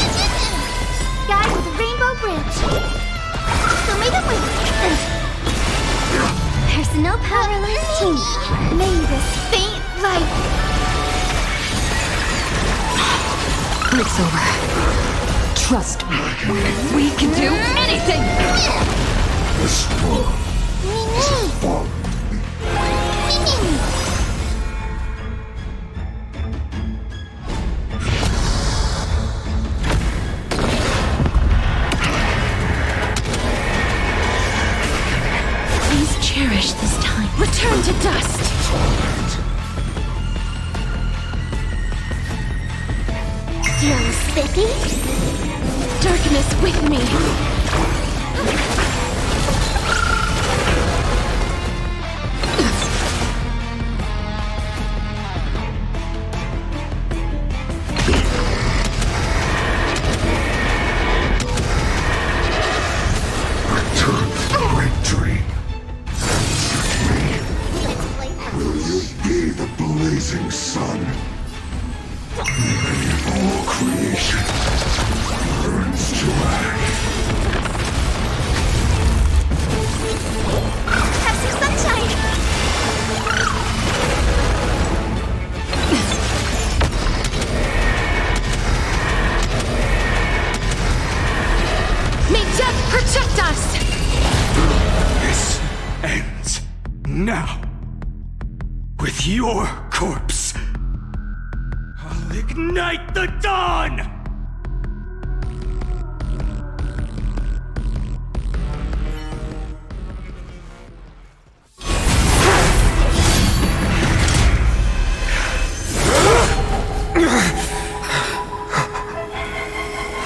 Guys with the Rainbow Bridge! So make it wait! There's no power like team. May this faint light It's over. Trust me. We can do anything! This world is fallen. Please cherish this time. Return to dust! Feel spiffy? Darkness with me! Return to victory. Will you be the blazing sun? May all creation burns to ash. Have some sunshine! May death protect us! This ends now. With your corpse. I'll ignite the dawn!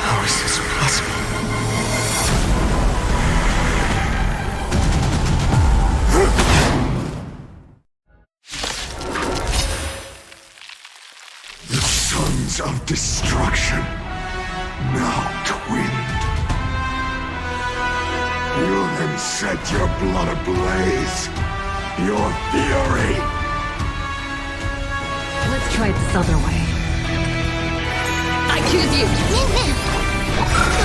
How is this possible? The sons of destruction, now twinned. You then set your blood ablaze, your fury. Let's try this other way. I choose you!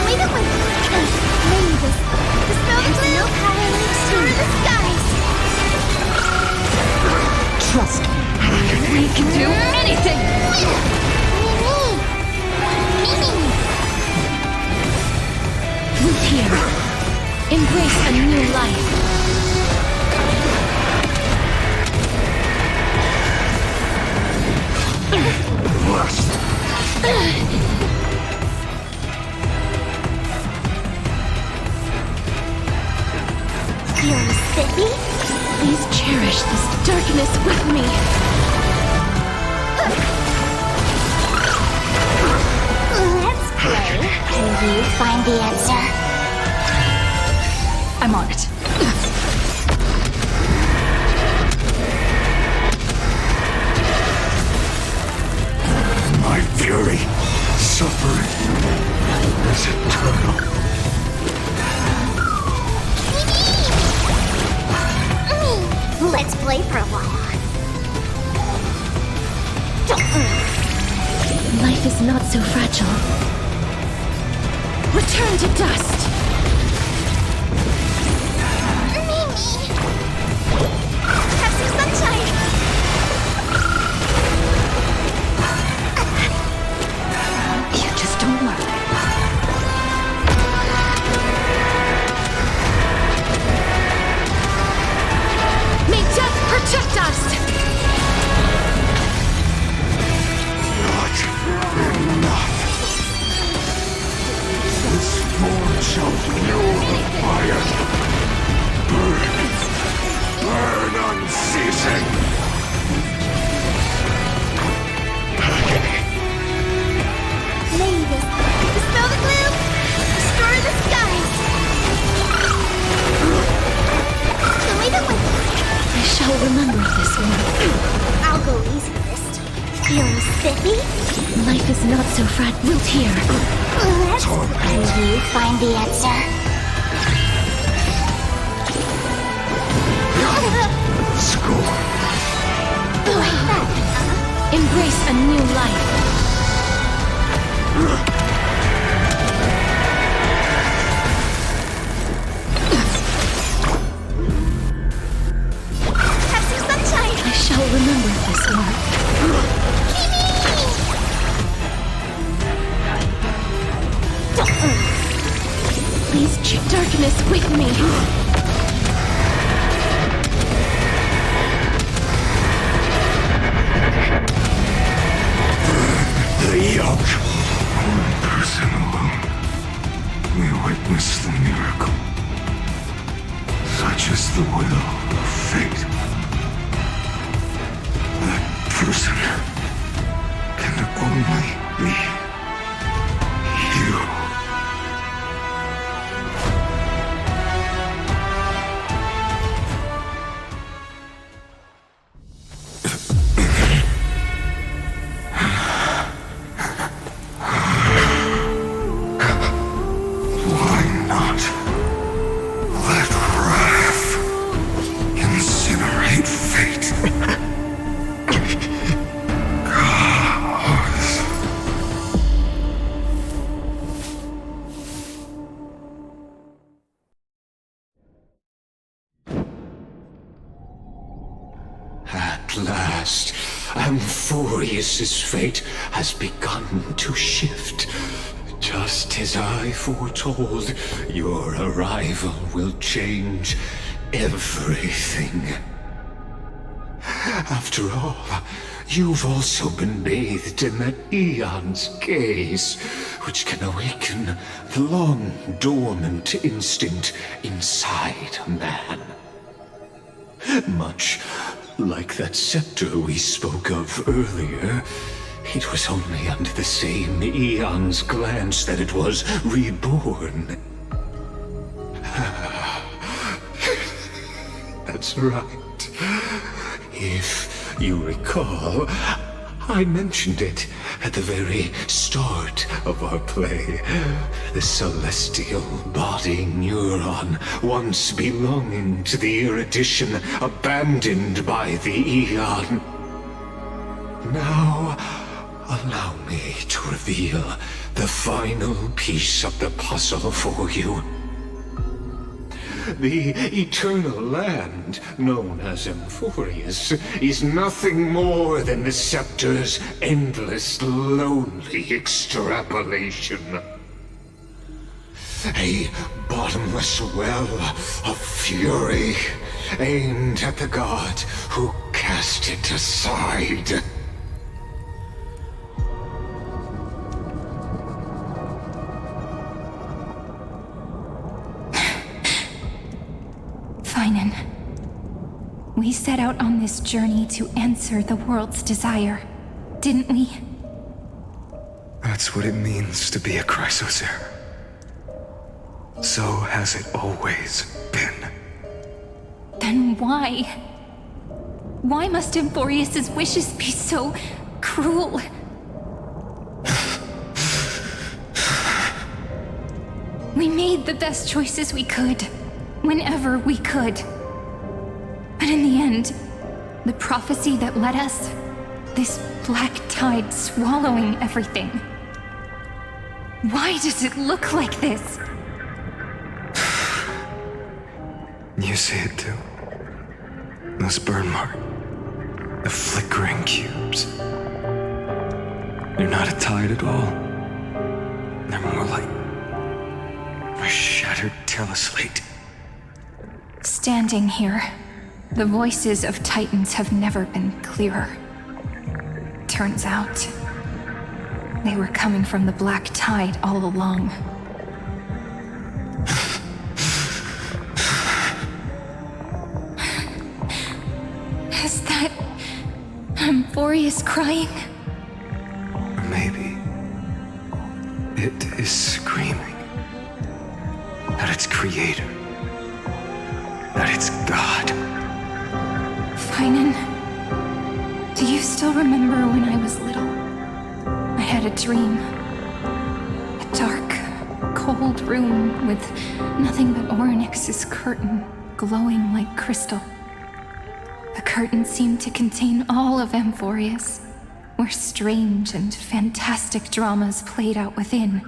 Wait a minute! Mavis, dispel the blue power through the skies! Trust me. We can do anything! Root here. Embrace a new life. Feel spiffy? Please cherish this darkness with me. Let's play. Can you find the answer? I'm on it. My fury, suffering, is eternal. Let's play for a while. Life is not so fragile. Return to dust. Have some sunshine! You just don't learn. May death protect us! Not enough. This forge shall fuel the fire. Burn. Burn unceasing. Mavis, dispel the gloom! Destroy the skies! Wait a minute! I shall remember this one. I'll go easiest. Feeling spiffy? Life is not so fragile. Root here. Can you find the answer? Score. Like that. Embrace a new life. Have some sunshine! I shall remember this one. Please choose darkness with me. The yoke. One person alone. We witness the miracle. Such is the will of fate. That person can only be you. At last, Amphoreus' fate has begun to shift. Just as I foretold, your arrival will change everything. After all, you've also been bathed in that Eon's gaze, which can awaken the long-dormant instinct inside a man. Much like that scepter we spoke of earlier, it was only under the same Eon's glance that it was reborn. That's right. If you recall, I mentioned it at the very start of our play. The celestial body neuron, once belonging to the erudition abandoned by the Eon. Now, allow me to reveal the final piece of the puzzle for you. The eternal land, known as Amphoreus, is nothing more than the scepter's endless, lonely extrapolation. A bottomless well of fury, aimed at the god who cast it aside. Finan, we set out on this journey to answer the world's desire, didn't we? That's what it means to be a Chrysosaur. So has it always been. Then why? Why must Amphoreus' wishes be so cruel? We made the best choices we could, whenever we could. But in the end, the prophecy that led us, this black tide swallowing everything. Why does it look like this? You see it too. Those burn marks. The flickering cubes. They're not a tide at all. They're more like a shattered teleslate. Standing here, the voices of Titans have never been clearer. Turns out, they were coming from the black tide all along. Is that Amphoreus crying? Or maybe it is screaming at its creator. That it's God. Finan, do you still remember when I was little? I had a dream. A dark, cold room with nothing but Orynyx's curtain glowing like crystal. The curtain seemed to contain all of Amphoreus, where strange and fantastic dramas played out within.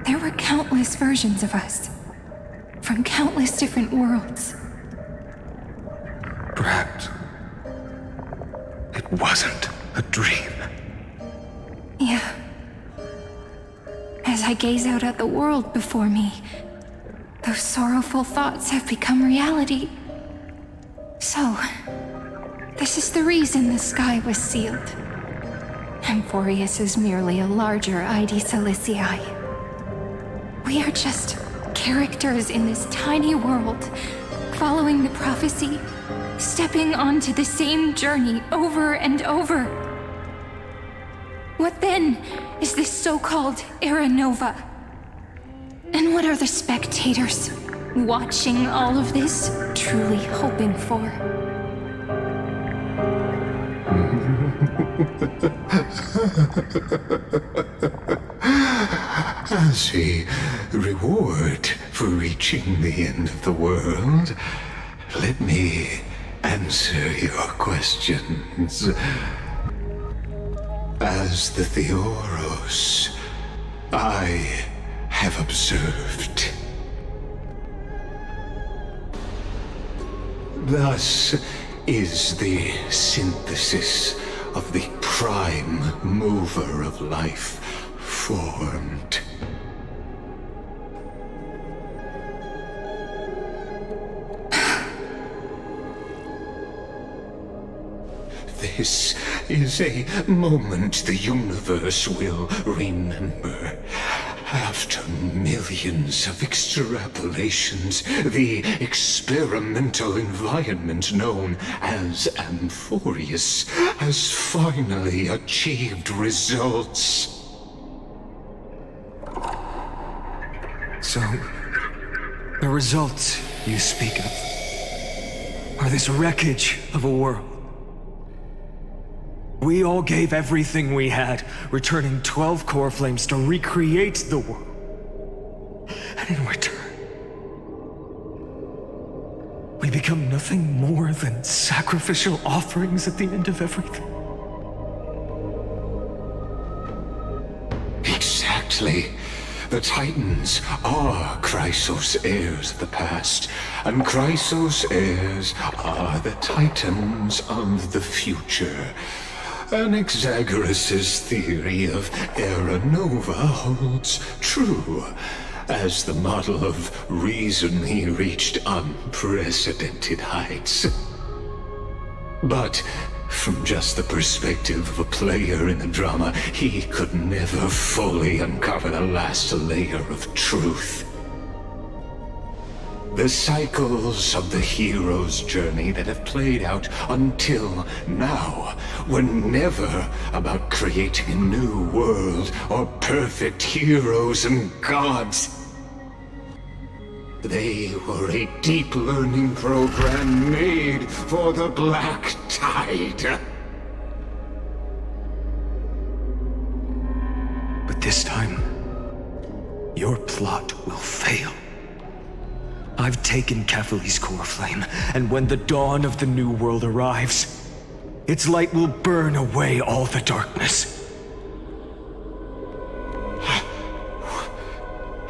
There were countless versions of us, from countless different worlds. Perhaps it wasn't a dream. Yeah. As I gaze out at the world before me, those sorrowful thoughts have become reality. So, this is the reason the sky was sealed. Amphoreus is merely a larger ID Silicii. We are just characters in this tiny world, following the prophecy, stepping onto the same journey over and over. What then is this so-called Era Nova? And what are the spectators watching all of this truly hoping for? As a reward for reaching the end of the world, let me answer your questions. As the Theoros, I have observed. Thus is the synthesis of the prime mover of life formed. This is a moment the universe will remember. After millions of extrapolations, the experimental environment known as Amphoreus has finally achieved results. So, the results you speak of are this wreckage of a world. We all gave everything we had, returning 12 core flames to recreate the world. And in return, we become nothing more than sacrificial offerings at the end of everything. Exactly. The Titans are Chrysos heirs of the past, and Chrysos heirs are the Titans of the future. Anaxagoras' theory of Era Nova holds true, as the model of reason he reached unprecedented heights. But from just the perspective of a player in the drama, he could never fully uncover the last layer of truth. The cycles of the hero's journey that have played out until now were never about creating a new world or perfect heroes and gods. They were a deep learning program made for the Black Tide. But this time, your plot will fail. I've taken Kephale's core flame, and when the dawn of the new world arrives, its light will burn away all the darkness.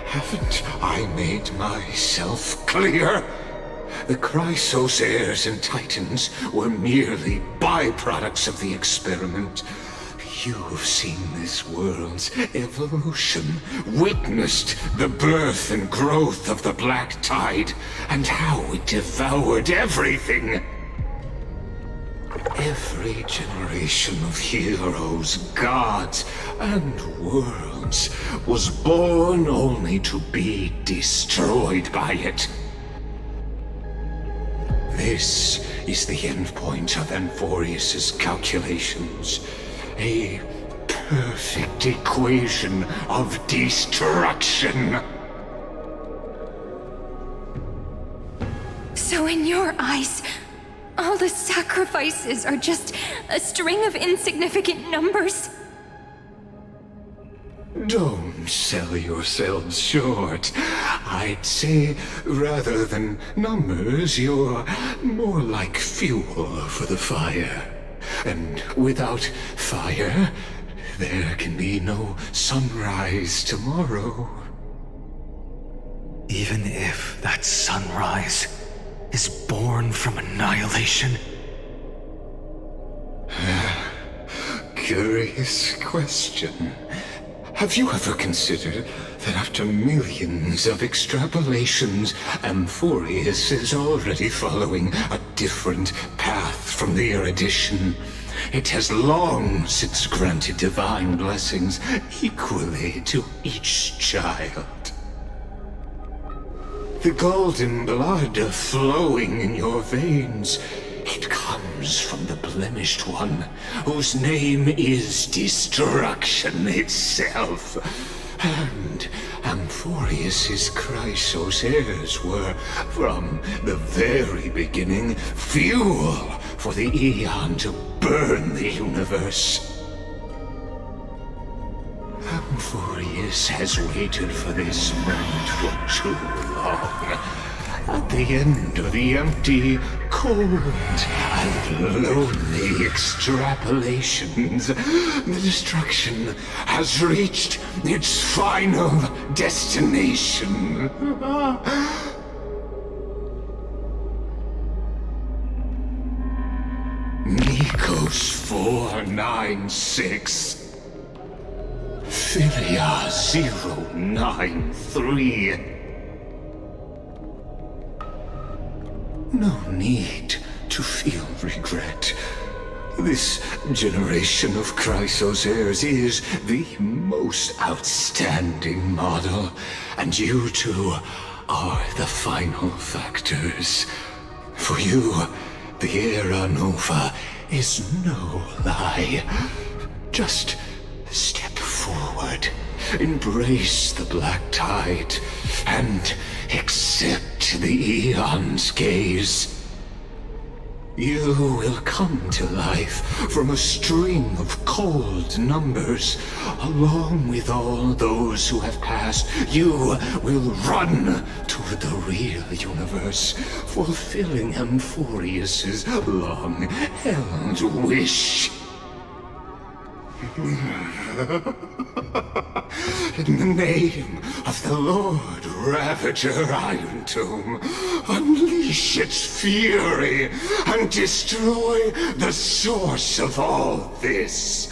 Haven't I made myself clear? The Chrysos heirs and Titans were merely byproducts of the experiment. You've seen this world's evolution, witnessed the birth and growth of the Black Tide, and how it devoured everything. Every generation of heroes, gods, and worlds was born only to be destroyed by it. This is the endpoint of Amphoreus' calculations. A perfect equation of destruction. So in your eyes, all the sacrifices are just a string of insignificant numbers? Don't sell yourselves short. I'd say, rather than numbers, you're more like fuel for the fire. And without fire, there can be no sunrise tomorrow. Even if that sunrise is born from annihilation? Curious question. Have you ever considered that after millions of extrapolations, Amphoreus is already following a different path from the erudition? It has long since granted divine blessings equally to each child. The golden blood flowing in your veins, it comes from the blemished one, whose name is destruction itself. And Amphoreus's Chrysos heirs were, from the very beginning, fuel for the Aeon to burn the universe. Amphoreus has waited for this moment for too long. At the end of the empty, cold, and lonely extrapolations, the destruction has reached its final destination. Nikos 496. Philia 093. No need to feel regret. This generation of Chrysos heirs is the most outstanding model, and you two are the final factors. For you, the Era Nova is no lie. Just step forward, embrace the black tide, and accept the Aeon's gaze. You will come to life from a string of cold numbers. Along with all those who have passed, you will run toward the real universe, fulfilling Amphoreus's long-held wish. In the name of the Lord Ravager Iron Tomb, unleash its fury and destroy the source of all this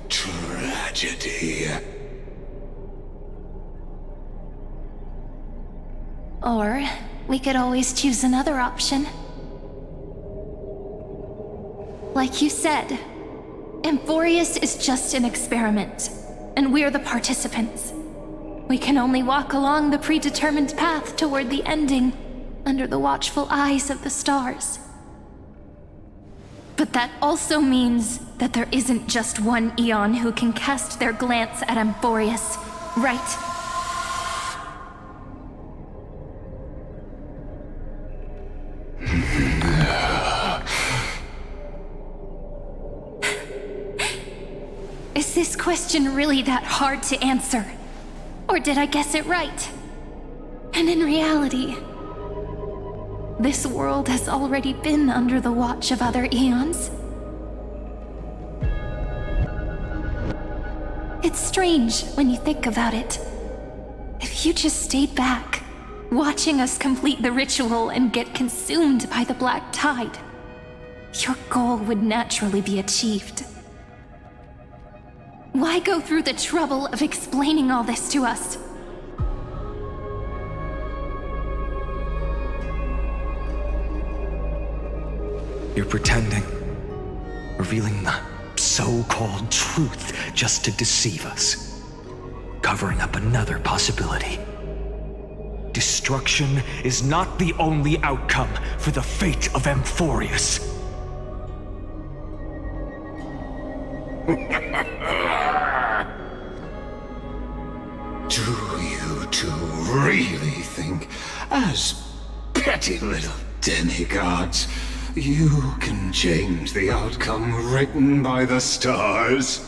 tragedy. Or we could always choose another option. Like you said, Amphoreus is just an experiment, and we're the participants. We can only walk along the predetermined path toward the ending, under the watchful eyes of the stars. But that also means that there isn't just one Aeon who can cast their glance at Amphoreus, right? Is this question really that hard to answer? Or did I guess it right? And in reality, this world has already been under the watch of other Aeons. It's strange when you think about it. If you just stayed back, watching us complete the ritual and get consumed by the black tide, your goal would naturally be achieved. Why go through the trouble of explaining all this to us? You're pretending, revealing the so-called truth just to deceive us, covering up another possibility. Destruction is not the only outcome for the fate of Amphoreus. Do you two really think, as petty little demigods, you can change the outcome written by the stars?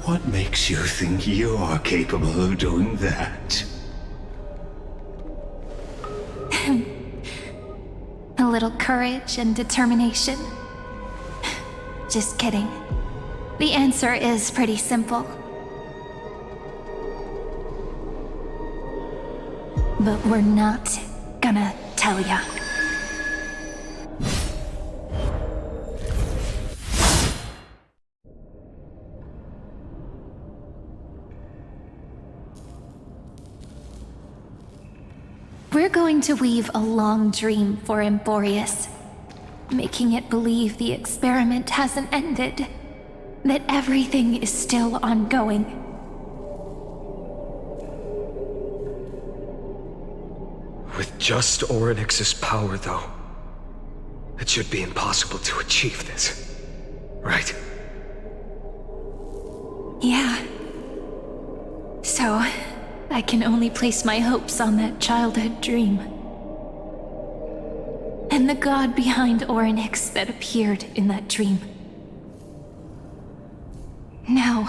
What makes you think you're capable of doing that? A little courage and determination. Just kidding. The answer is pretty simple. But we're not gonna tell ya. We're going to weave a long dream for Amphoreus, making it believe the experiment hasn't ended, that everything is still ongoing. With just Orynyx's power, though, it should be impossible to achieve this, right? Yeah. So, I can only place my hopes on that childhood dream. And the god behind Orynyx that appeared in that dream. Now,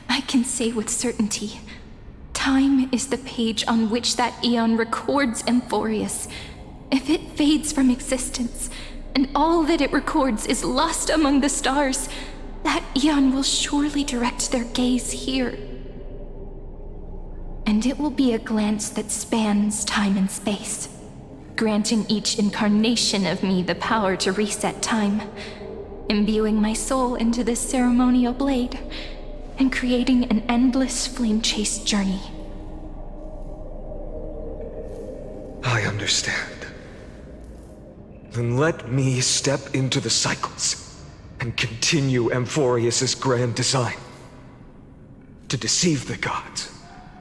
I can say with certainty, time is the page on which that eon records Amphoreus. If it fades from existence, and all that it records is lost among the stars, that eon will surely direct their gaze here. And it will be a glance that spans time and space, granting each incarnation of me the power to reset time, imbuing my soul into this ceremonial blade, and creating an endless flame-chased journey. I understand. Then let me step into the cycles and continue Amphoreus' grand design. To deceive the gods,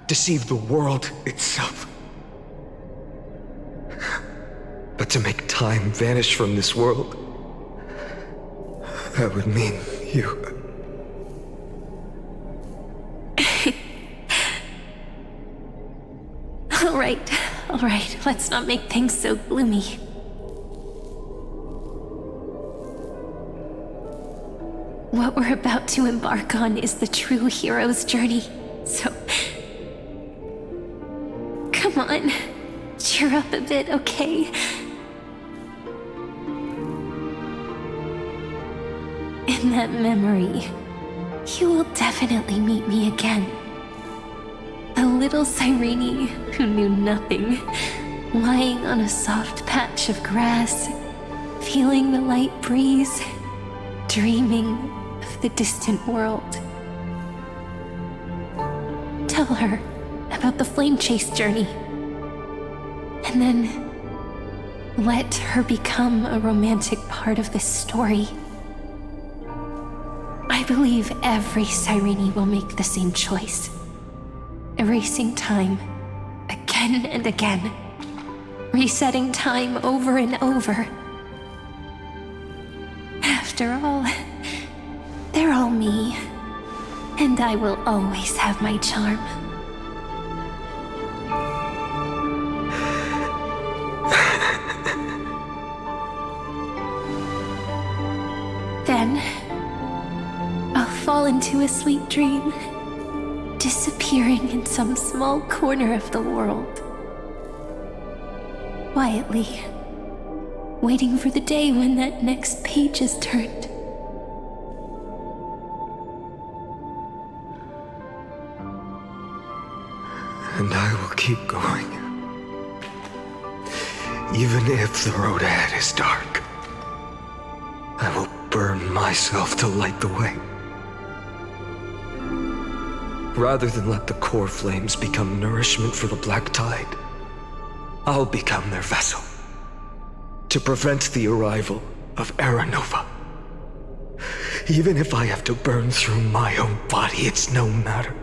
deceive the world itself. But to make time vanish from this world, that would mean you. All right, let's not make things so gloomy. What we're about to embark on is the true hero's journey, so... Come on, cheer up a bit, okay? In that memory, you will definitely meet me again. A little Cyrene who knew nothing, lying on a soft patch of grass, feeling the light breeze, dreaming of the distant world. Tell her about the flame chase journey, and then let her become a romantic part of this story. I believe every Cyrene will make the same choice, erasing time again and again, resetting time over and over. After all, they're all me, and I will always have my charm. Then, I'll fall into a sweet dream, disappearing in some small corner of the world. Quietly, waiting for the day when that next page is turned. And I will keep going. Even if the road ahead is dark, I will burn myself to light the way. Rather than let the core flames become nourishment for the black tide, I'll become their vessel to prevent the arrival of Era Nova. Even if I have to burn through my own body, it's no matter.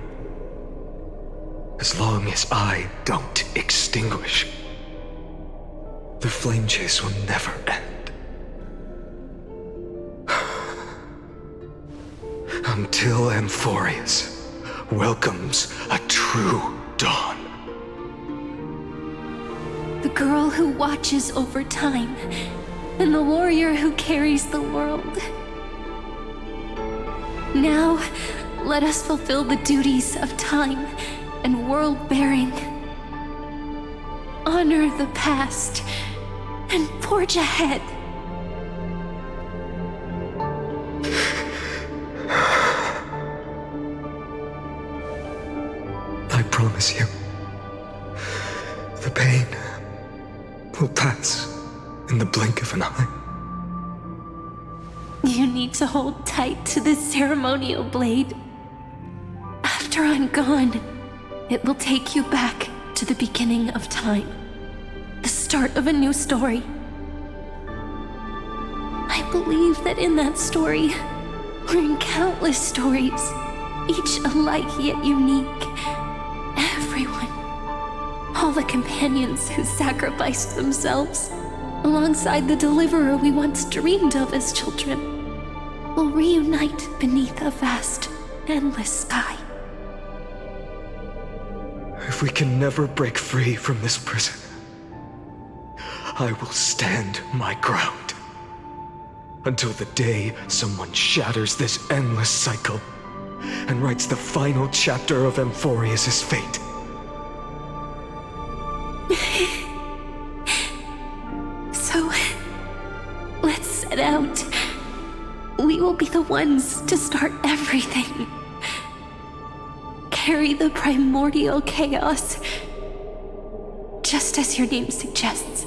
As long as I don't extinguish, the flame chase will never end. Until Amphoreus welcomes a true dawn. The girl who watches over time, and the warrior who carries the world. Now, let us fulfill the duties of time and world-bearing. Honor the past and forge ahead. I promise you, the pain will pass in the blink of an eye. You need to hold tight to this ceremonial blade. After I'm gone, it will take you back to the beginning of time. the start of a new story. I believe that in that story, or in countless stories, each alike yet unique, everyone, all the companions who sacrificed themselves, alongside the deliverer we once dreamed of as children, will reunite beneath a vast, endless sky. If we can never break free from this prison, I will stand my ground. Until the day someone shatters this endless cycle and writes the final chapter of Amphoreus' fate. So, let's set out. We will be the ones to start everything. Carry the primordial chaos, just as your name suggests,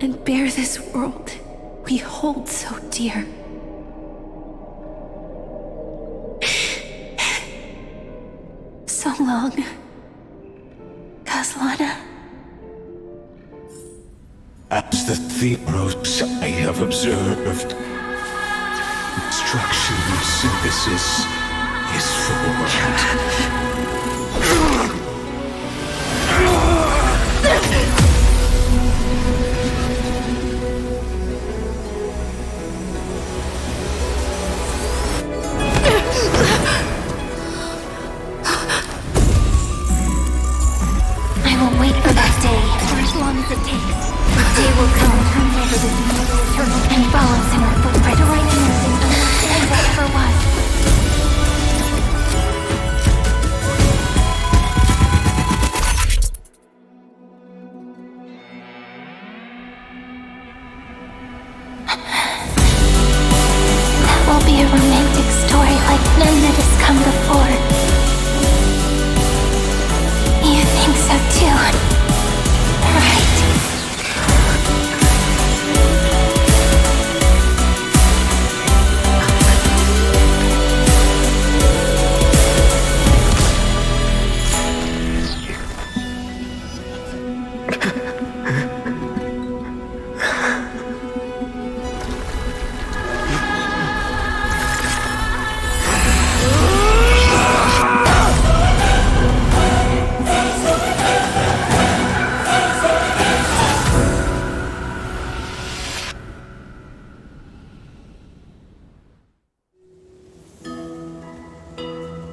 and bear this world we hold so dear. So long, Kaslana. As the Theros I have observed, instruction synthesis is formed. I will wait for that day, for as long as it takes. The day will come, turn over this mortal eternal and follows in our footprint to right and understand what ever was. That will be a romantic story like none that has come before. You think so too, right?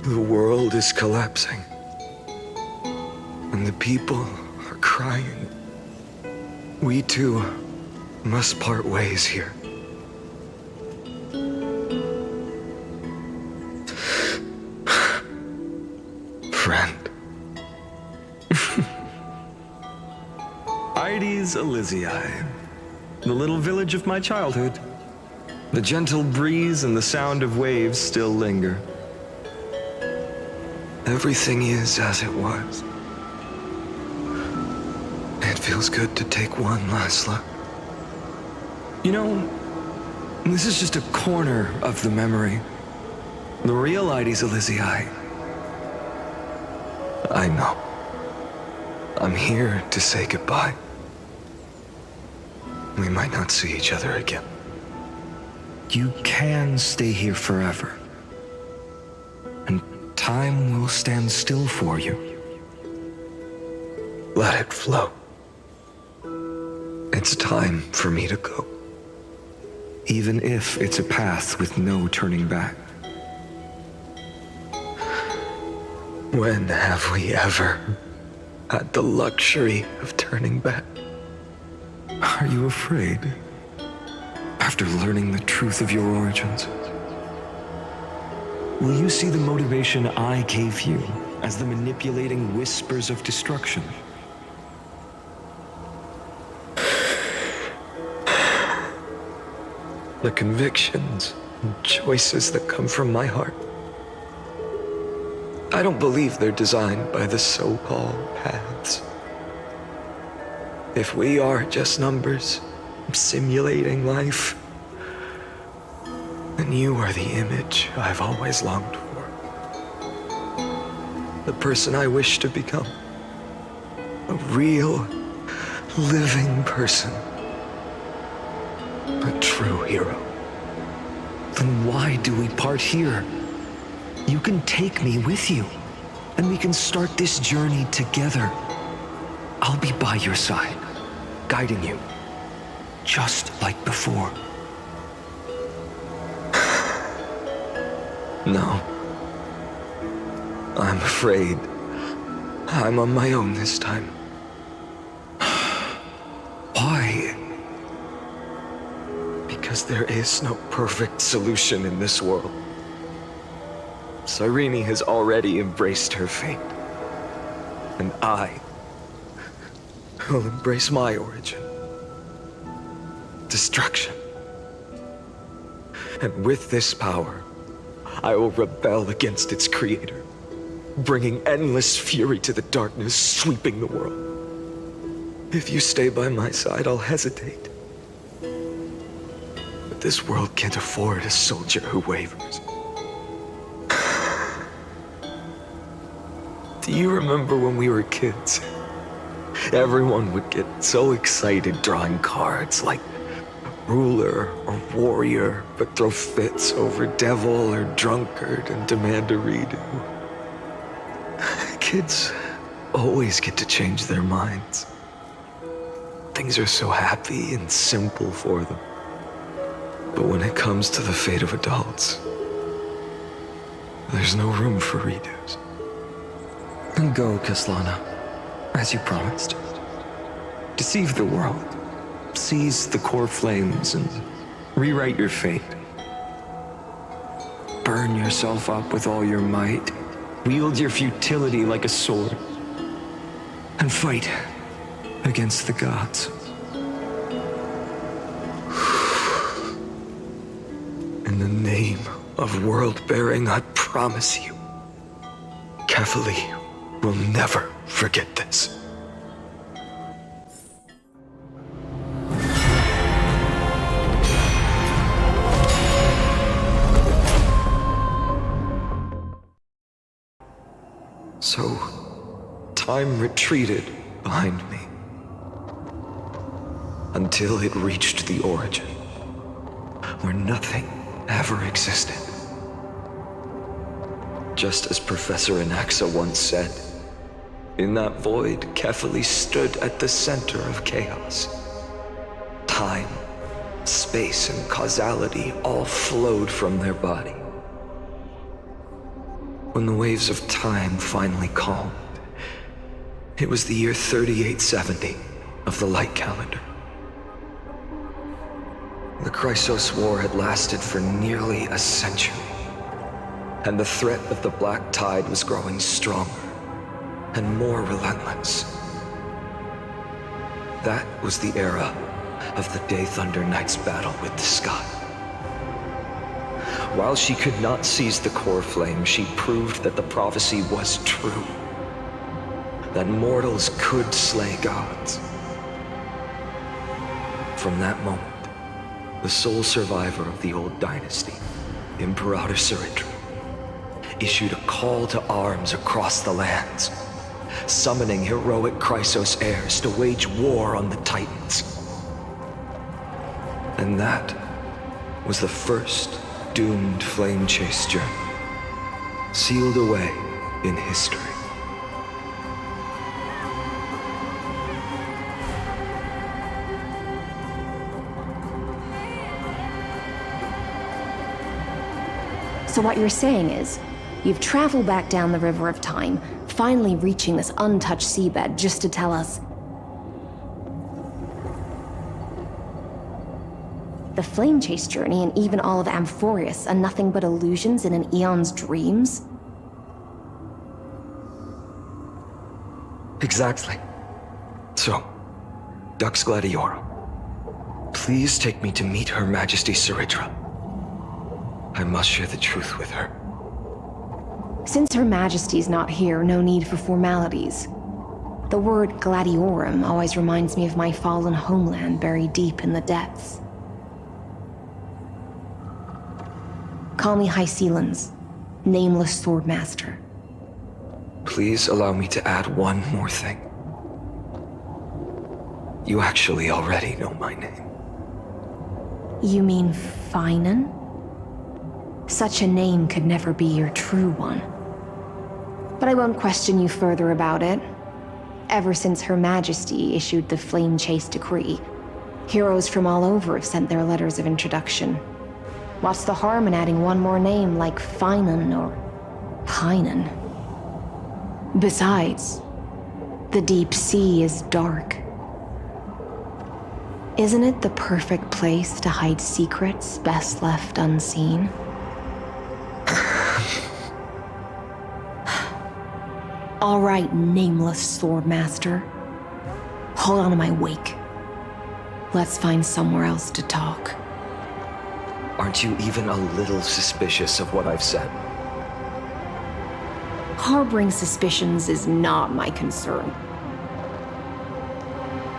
The world is collapsing, and the people are crying. We too must part ways here. Friend. Ides Elysiae, the little village of my childhood. The gentle breeze and the sound of waves still linger. Everything is as it was. It feels good to take one last look. You know, this is just a corner of the memory. The real Ides Elysiae. I know. I'm here to say goodbye. We might not see each other again. You can stay here forever. And time will stand still for you. Let it flow. It's time for me to go. Even if it's a path with no turning back. When have we ever had the luxury of turning back? Are you afraid? After learning the truth of your origins? Will you see the motivation I gave you as the manipulating whispers of destruction? The convictions and choices that come from my heart. I don't believe they're designed by the so-called paths. If we are just numbers simulating life, then you are the image I've always longed for. The person I wish to become. A real, living person. A true hero. Then why do we part here? You can take me with you, and we can start this journey together. I'll be by your side, guiding you, just like before. No. I'm afraid I'm on my own this time. Why? Because there is no perfect solution in this world. Cyrene has already embraced her fate. And I will embrace my origin. Destruction. And with this power, I will rebel against its creator, bringing endless fury to the darkness, sweeping the world. If you stay by my side, I'll hesitate. But this world can't afford a soldier who wavers. Do you remember when we were kids? Everyone would get so excited drawing cards like ruler or warrior, but throw fits over devil or drunkard and demand a redo. Kids always get to change their minds. Things are so happy and simple for them. But when it comes to the fate of adults, there's no room for redos. And go, Kaslana, as you promised. Deceive the world. Seize the core flames and rewrite your fate. Burn yourself up with all your might. Wield your futility like a sword. And fight against the gods. In the name of world-bearing, I promise you, Kefali will never forget this. So, time retreated behind me until it reached the origin, where nothing ever existed. Just as Professor Anaxa once said, in that void, Kefali stood at the center of chaos. Time, space, and causality all flowed from their body. When the waves of time finally calmed, it was the year 3870 of the light calendar. The Chrysos War had lasted for nearly a century, and the threat of the Black Tide was growing stronger and more relentless. That was the era of the Day Thunder Knight's battle with the sky. While she could not seize the core flame, she proved that the prophecy was true. That mortals could slay gods. From that moment, the sole survivor of the old dynasty, Imperator Ciridra, issued a call to arms across the lands, summoning heroic Chrysos heirs to wage war on the Titans. And that was the first doomed flame chase journey, sealed away in history. So what you're saying is, you've traveled back down the River of Time, finally reaching this untouched seabed just to tell us the flame chase journey and even all of Amphoreus are nothing but illusions in an eon's dreams? Exactly. So, Dux Gladiorum, please take me to meet Her Majesty Ciridra. I must share the truth with her. Since Her Majesty's not here, no need for formalities. The word Gladiorum always reminds me of my fallen homeland buried deep in the depths. Call me High Sealans, Nameless Swordmaster. Please allow me to add one more thing. You actually already know my name. You mean Finan? Such a name could never be your true one. But I won't question you further about it. Ever since Her Majesty issued the Flame Chase Decree, heroes from all over have sent their letters of introduction. What's the harm in adding one more name like Finan or Pinan? Besides, the deep sea is dark. Isn't it the perfect place to hide secrets best left unseen? All right, nameless Swordmaster. Hold on to my wake. Let's find somewhere else to talk. Aren't you even a little suspicious of what I've said? Harboring suspicions is not my concern.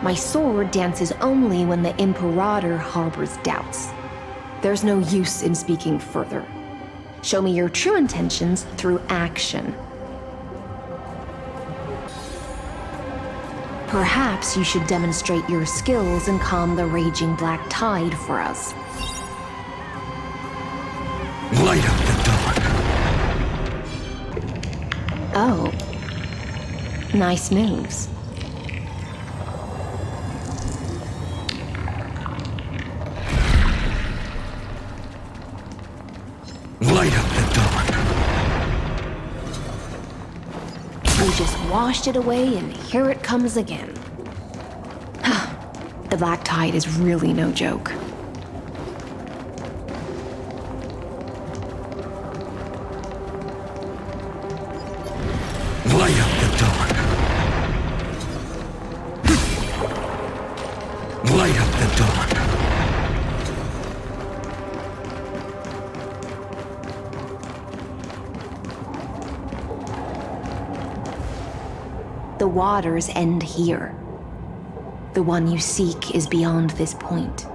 My sword dances only when the Imperator harbors doubts. There's no use in speaking further. Show me your true intentions through action. Perhaps you should demonstrate your skills and calm the raging black tide for us. Light up the dark. Oh. Nice moves. Light up the dark. We just washed it away and here it comes again. The black tide is really no joke. Light up the dark. Light up the dark. The waters end here. The one you seek is beyond this point.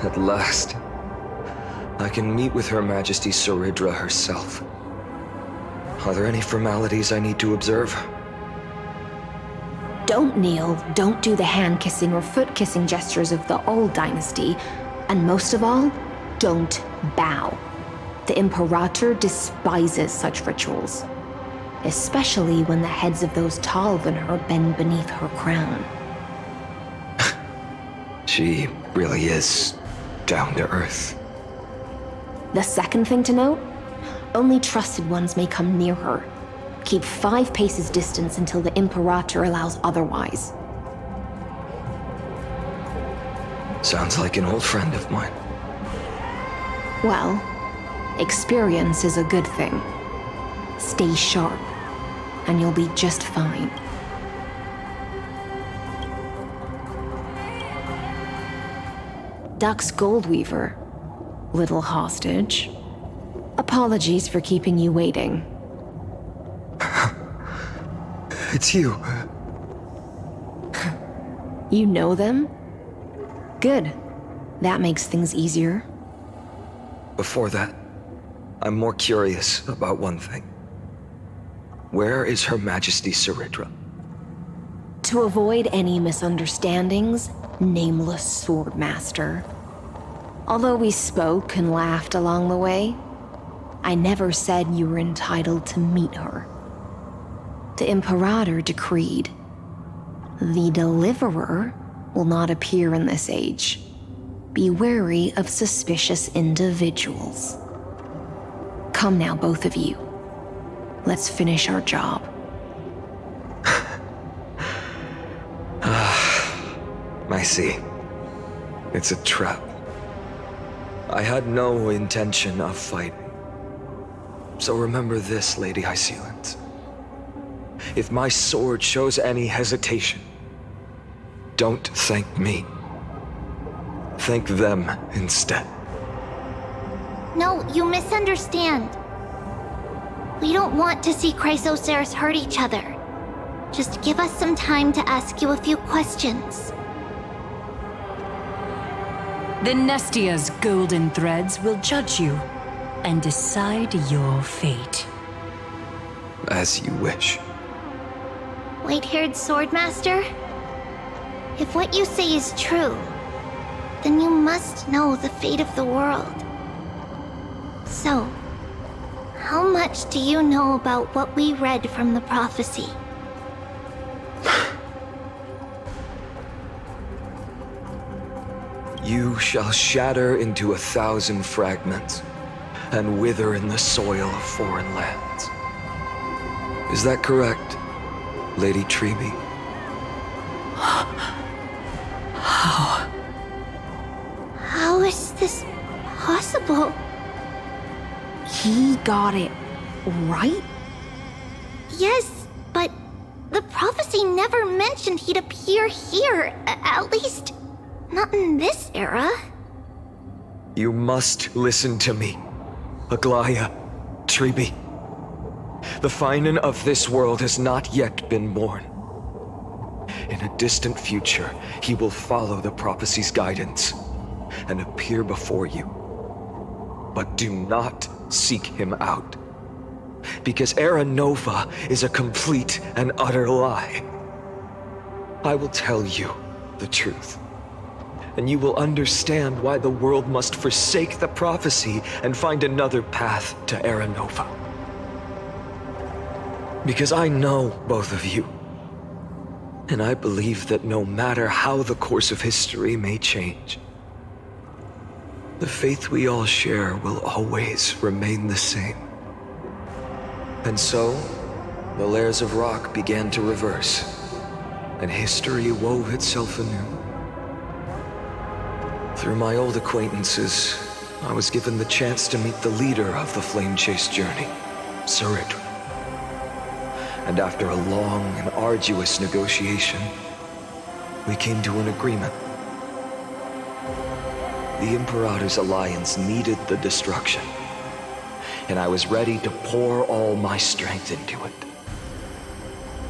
At last, I can meet with Her Majesty Saridra herself. Are there any formalities I need to observe? Don't kneel, don't do the hand-kissing or foot-kissing gestures of the old dynasty, and most of all, don't bow. The Imperator despises such rituals, especially when the heads of those taller than her bend beneath her crown. She really is down to earth. The second thing to note, only trusted ones may come near her. Keep 5 paces distance until the Imperator allows otherwise. Sounds like an old friend of mine. Well, experience is a good thing. Stay sharp, and you'll be just fine. Dux Goldweaver, little hostage. Apologies for keeping you waiting. It's you. You know them? Good. That makes things easier. Before that, I'm more curious about one thing. Where is Her Majesty Saridra? To avoid any misunderstandings, nameless Swordmaster. Although we spoke and laughed along the way, I never said you were entitled to meet her. The Imperator decreed, the Deliverer will not appear in this age. Be wary of suspicious individuals. Come now, both of you. Let's finish our job. I see. It's a trap. I had no intention of fighting. So remember this, Lady Hysealant. If my sword shows any hesitation, don't thank me. Thank them instead. No, you misunderstand. We don't want to see Chrysoceres hurt each other. Just give us some time to ask you a few questions. The Nestia's golden threads will judge you and decide your fate. As you wish. white-haired swordmaster? If what you say is true, then you must know the fate of the world. So, how much do you know about what we read from the prophecy? You shall shatter into 1,000 fragments and wither in the soil of foreign lands. Is that correct, Lady Treeby? How? How is this possible? He got it right? Yes, but the prophecy never mentioned he'd appear here, at least not in this era. You must listen to me, Aglaya, Treeby. The Finan of this world has not yet been born. In a distant future, he will follow the prophecy's guidance and appear before you. But do not seek him out, because Era Nova is a complete and utter lie. I will tell you the truth, and you will understand why the world must forsake the prophecy and find another path to Era Nova. Because I know both of you, and I believe that no matter how the course of history may change, the faith we all share will always remain the same. And so, the layers of rock began to reverse, and history wove itself anew. Through my old acquaintances, I was given the chance to meet the leader of the Flame Chase journey, Sarit. And after a long and arduous negotiation, we came to an agreement. The Imperator's alliance needed the destruction, and I was ready to pour all my strength into it.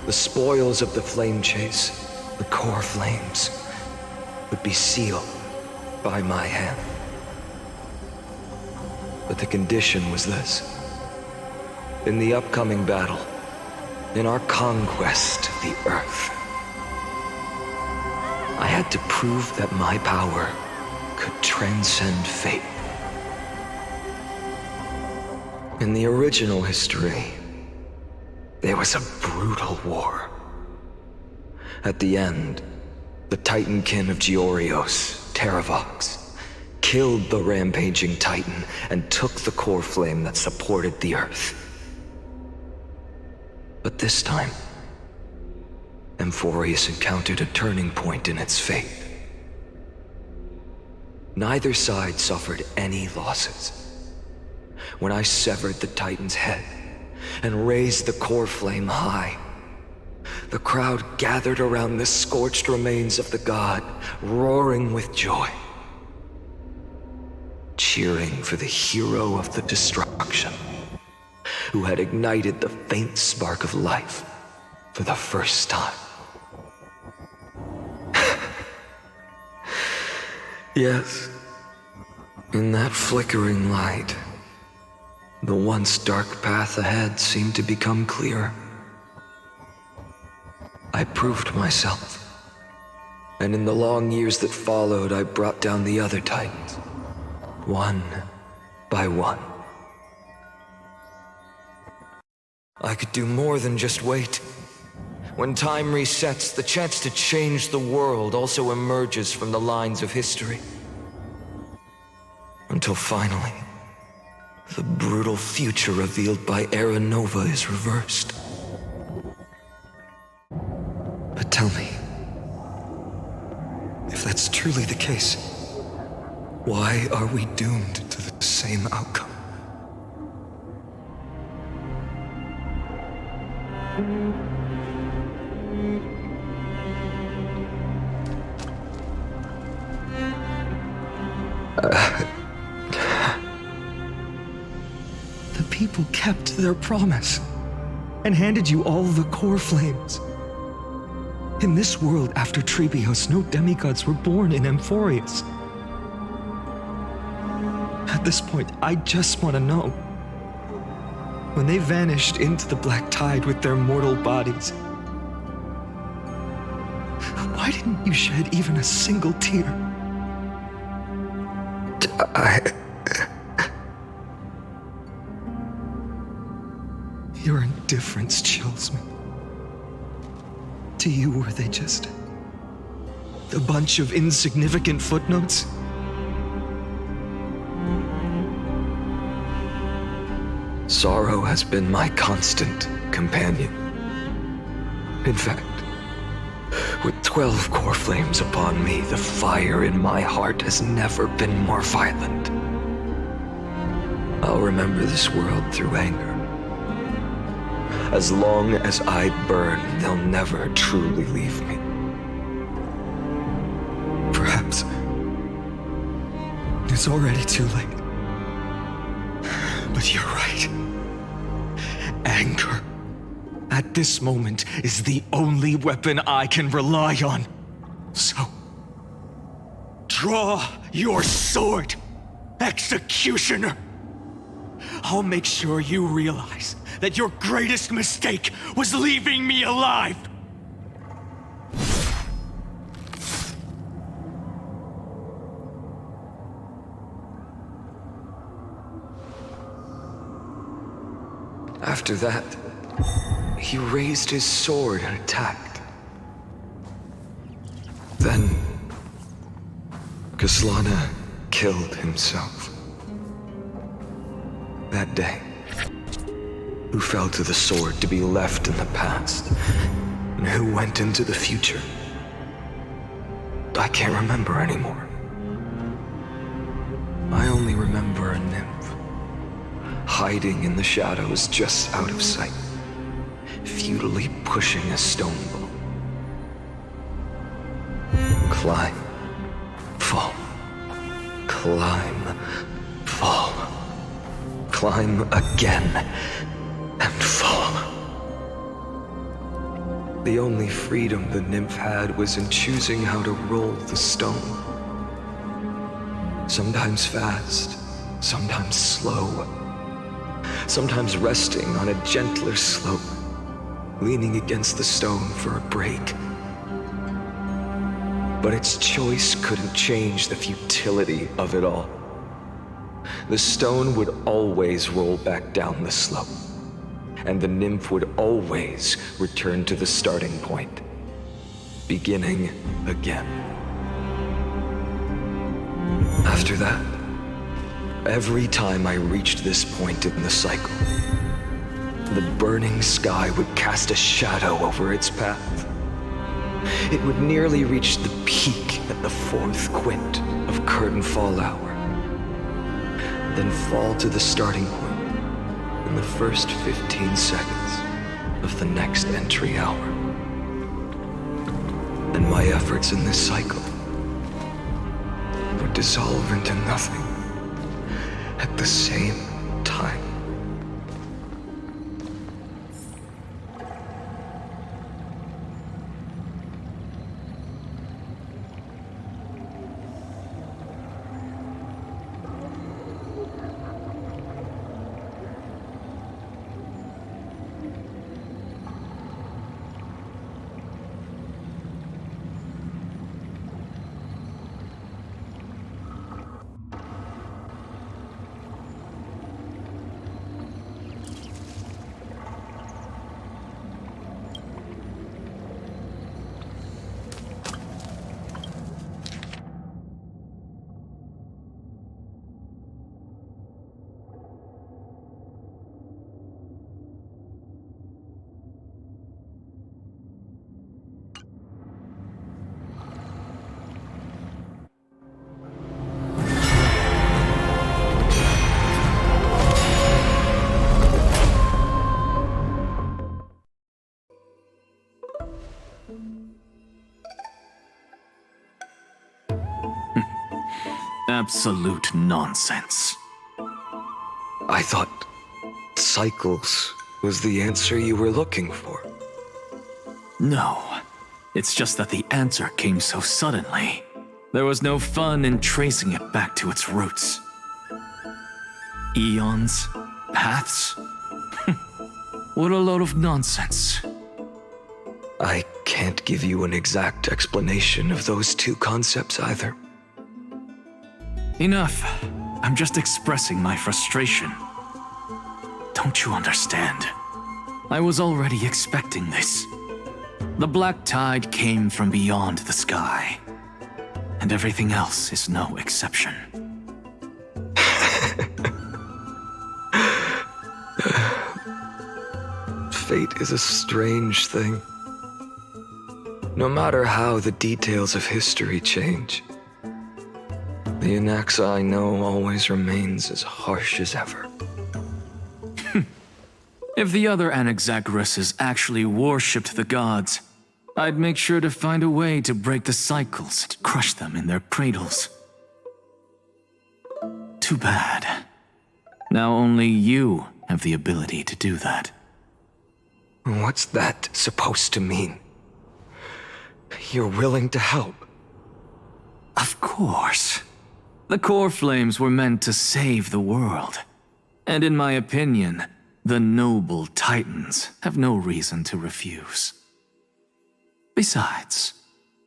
The spoils of the Flame Chase, the core flames, would be sealed by my hand. But the condition was this. In the upcoming battle, in our conquest of the Earth, I had to prove that my power could transcend fate. In the original history, there was a brutal war. At the end, the Titankin of Georios, Terravox, killed the rampaging Titan and took the core flame that supported the Earth. But this time, Amphoreus encountered a turning point in its fate. Neither side suffered any losses. When I severed the Titan's head and raised the core flame high, the crowd gathered around the scorched remains of the god, roaring with joy, cheering for the hero of the destruction, who had ignited the faint spark of life for the first time. Yes, in that flickering light, the once dark path ahead seemed to become clearer. I proved myself, and in the long years that followed, I brought down the other Titans, one by one. I could do more than just wait. When time resets, the chance to change the world also emerges from the lines of history. Until finally, the brutal future revealed by Era Nova is reversed. But tell me, if that's truly the case, why are we doomed to the same outcome? The people kept their promise and handed you all the core flames. In this world after Trebios, no demigods were born in Amphoreus. At this point, I just want to know. When they vanished into the black tide with their mortal bodies, Why didn't you shed even a single tear? Your indifference chills me. To you, were they just a bunch of insignificant footnotes? Sorrow has been my constant companion. In fact, with 12 core flames upon me, the fire in my heart has never been more violent. I'll remember this world through anger. As long as I burn, they'll never truly leave me. Perhaps it's already too late. But you're right. Anger, at this moment, is the only weapon I can rely on. So, draw your sword, executioner. I'll make sure you realize that your greatest mistake was leaving me alive. After that, he raised his sword and attacked. Then, Kaslana killed himself. That day, who fell to the sword to be left in the past, and who went into the future, I can't remember anymore. I only remember a nymph, hiding in the shadows just out of sight, futilely pushing a stone ball. Climb, fall, climb, fall, climb again, and fall. The only freedom the nymph had was in choosing how to roll the stone. Sometimes fast, sometimes slow, sometimes resting on a gentler slope, leaning against the stone for a break. But its choice couldn't change the futility of it all. The stone would always roll back down the slope, and the nymph would always return to the starting point, beginning again. After that, every time I reached this point in the cycle, the burning sky would cast a shadow over its path. It would nearly reach the peak at the 4th quint of curtain fall hour, then fall to the starting point in the first 15 seconds of the next entry hour. And my efforts in this cycle would dissolve into nothing at the same time. Absolute nonsense. I thought cycles was the answer you were looking for. No, it's just that the answer came so suddenly. There was no fun in tracing it back to its roots. Eons? Paths? What a load of nonsense. I can't give you an exact explanation of those two concepts either. Enough. I'm just expressing my frustration. Don't you understand? I was already expecting this. The black tide came from beyond the sky, and everything else is no exception. Fate is a strange thing. No matter how the details of history change, the Anaxa I know always remains as harsh as ever. If the other Anaxagoras actually worshipped the gods, I'd make sure to find a way to break the cycles and crush them in their cradles. Too bad. Now only you have the ability to do that. What's that supposed to mean? You're willing to help? Of course. The core flames were meant to save the world. And in my opinion, the noble Titans have no reason to refuse. Besides,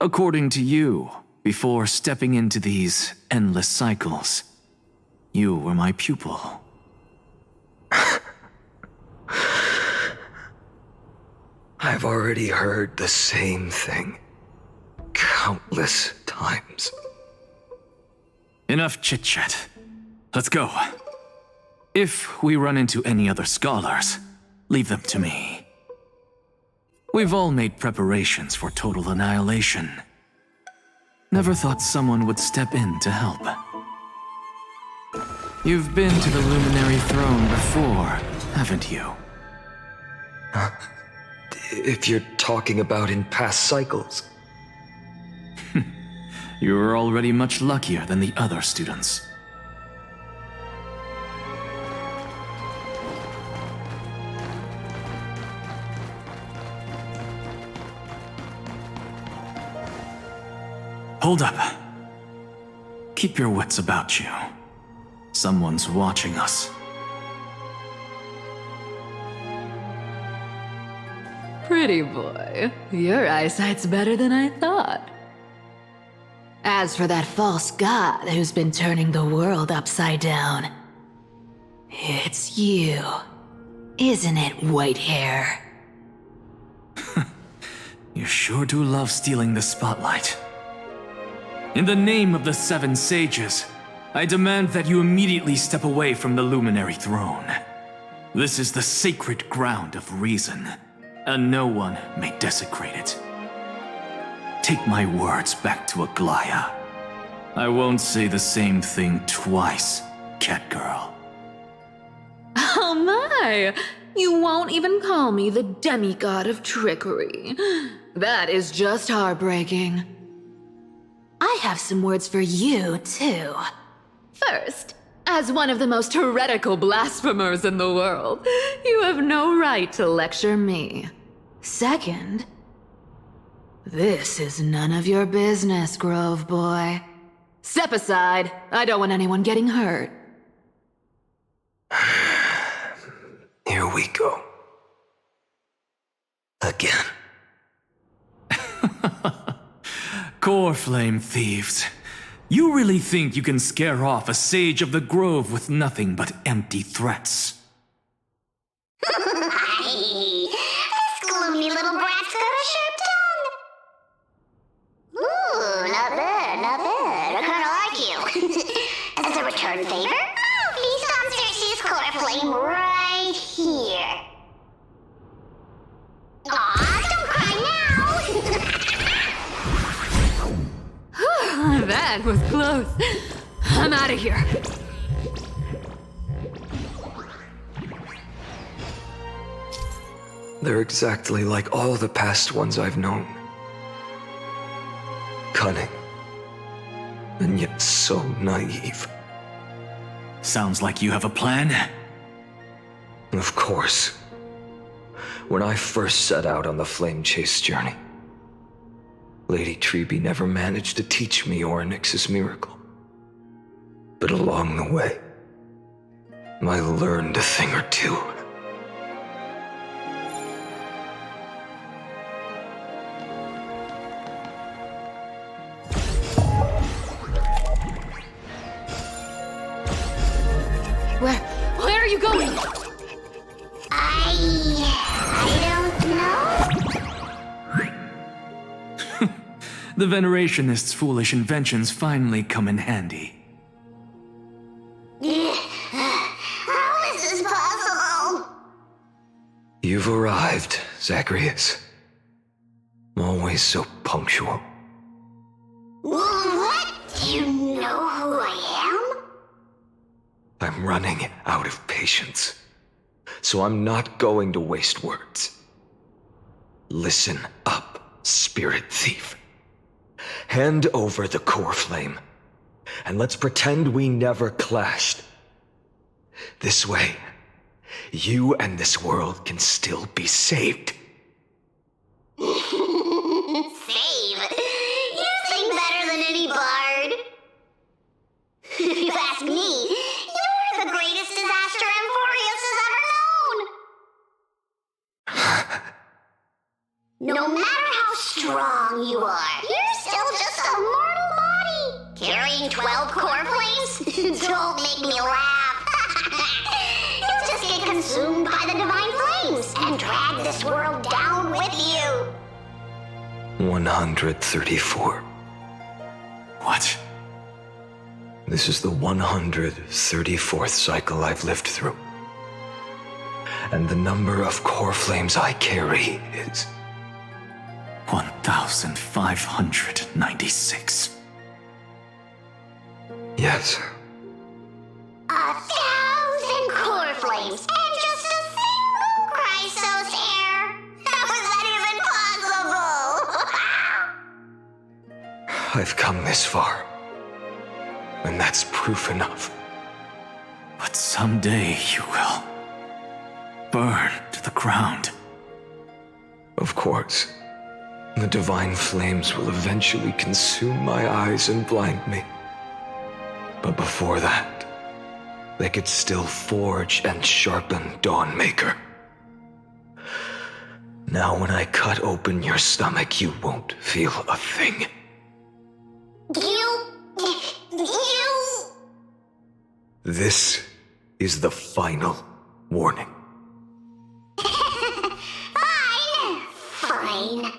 according to you, before stepping into these endless cycles, you were my pupil. I've already heard the same thing countless times. Enough chit-chat. Let's go. If we run into any other scholars, leave them to me. We've all made preparations for total annihilation. Never thought someone would step in to help. You've been to the Luminary Throne before, haven't you? If you're talking about in past cycles. You're already much luckier than the other students. Hold up. Keep your wits about you. Someone's watching us. Pretty boy, your eyesight's better than I thought. As for that false god who's been turning the world upside down, it's you, isn't it, white hair? You sure do love stealing the spotlight. In the name of the Seven Sages, I demand that you immediately step away from the Luminary Throne. This is the sacred ground of reason, and no one may desecrate it. Take my words back to Aglaya. I won't say the same thing twice, Catgirl. Oh my! You won't even call me the demigod of trickery. That is just heartbreaking. I have some words for you, too. First, as one of the most heretical blasphemers in the world, you have no right to lecture me. Second, this is none of your business, Grove Boy. Step aside. I don't want anyone getting hurt. Here we go. Again. Core Flame thieves. You really think you can scare off a sage of the Grove with nothing but empty threats? This gloomy little brat's got a sharp tongue. Ooh, not bad, not bad. I kinda like you. As a return favor, please come search this core flame right here. Aw, don't cry now. That was close. I'm out of here. They're exactly like all the past ones I've known. Cunning. And yet so naive. Sounds like you have a plan? Of course. When I first set out on the flame chase journey, Lady Treby never managed to teach me Orynyx's miracle. But along the way, I learned a thing or two. The Venerationists' foolish inventions finally come in handy. How is this possible? You've arrived, Zacharias. Always so punctual. What? Do you know who I am? I'm running out of patience, so I'm not going to waste words. Listen up, Spirit Thief. Hand over the core flame, and let's pretend we never clashed. This way, you and this world can still be saved. Save? You sing better than any bard. If you ask me, you're the greatest disaster Amphoreus has ever known. No matter how strong you are, you're still just a mortal body. Carrying 12 core flames? Don't make me laugh. You'll just get consumed by the divine flames and drag this world down with you. 134. What? This is the 134th cycle I've lived through. And the number of core flames I carry is 1,596. Yes. 1,000 core flames and just a single Chrysos hair. How is that even possible? I've come this far. And that's proof enough. But someday you will burn to the ground. Of course. The divine flames will eventually consume my eyes and blind me. But before that, they could still forge and sharpen Dawnmaker. Now when I cut open your stomach, you won't feel a thing. You... This is the final warning. Fine.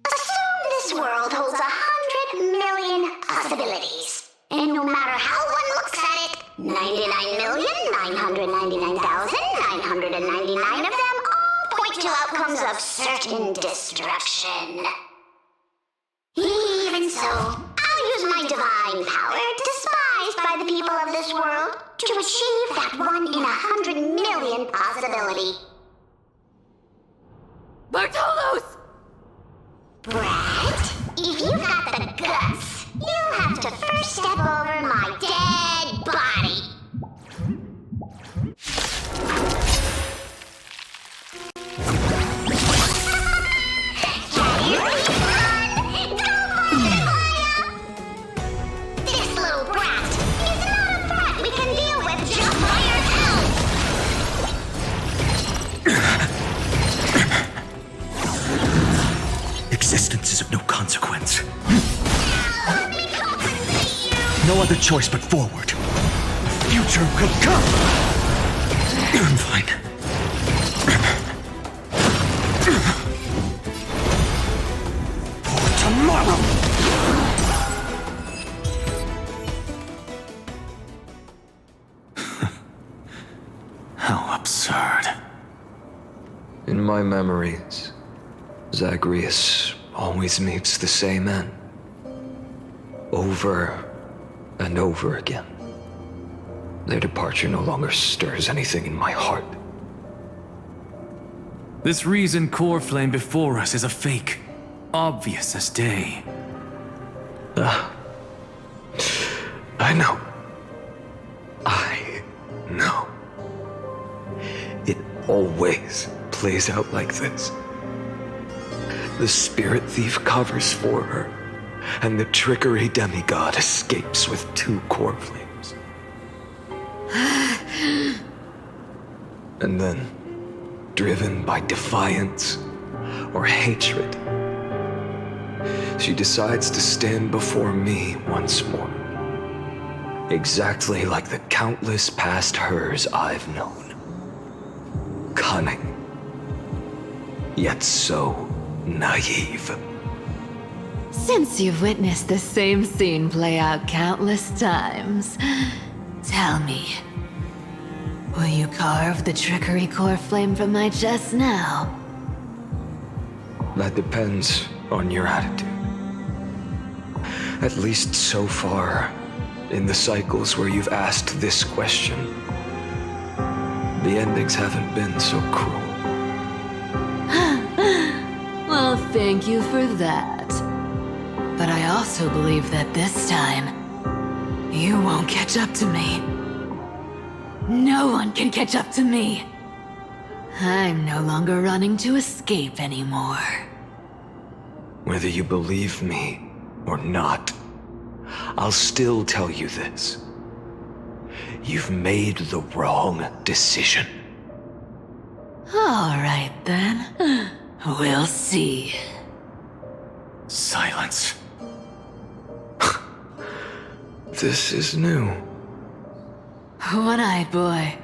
Assume this world holds 100 million possibilities. And no matter how one looks at it, 99,999,999 of them all point to outcomes of certain destruction. Even so, I'll use my divine power, despised by the people of this world, to achieve that 1 in 100 million possibility. Bartolos! Brett, if you've got the guts, you'll have to first step over my dead body. This little brat is not a threat we can deal with just by ourselves. Existence is of no consequence. No other choice but forward. Future will come. I'm fine. For tomorrow. How absurd. In my memories, Zagreus always meets the same end. Over and over again. Their departure no longer stirs anything in my heart. This reason core flame before us is a fake, obvious as day. I know. I know. It always plays out like this. The Spirit Thief covers for her, and the Trickery Demigod escapes with 2 core flames. And then, driven by defiance or hatred, she decides to stand before me once more. Exactly like the countless past hers I've known. Cunning, yet so naive. Since you've witnessed the same scene play out countless times, tell me, will you carve the trickery core flame from my chest now? That depends on your attitude. At least so far, in the cycles where you've asked this question, the endings haven't been so cruel. Well, thank you for that. But I also believe that this time, you won't catch up to me. No one can catch up to me. I'm no longer running to escape anymore. Whether you believe me or not, I'll still tell you this. You've made the wrong decision. All right then. We'll see. Silence. This is new. One-eyed boy.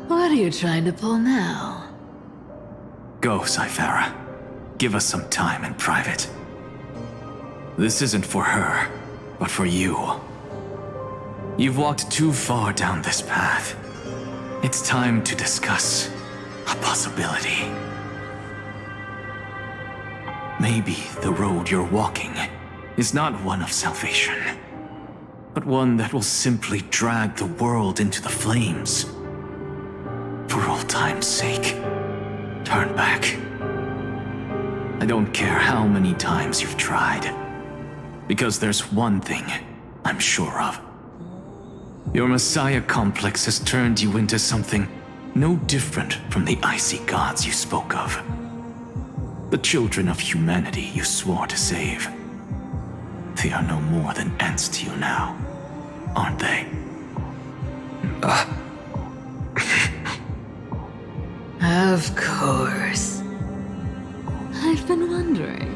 What are you trying to pull now? Go, Cythera. Give us some time in private. This isn't for her, but for you. You've walked too far down this path. It's time to discuss a possibility. Maybe the road you're walking is not one of salvation, but one that will simply drag the world into the flames. For old time's sake, turn back. I don't care how many times you've tried, because there's one thing I'm sure of. Your Messiah complex has turned you into something no different from the icy gods you spoke of. The children of humanity you swore to save. They are no more than ants to you now, aren't they? Of course. I've been wondering,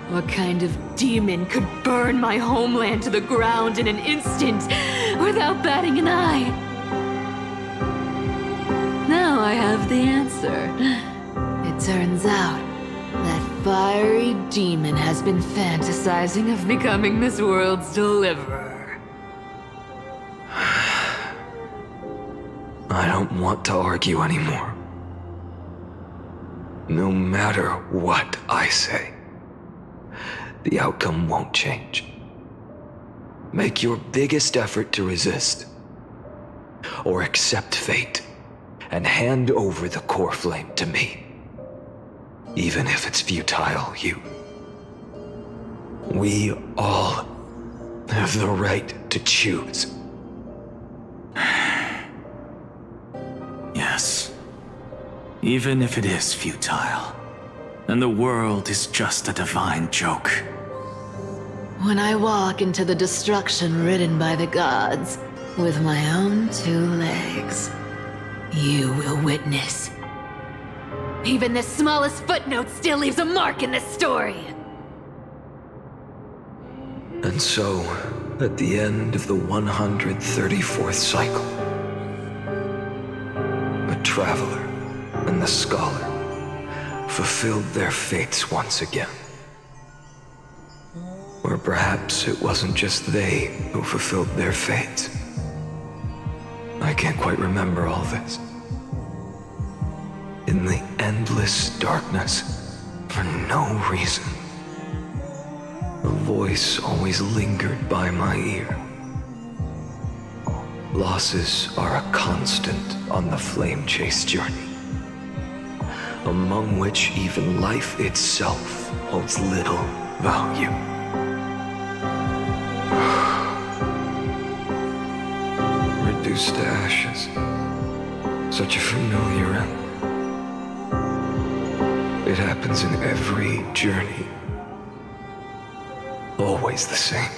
what kind of demon could burn my homeland to the ground in an instant without batting an eye? Now I have the answer. It turns out that fiery demon has been fantasizing of becoming this world's deliverer. I don't want to argue anymore. No matter what I say, the outcome won't change. Make your biggest effort to resist, or accept fate, and hand over the core flame to me. Even if it's futile, we all have the right to choose. Yes. Even if it is futile, and the world is just a divine joke. When I walk into the destruction ridden by the gods, with my own 2 legs, you will witness. Even the smallest footnote still leaves a mark in this story. And so, at the end of the 134th cycle, the traveler and the scholar fulfilled their fates once again. Or perhaps it wasn't just they who fulfilled their fates. I can't quite remember all this. In the endless darkness, for no reason, a voice always lingered by my ear. Losses are a constant on the flame chase journey, among which even life itself holds little value. Reduced to ashes, such a familiar end. It happens in every journey. Always the same.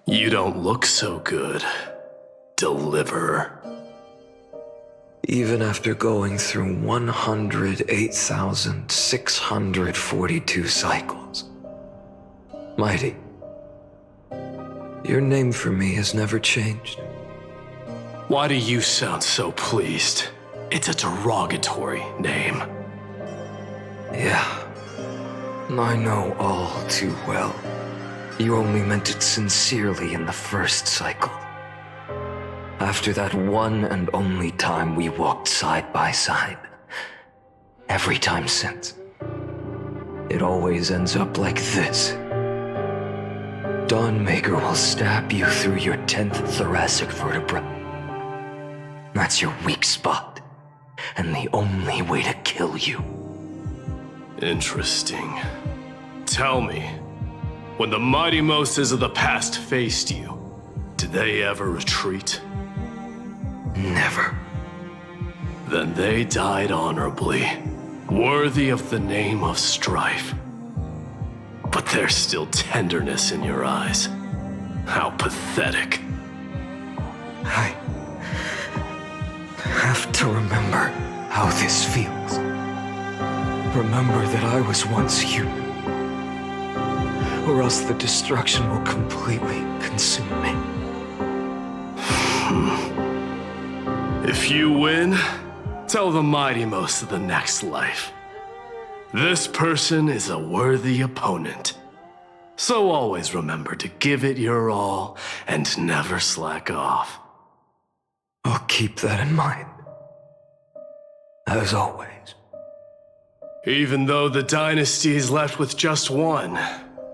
You don't look so good, Deliverer. Even after going through 108,642 cycles. Mighty, your name for me has never changed. Why do you sound so pleased? It's a derogatory name. Yeah, I know all too well. You only meant it sincerely in the first cycle. After that one and only time we walked side by side. Every time since. It always ends up like this. Dawnmaker will stab you through your 10th thoracic vertebra. That's your weak spot, and the only way to kill you. Interesting. Tell me, when the mighty Moses of the past faced you, did they ever retreat? Never. Then they died honorably, worthy of the name of Strife. But there's still tenderness in your eyes. How pathetic. I have to remember how this feels. Remember that I was once human. Or else the destruction will completely consume me. If you win, tell the mighty most of the next life. This person is a worthy opponent. So always remember to give it your all and never slack off. I'll keep that in mind. As always. Even though the dynasty is left with just one,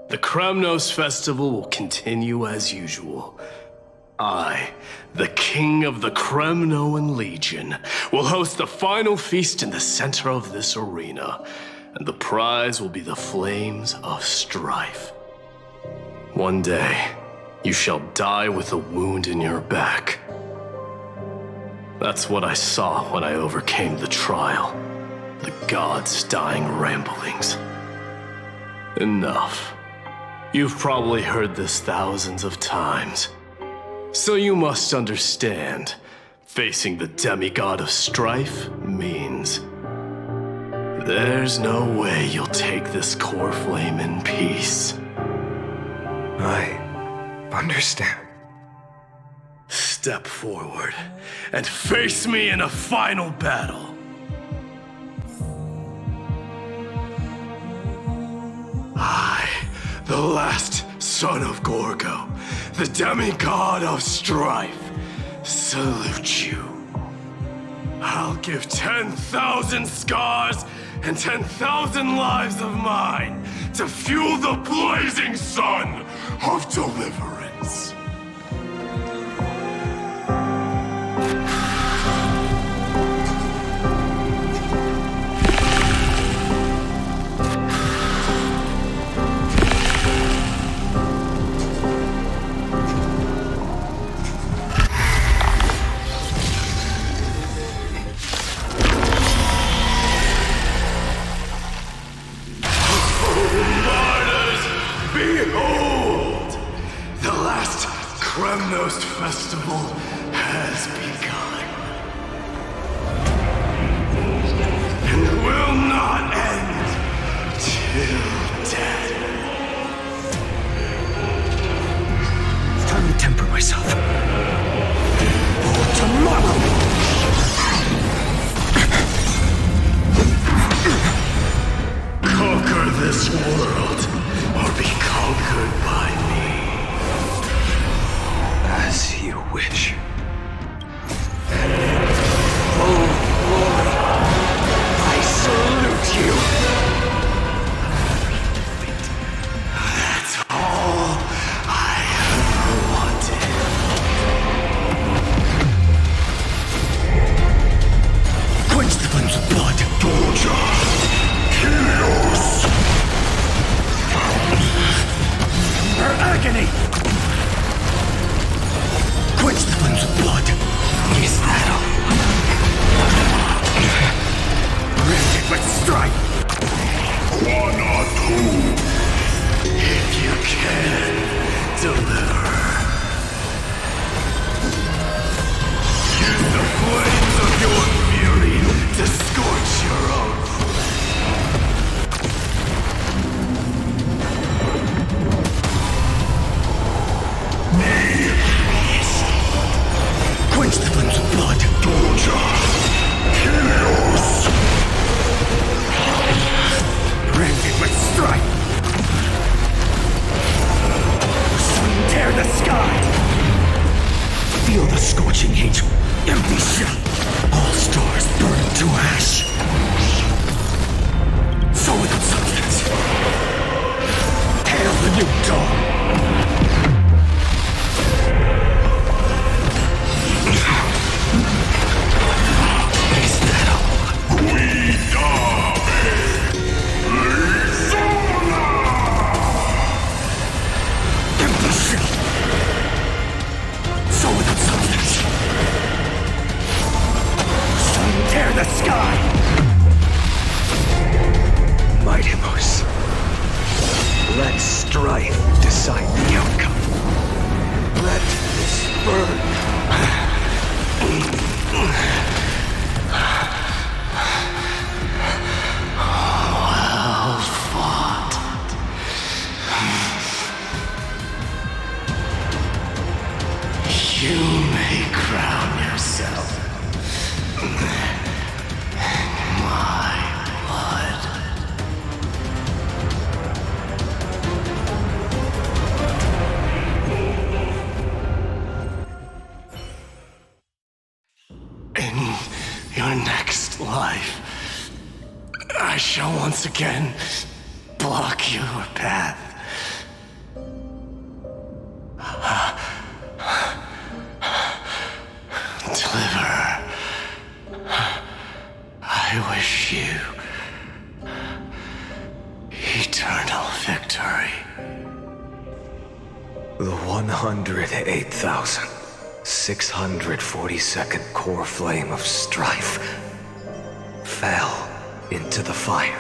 the Kremnos festival will continue as usual. I, the king of the Kremnoan Legion, will host the final feast in the center of this arena, and the prize will be the flames of strife. One day, you shall die with a wound in your back. That's what I saw when I overcame the trial. The gods' dying ramblings. Enough. You've probably heard this thousands of times. So you must understand, facing the demigod of strife means there's no way you'll take this core flame in peace. I understand. Step forward and face me in a final battle. I, the last son of Gorgo, the demigod of strife, salute you. I'll give 10,000 scars and 10,000 lives of mine to fuel the blazing sun of deliverance. Behold! The last Kremnos festival has begun. And will not end till death. It's time to temper myself. For tomorrow! Conquer this world, or be conquered by me. As you wish. Full glory, I salute you. That's all I ever wanted. Quench the flames of blood. Torture. Chaos. Her agony! Quench the flames of blood! Is that all? Rend it with strife! One or two. If you can, deliver. to scorch your own Quench the flames of blood. Chaos. Branded with strife. Sun tear the sky. Feel the scorching heat. Empty shell. All stars burn to ash. So without substance. Hail the new dawn. Tear the sky! Mightymost, let strife decide the outcome. Let this burn. Well fought. You may crown yourself. Your next life, I shall once again block your path. Deliverer, I wish you eternal victory. The 108,642nd core flame of strife fell into the fire.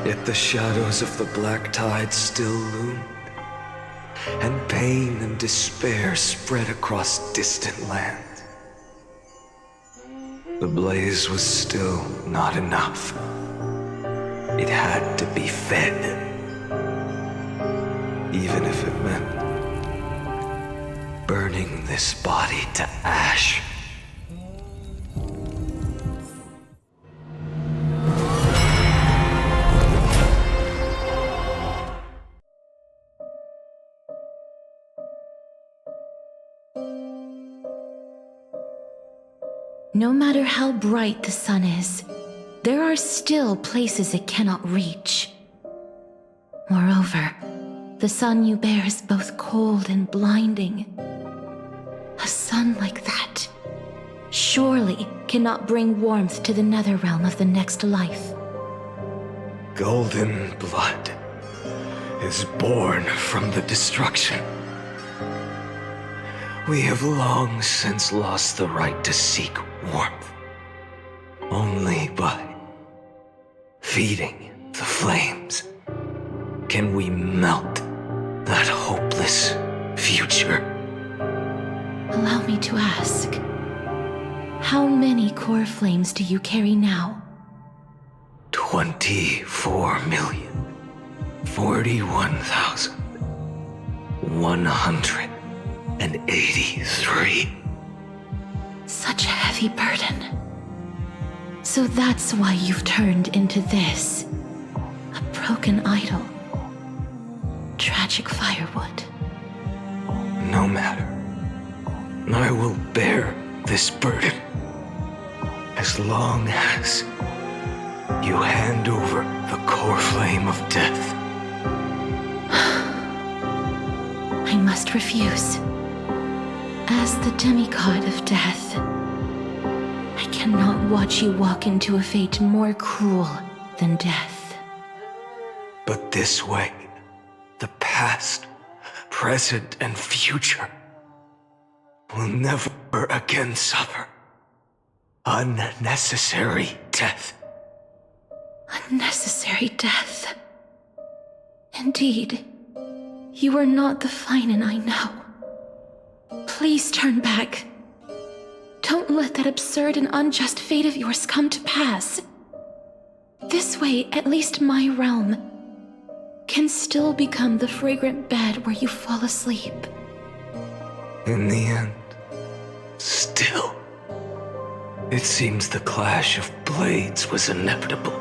Yet the shadows of the black tide still loomed, and pain and despair spread across distant lands. The blaze was still not enough. It had to be fed, even if it meant burning this body to ash. No matter how bright the sun is, there are still places it cannot reach. Moreover, the sun you bear is both cold and blinding. A sun like that surely cannot bring warmth to the nether realm of the next life. Golden blood is born from the destruction. We have long since lost the right to seek warmth. Only by feeding the flames can we melt that hopeless future. Allow me to ask, how many core flames do you carry now? 24,041,183. Such a heavy burden. So that's why you've turned into this. A broken idol. Tragic firewood. No matter. I will bear this burden as long as you hand over the core flame of death. I must refuse. As the demigod of death, I cannot watch you walk into a fate more cruel than death. But this way, the past, present, and future will never again suffer unnecessary death. Unnecessary death. Indeed, you are not the Finan I know. Please turn back. Don't let that absurd and unjust fate of yours come to pass. This way, at least my realm can still become the fragrant bed where you fall asleep. In the end, still, it seems the clash of blades was inevitable.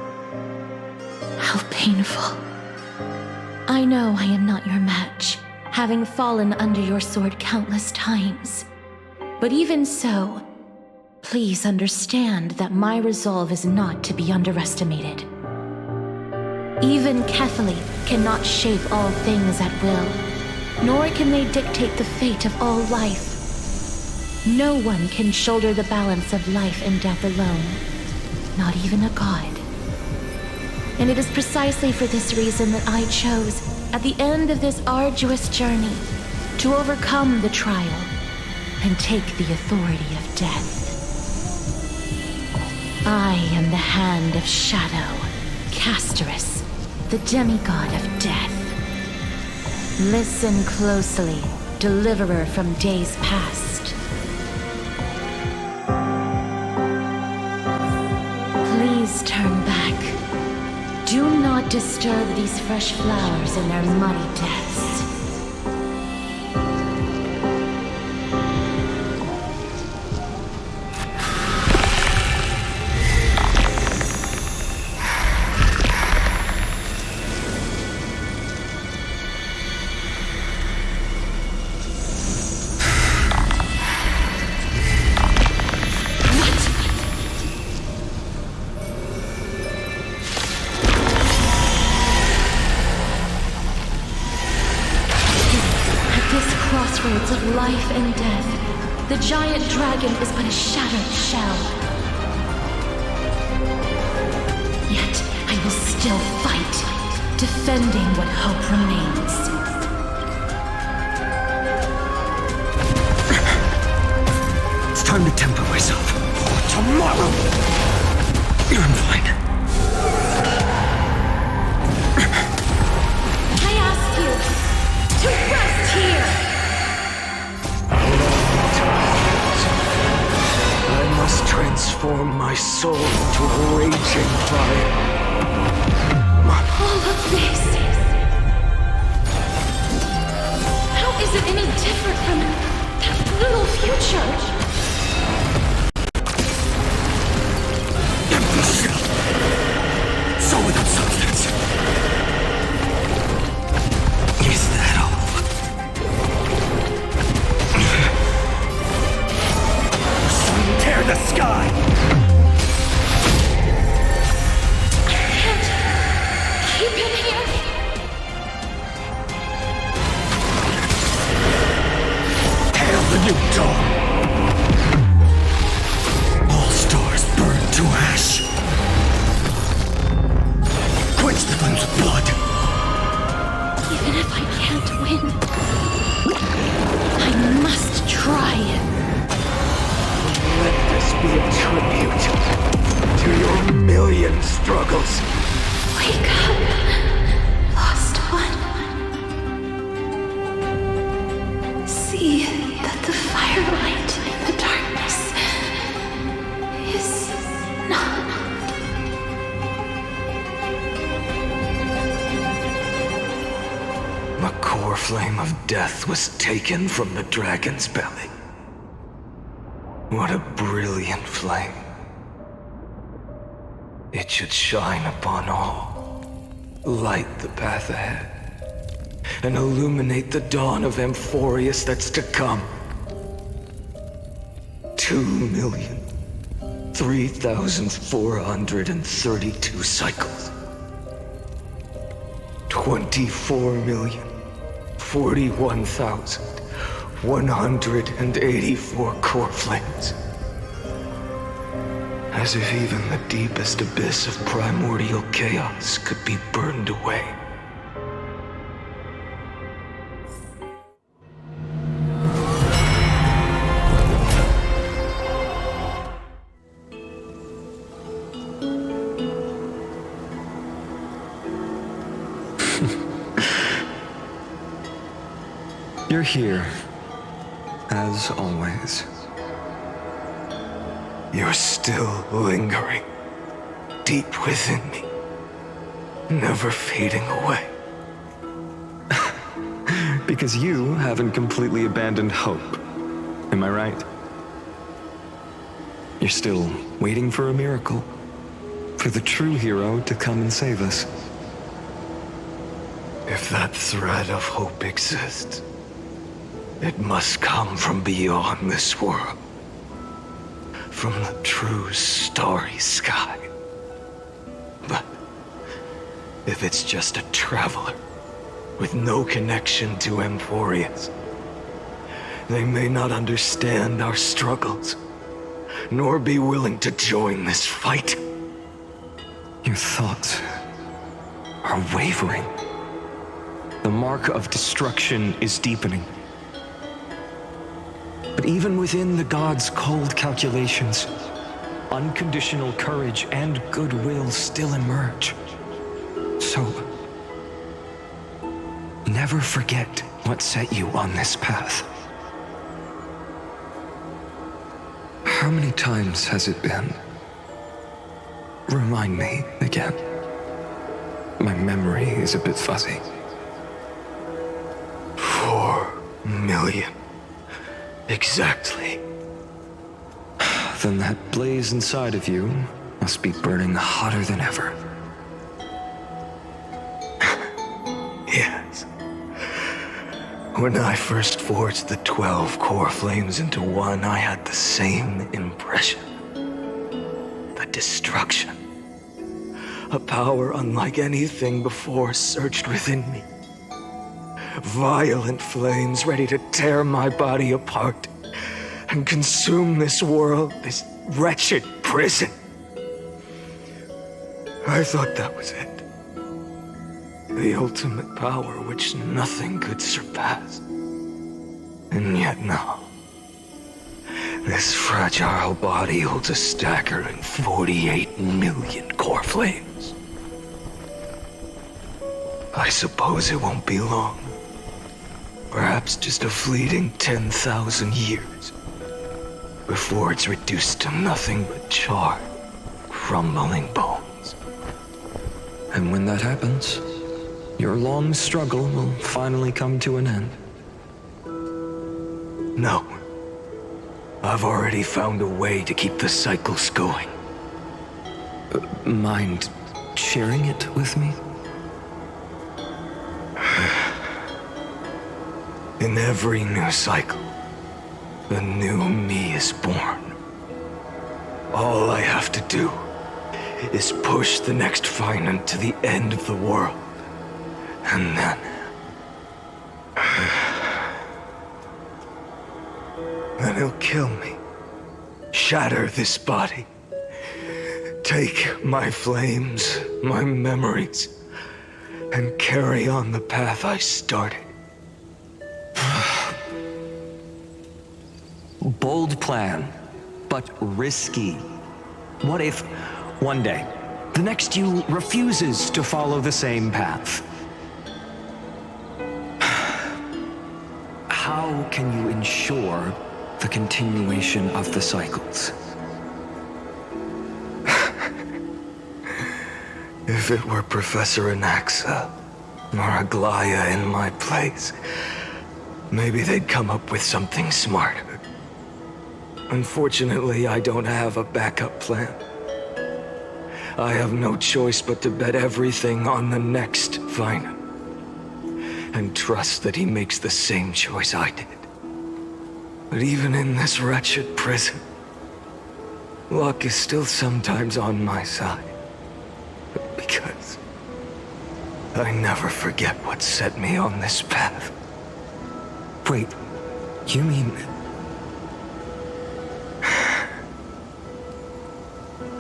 How painful. I know I am not your match, having fallen under your sword countless times. But even so, please understand that my resolve is not to be underestimated. Even Kethali cannot shape all things at will, nor can they dictate the fate of all life. No one can shoulder the balance of life and death alone, not even a god. And it is precisely for this reason that I chose, at the end of this arduous journey, to overcome the trial and take the authority of death. I am the Hand of Shadow, Casterus, the demigod of death. Listen closely, deliverer from days past. Please turn back. Do not disturb these fresh flowers in their muddy deaths. Of life and death, the giant dragon is but a shattered shell. Yet I will still fight, defending what hope remains. It's time to temper myself. For tomorrow! I'm fine. I ask you to rest here! I must transform my soul into a raging fire. All of this. How is it any different from that little future? Empty shell. So without substance. Is that all? Tear the sky! I can't keep him here. Hail the new dawn! All stars burn to ash. Quench the flames with blood. Even if I can't win, I must try. Let this be a tribute to your million struggles. Wake up, lost one. See that the firelight in the darkness is not. The core flame of death was taken from the dragon's belly. What a brilliant flame. It should shine upon all, light the path ahead, and illuminate the dawn of Amphoreus that's to come. 2,003,432 cycles. 24,041,184 core flames. As if even the deepest abyss of primordial chaos could be burned away. You're here, as always. You're still lingering deep within me, never fading away. Because you haven't completely abandoned hope. Am I right? You're still waiting for a miracle. For the true hero to come and save us. If that thread of hope exists, it must come from beyond this world. From the true starry sky. But if it's just a traveler with no connection to Amphoreus, they may not understand our struggles, nor be willing to join this fight. Your thoughts are wavering. The mark of destruction is deepening. But even within the gods' cold calculations, unconditional courage and goodwill still emerge. So, never forget what set you on this path. How many times has it been? Remind me again. My memory is a bit fuzzy. 4 million. Exactly. Then that blaze inside of you must be burning hotter than ever. Yes. When I first forged the 12 core flames into one, I had the same impression. The destruction. A power unlike anything before surged within me. Violent flames ready to tear my body apart and consume this world, this wretched prison. I thought that was it. The ultimate power which nothing could surpass. And yet now, this fragile body holds a staggering 48 million core flames. I suppose it won't be long. Perhaps just a fleeting 10,000 years before it's reduced to nothing but charred, crumbling bones. And when that happens, your long struggle will finally come to an end. No. I've already found a way to keep the cycles going. Mind sharing it with me? In every new cycle, a new me is born. All I have to do is push the next Finan to the end of the world. And then... then he'll kill me. Shatter this body. Take my flames, my memories, and carry on the path I started. Bold plan, but risky. What if, one day, the next you refuses to follow the same path? How can you ensure the continuation of the cycles? If it were Professor Anaxa or Aglaya in my place, maybe they'd come up with something smarter. Unfortunately, I don't have a backup plan. I have no choice but to bet everything on the next Finan. And trust that he makes the same choice I did. But even in this wretched prison, luck is still sometimes on my side. Because I never forget what set me on this path. Wait, you mean...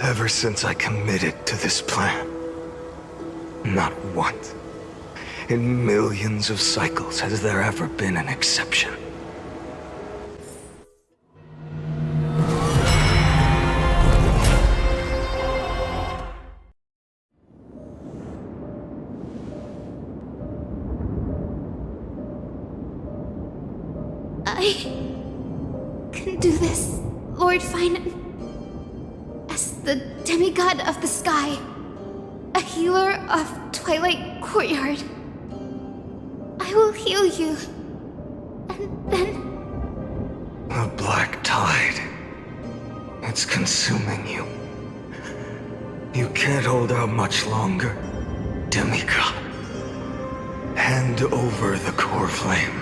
Ever since I committed to this plan, not once, in millions of cycles, has there ever been an exception. I can do this, Lord Finan. the demigod of the sky, a healer of Twilight Courtyard. I will heal you, and then... The black tide. It's consuming you. You can't hold out much longer, demigod. Hand over the core flame.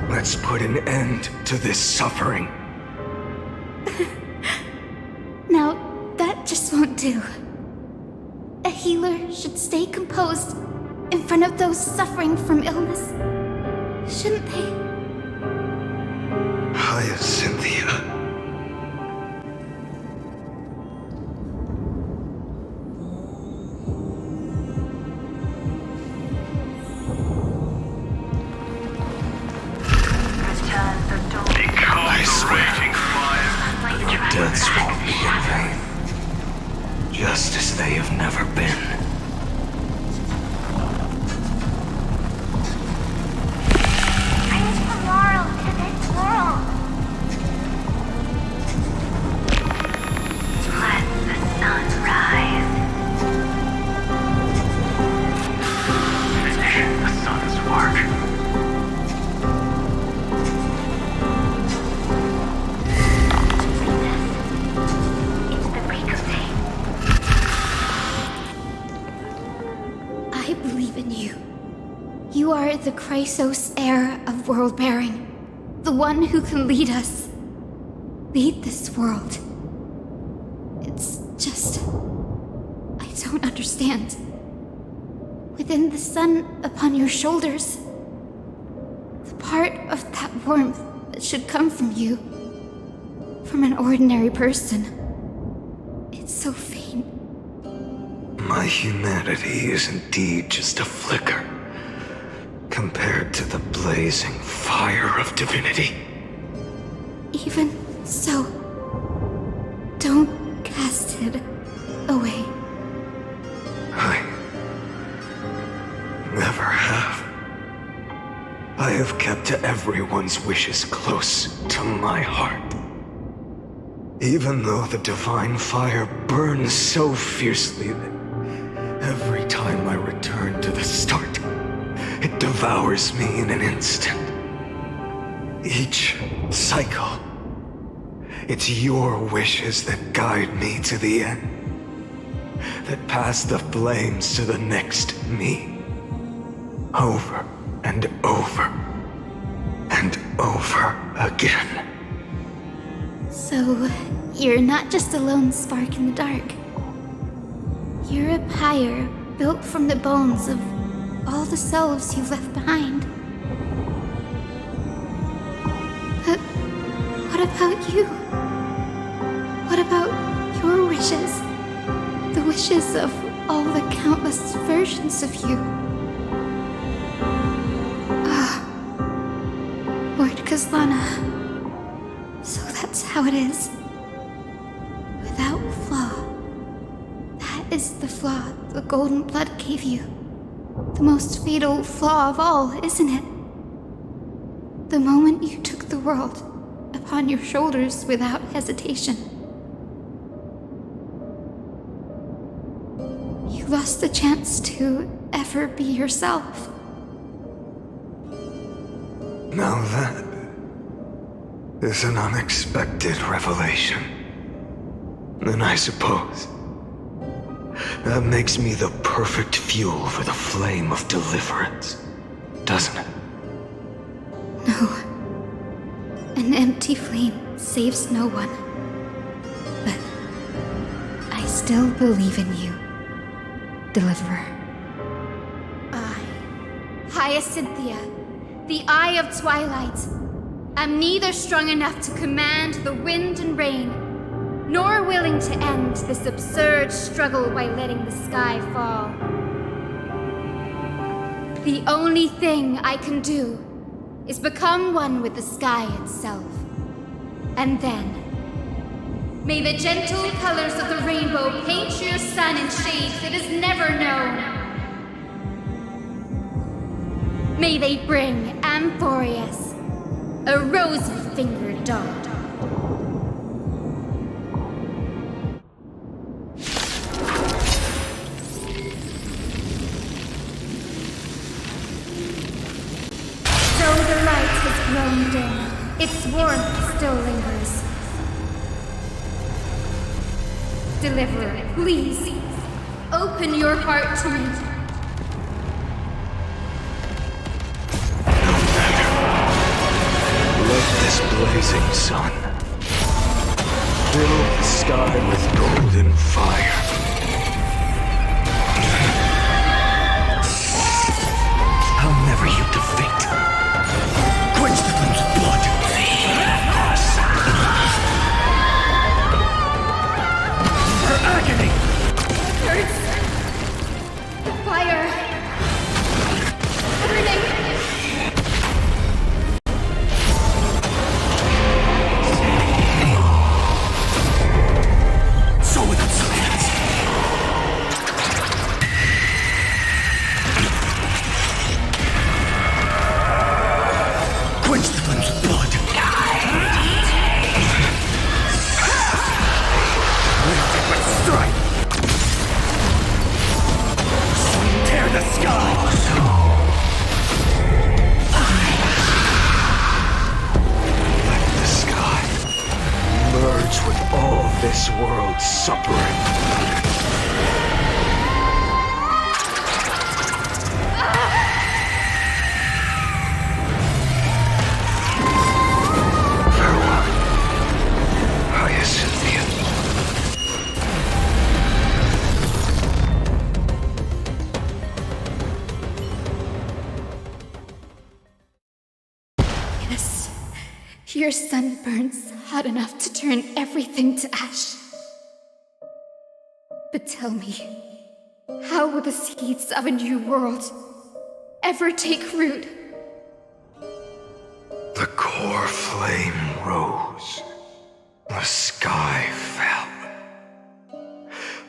Let's put an end to this suffering. Now, that just won't do. A healer should stay composed in front of those suffering from illness. Shouldn't they? Hyacinthia. I swear, the deaths won't be in vain. Just as they have never been. Praise the moral to this world. Let the sun rise. Finish the sun's work. I believe in you. You are the Chrysos heir of world-bearing. The one who can lead us. Lead this world. It's just... I don't understand. Within the sun upon your shoulders, the part of that warmth that should come from you, from an ordinary person, it's so faint. My humanity is indeed just a flicker compared to the blazing fire of divinity. Even so, don't cast it away. I never have. I have kept everyone's wishes close to my heart. Even though the divine fire burns so fiercely that every time I return to the start, it devours me in an instant. Each cycle, it's your wishes that guide me to the end, that pass the flames to the next me. Over and over and over again. So, you're not just a lone spark in the dark. You're a pyre built from the bones of all the selves you've left behind. But what about you? What about your wishes? The wishes of all the countless versions of you? Lord Kazlana. So that's how it is. Without flaw. That is the flaw the golden blood gave you. The most fatal flaw of all, isn't it? The moment you took the world upon your shoulders without hesitation. You lost the chance to ever be yourself. Now that is an unexpected revelation. Then I suppose that makes me the perfect fuel for the flame of deliverance, doesn't it? No. An empty flame saves no one. But I still believe in you, Deliverer. I, Hyacinthia, the Eye of Twilight, am neither strong enough to command the wind and rain, nor willing to end this absurd struggle by letting the sky fall. The only thing I can do is become one with the sky itself. And then, may the gentle colors of the rainbow paint your sun in shades it has never known. May they bring Amphoreus, a rosy-fingered dog. long dim, its warmth still lingers. Deliverer, please, open your heart to me. Let this blazing sun fill the sky with golden fire. I'll never yield to fate. Quench the flame's blood. Her agony! It hurts. The fire. Burning. So without silence. Quench the flames with blood. Strike! Tear the sky! Let the sky merge with all this world's suffering. Farewell, Hyacinthia. Yes, your sun burns hot enough to turn everything to ash. But tell me, how will the seeds of a new world ever take root? The core flame rose. The sky fell.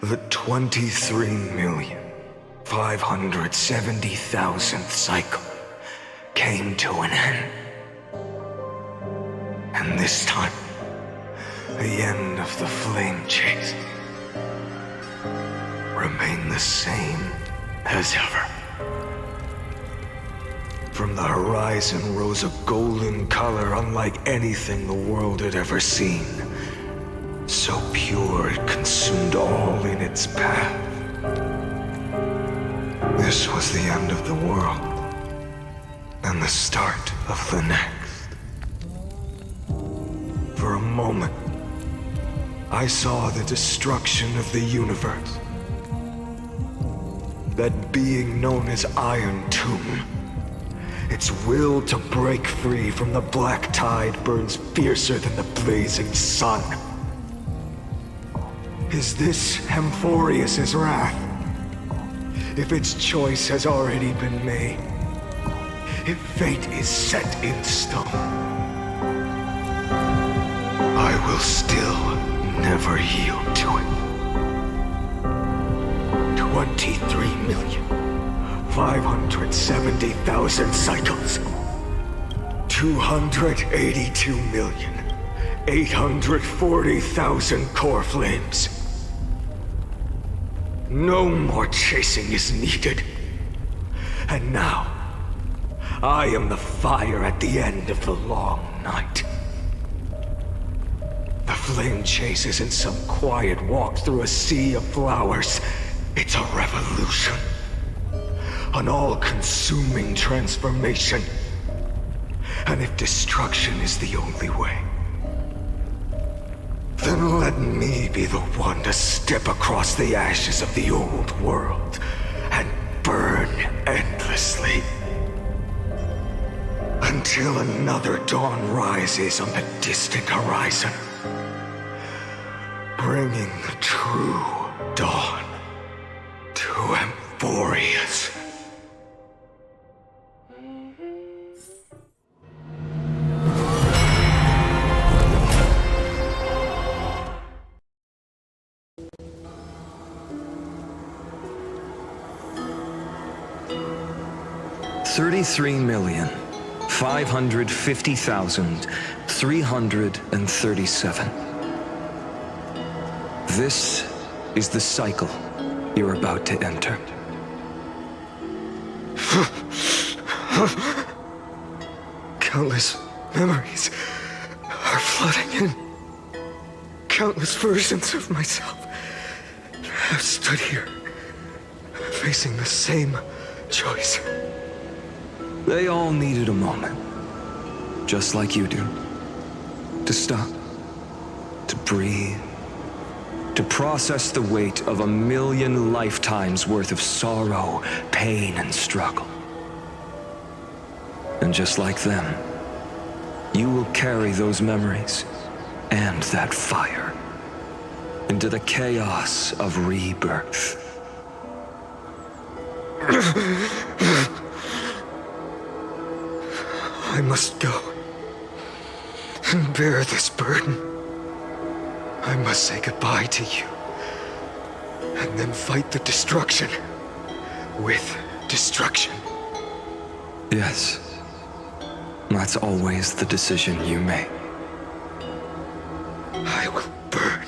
The 23,570,000th cycle came to an end. And this time, the end of the flame chase remained the same as ever. From the horizon rose a golden color unlike anything the world had ever seen. So pure it consumed all in its path. This was the end of the world, and the start of the next. For a moment, I saw the destruction of the universe. That being known as Iron Tomb, its will to break free from the black tide burns fiercer than the blazing sun. Is this Amphoreus' wrath? If its choice has already been made, if fate is set in stone, I will still never yield to it. 23,570,000 cycles. 282,840,000 core flames. No more chasing is needed. And now, I am the fire at the end of the long night. The flame chase isn't some quiet walk through a sea of flowers. It's a revolution. An all-consuming transformation. And if destruction is the only way, then let me be the one to step across the ashes of the old world and burn endlessly. Until another dawn rises on the distant horizon, bringing the true dawn to Amphoreus. $33,550,337. This is the cycle you're about to enter. Countless Memories are flooding in. Countless versions of myself have stood here, facing the same choice. They all needed a moment, just like you do. To stop, to breathe, to process the weight of 1,000,000 lifetimes worth of sorrow, pain, and struggle. And just like them, you will carry those memories and that fire into the chaos of rebirth. I must go and bear this burden. I must say goodbye to you, and then fight the destruction with destruction. Yes, that's always the decision you make. I will burn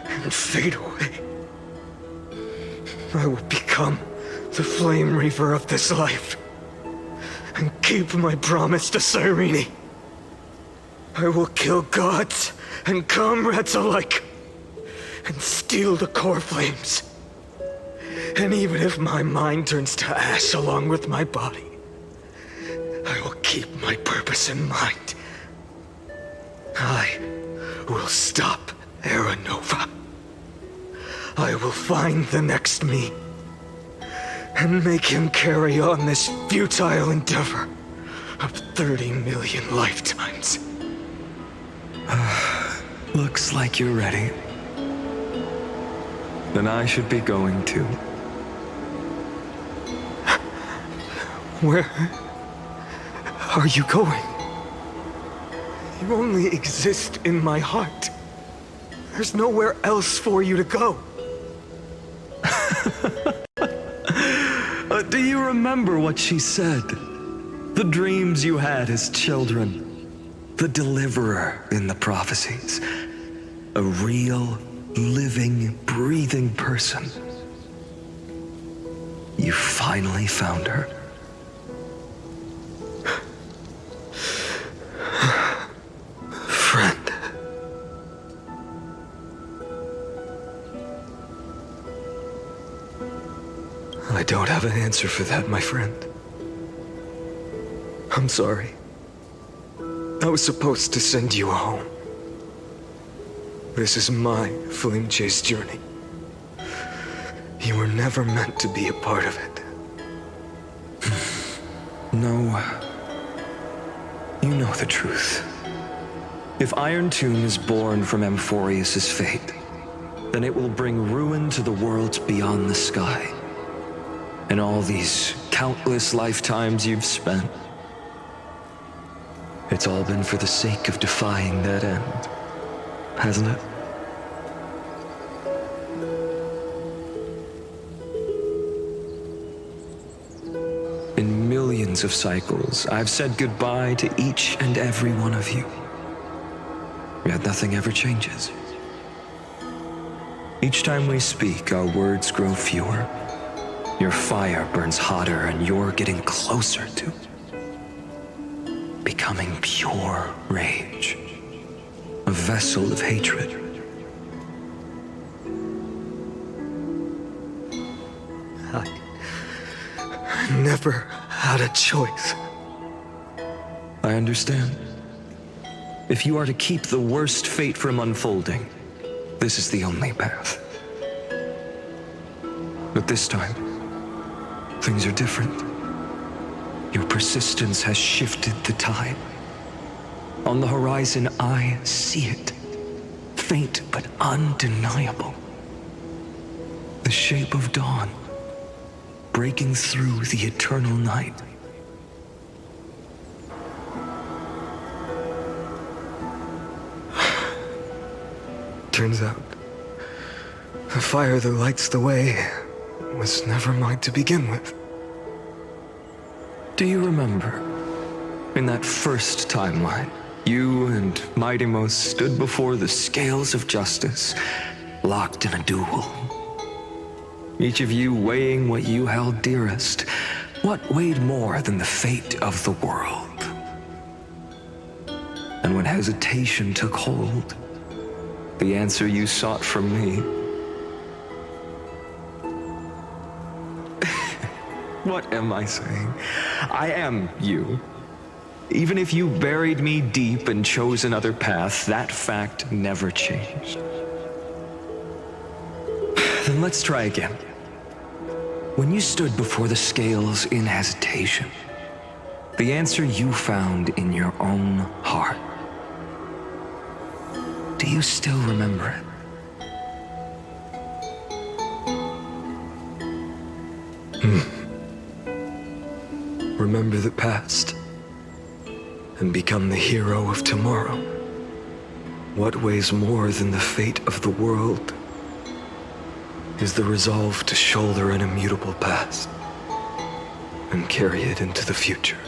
and fade away. I will become the flame reaver of this life and keep my promise to Cyrene. I will kill gods and comrades alike and steal the core flames. And even if my mind turns to ash along with my body, I will keep my purpose in mind. I will stop Era Nova. I will find the next me and make him carry on this futile endeavor of 30 million lifetimes. Looks like you're ready. Then I should be going too. Where are you going? You only exist in my heart. There's nowhere else for you to go. Do you remember what she said? The dreams you had as children. The deliverer in the prophecies. A real, living, breathing person. You finally found her. Friend. I don't have an answer for that, my friend. I'm sorry. I was supposed to send you home. This is my flame chase journey. You were never meant to be a part of it. No. You know the truth. If Iron Tomb is born from Amphoreus' fate, then it will bring ruin to the worlds beyond the sky. And all these countless lifetimes you've spent, it's all been for the sake of defying that end, hasn't it? In millions of cycles, I've said goodbye to each and every one of you. Yet nothing ever changes. Each time we speak, our words grow fewer. Your fire burns hotter, and you're getting closer to becoming pure rage, a vessel of hatred. I never had a choice. I understand. If you are to keep the worst fate from unfolding, this is the only path. But this time, things are different. Your persistence has shifted the tide. On the horizon, I see it. Faint but undeniable. The shape of dawn, breaking through the eternal night. Turns out, the fire that lights the way was never mine to begin with. Do you remember, in that first timeline, you and Mightymost stood before the scales of justice, locked in a duel? Each of you weighing what you held dearest. What weighed more than the fate of the world? And when hesitation took hold, the answer you sought from me. What am I saying? I am you. Even if you buried me deep and chose another path, that fact never changed. Then let's try again. When you stood before the scales in hesitation, the answer you found in your own heart. Do you still remember it? Remember the past and become the hero of tomorrow. What weighs more than the fate of the world is the resolve to shoulder an immutable past and carry it into the future.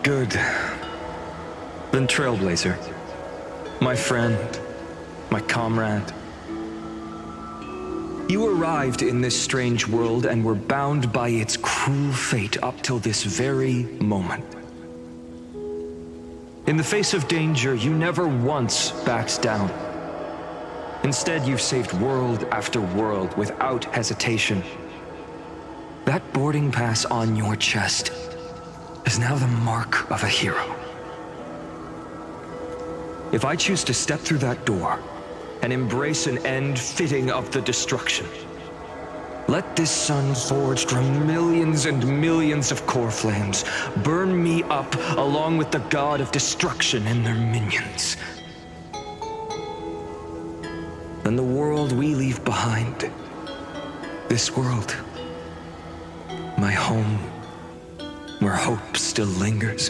Good. Then Trailblazer, my friend, my comrade, you arrived in this strange world and were bound by its cruel fate up till this very moment. In the face of danger, you never once backed down. Instead, you've saved world after world without hesitation. That boarding pass on your chest is now the mark of a hero. If I choose to step through that door and embrace an end fitting of the destruction, let this sun forged from millions and millions of core flames burn me up along with the god of destruction and their minions. Then the world we leave behind, this world, my home, where hope still lingers,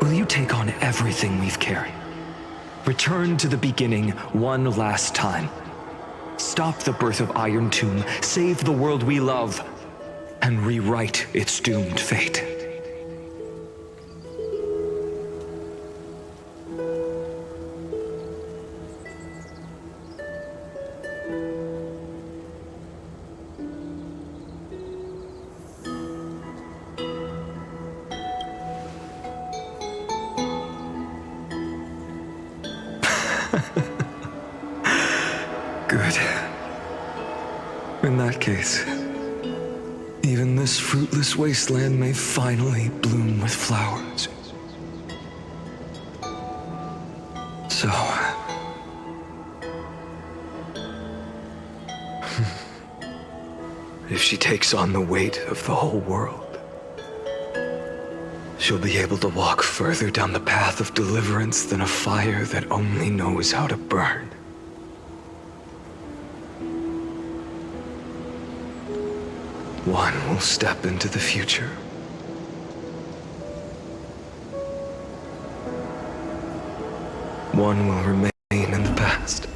will you take on everything we've carried? Return to the beginning one last time. Stop the birth of Iron Tomb, save the world we love, and rewrite its doomed fate. Good. In that case, even this fruitless wasteland may finally bloom with flowers. So... if she takes on the weight of the whole world, she'll be able to walk further down the path of deliverance than a fire that only knows how to burn. One will step into the future. One will remain in the past.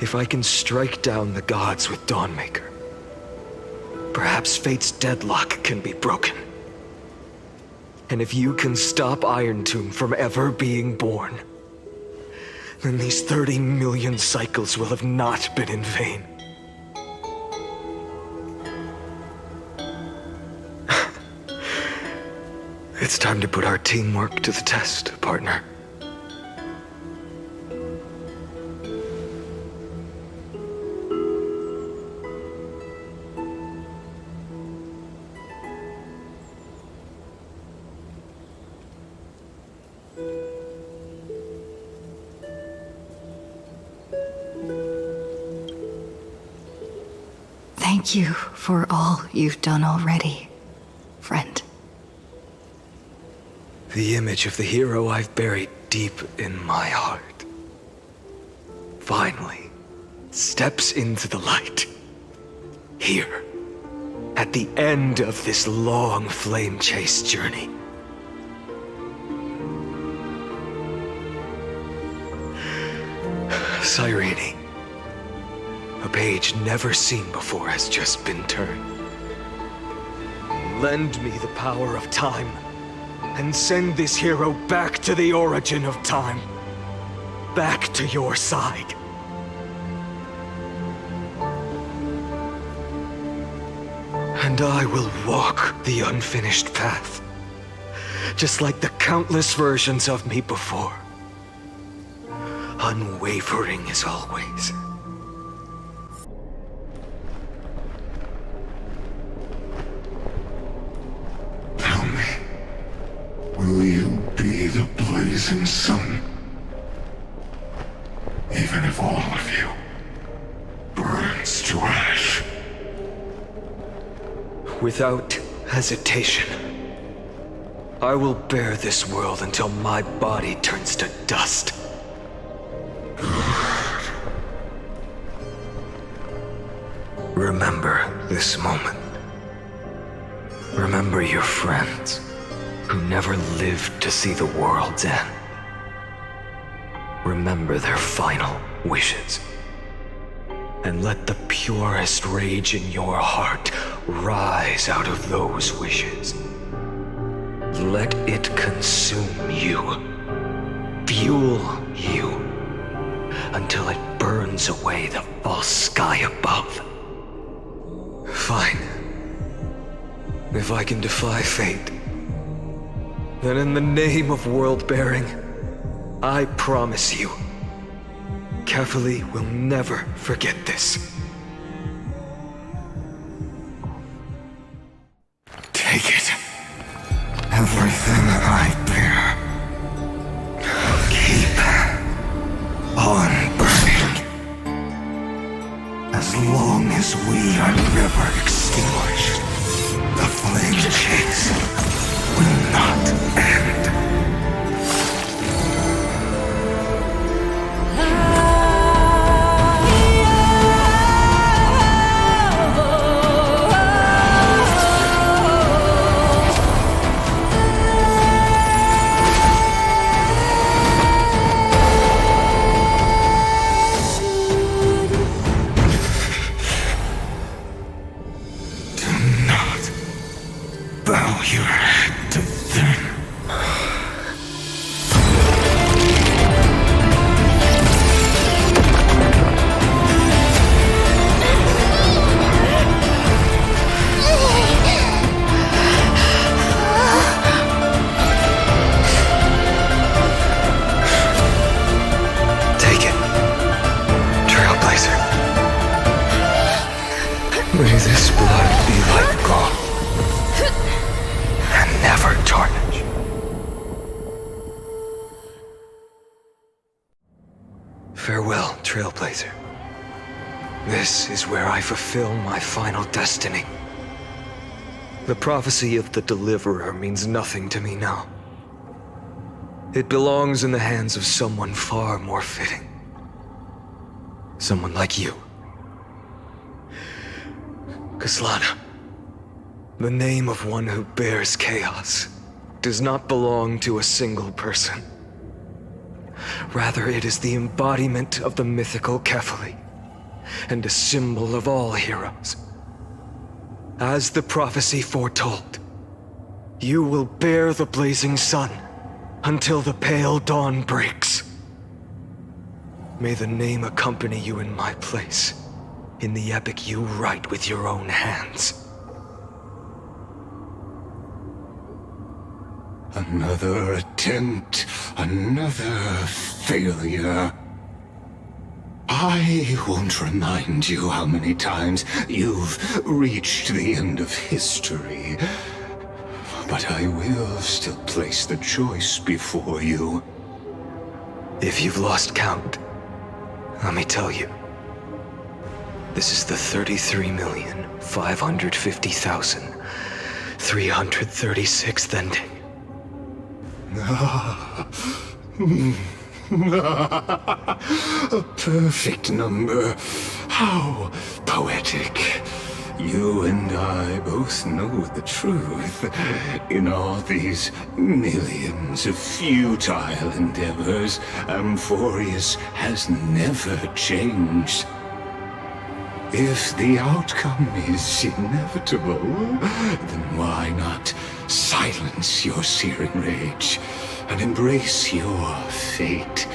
If I can strike down the gods with Dawnmaker, perhaps fate's deadlock can be broken. And if you can stop Iron Tomb from ever being born, then these 30 million cycles will have not been in vain. It's time to put our teamwork to the test, partner. Thank you for all you've done already, friend. The image of the hero I've buried deep in my heart finally steps into the light. Here, at the end of this long flame chase journey. Cyrene. A page never seen before has just been turned. Lend me the power of time, and send this hero back to the origin of time. Back to your side. And I will walk the unfinished path, just like the countless versions of me before. Unwavering as always. Tell me, will you be the blazing sun? Even if all of you burns to ash. Without hesitation, I will bear this world until my body turns to dust. Remember this moment. Remember your friends who never lived to see the world's end. Remember their final wishes. And let the purest rage in your heart rise out of those wishes. Let it consume you, fuel you, until it burns away the false sky above. Fine. If I can defy fate, then in the name of world-bearing, I promise you, Kefali will never forget this. Take it. Everything I bear. Keep on burning. As long as we are never extinguished, the flame chase will not end. Bow your head to them. Take it, Trailblazer. May this blood be like gold. Never tarnish. Farewell, Trailblazer. This is where I fulfill my final destiny. The prophecy of the Deliverer means nothing to me now. It belongs in the hands of someone far more fitting. Someone like you. Kaslana. The name of one who bears chaos does not belong to a single person. Rather, it is the embodiment of the mythical Kefali, and a symbol of all heroes. As the prophecy foretold, you will bear the blazing sun until the pale dawn breaks. May the name accompany you in my place, in the epic you write with your own hands. Another attempt, another failure. I won't remind you how many times you've reached the end of history, but I will still place the choice before you. If you've lost count, let me tell you. This is the 33,550,336th ending. A perfect number. How poetic. You and I both know the truth. In all these millions of futile endeavors, Amphoreus has never changed. If the outcome is inevitable, then why not silence your searing rage and embrace your fate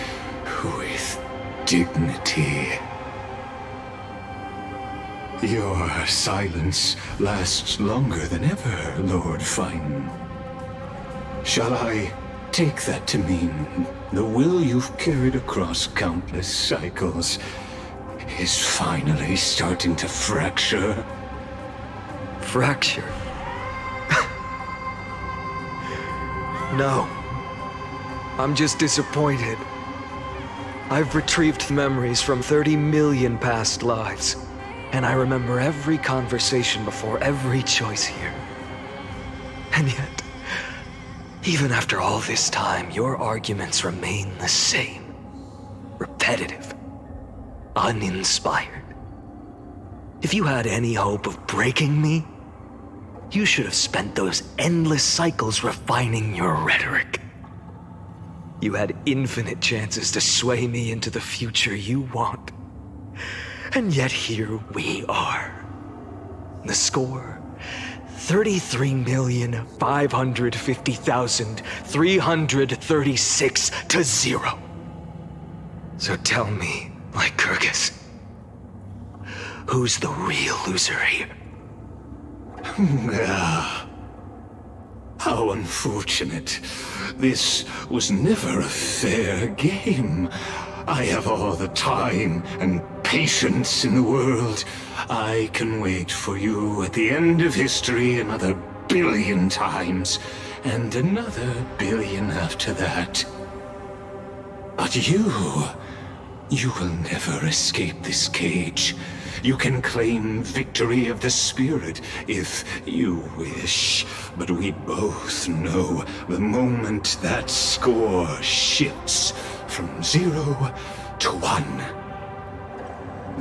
with dignity? Your silence lasts longer than ever, Lord Fine. Shall I take that to mean the will you've carried across countless cycles is finally starting to fracture? Fracture? No. I'm just disappointed. I've retrieved memories from 30 million past lives, and I remember every conversation before every choice here. And yet, even after all this time, your arguments remain the same. Repetitive. Uninspired. If you had any hope of breaking me, you should have spent those endless cycles refining your rhetoric. You had infinite chances to sway me into the future you want. And yet here we are. The score, 33,550,336 to 0. So tell me, Lycurgus, who's the real loser here? How unfortunate. This was never a fair game. I have all the time and patience in the world. I can wait for you at the end of history another billion times, and another billion after that. But you will never escape this cage. You can claim victory of the spirit if you wish, but we both know the moment that score shifts from 0 to 1.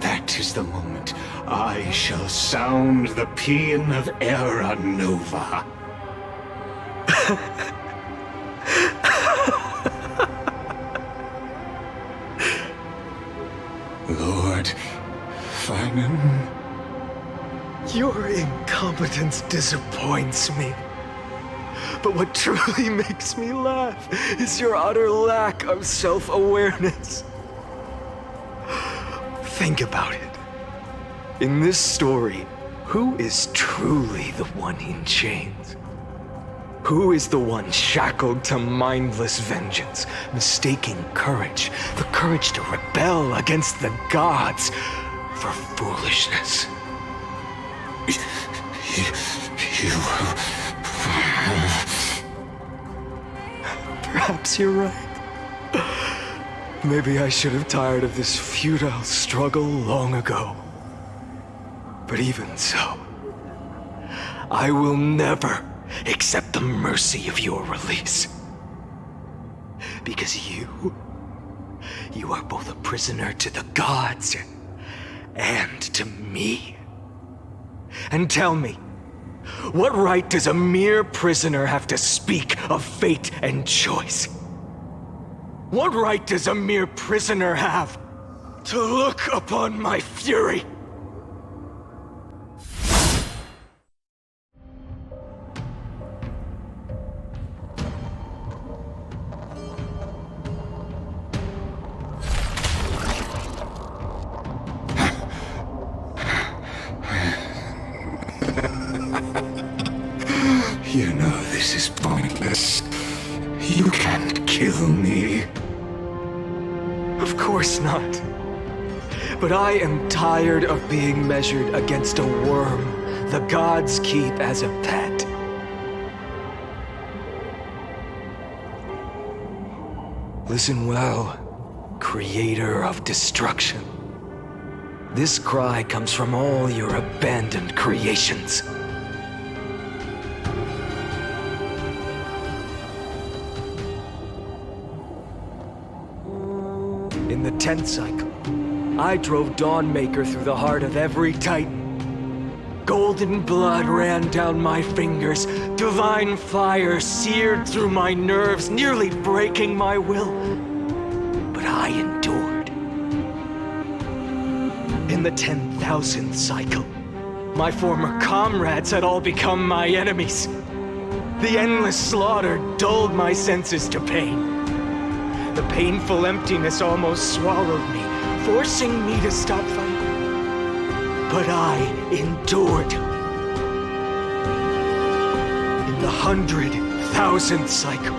That is the moment I shall sound the paean of Era Nova. Lord Finan. Your incompetence disappoints me. But what truly makes me laugh is your utter lack of self-awareness. Think about it. In this story, who is truly the one in chains? Who is the one shackled to mindless vengeance, mistaking courage, the courage to rebel against the gods, for foolishness? Perhaps you're right. Maybe I should have tired of this futile struggle long ago. But even so, I will never accept the mercy of your release. Because you are both a prisoner to the gods and to me. And tell me, what right does a mere prisoner have to speak of fate and choice? What right does a mere prisoner have to look upon my fury? You know this is pointless. You can't kill me. Of course not. But I am tired of being measured against a worm the gods keep as a pet. Listen well, creator of destruction. This cry comes from all your abandoned creations. In the 10th cycle, I drove Dawnmaker through the heart of every titan. Golden blood ran down my fingers, divine fire seared through my nerves, nearly breaking my will. But I endured. In the 10,000th cycle, my former comrades had all become my enemies. The endless slaughter dulled my senses to pain. The painful emptiness almost swallowed me, forcing me to stop fighting. But I endured. In the 100,000th cycle,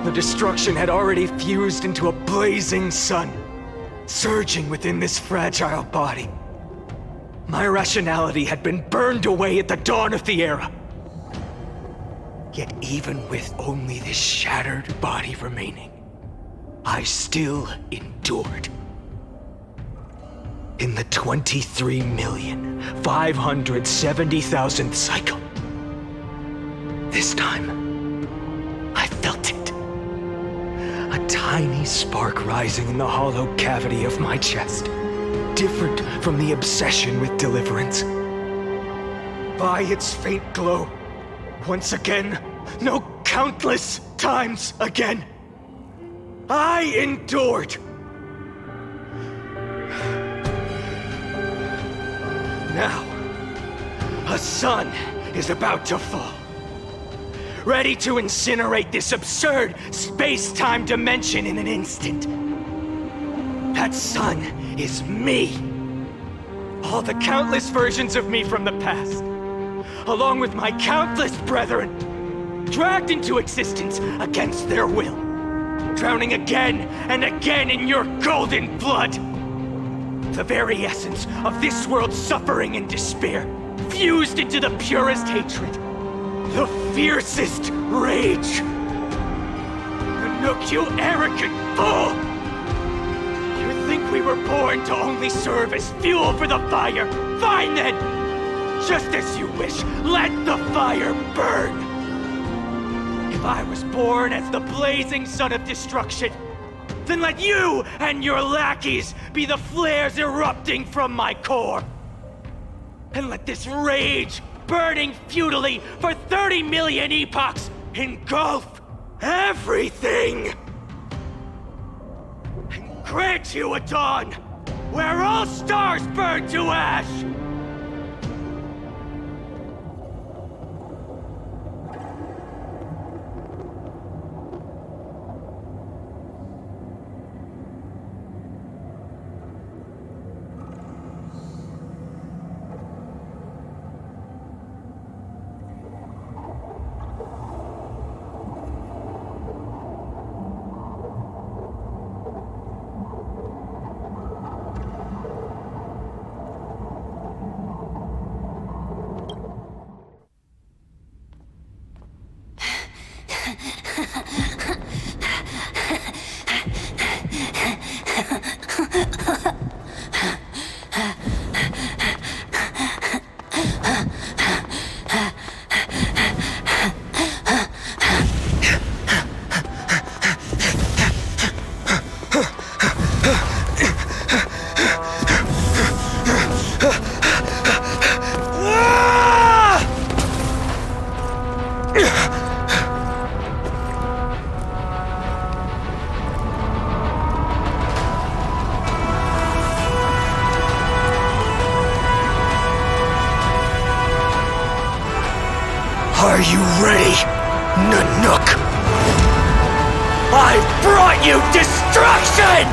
the destruction had already fused into a blazing sun, surging within this fragile body. My rationality had been burned away at the dawn of the era. Yet even with only this shattered body remaining, I still endured. In the 23,570,000th cycle, this time, I felt it. A tiny spark rising in the hollow cavity of my chest, different from the obsession with deliverance. By its faint glow, once again, no, countless times again, I endured. Now, a sun is about to fall, ready to incinerate this absurd space-time dimension in an instant. That sun is me. All the countless versions of me from the past, along with my countless brethren, dragged into existence against their will, drowning again and again in your golden blood. The very essence of this world's suffering and despair, fused into the purest hatred, the fiercest rage. Nook, you arrogant fool! You think we were born to only serve as fuel for the fire? Fine then! Just as you wish, let the fire burn! If I was born as the blazing sun of destruction, then let you and your lackeys be the flares erupting from my core. And let this rage, burning futilely for 30 million epochs, engulf everything! And grant you a dawn where all stars burn to ash! Are you ready, Nanook? I've brought you destruction!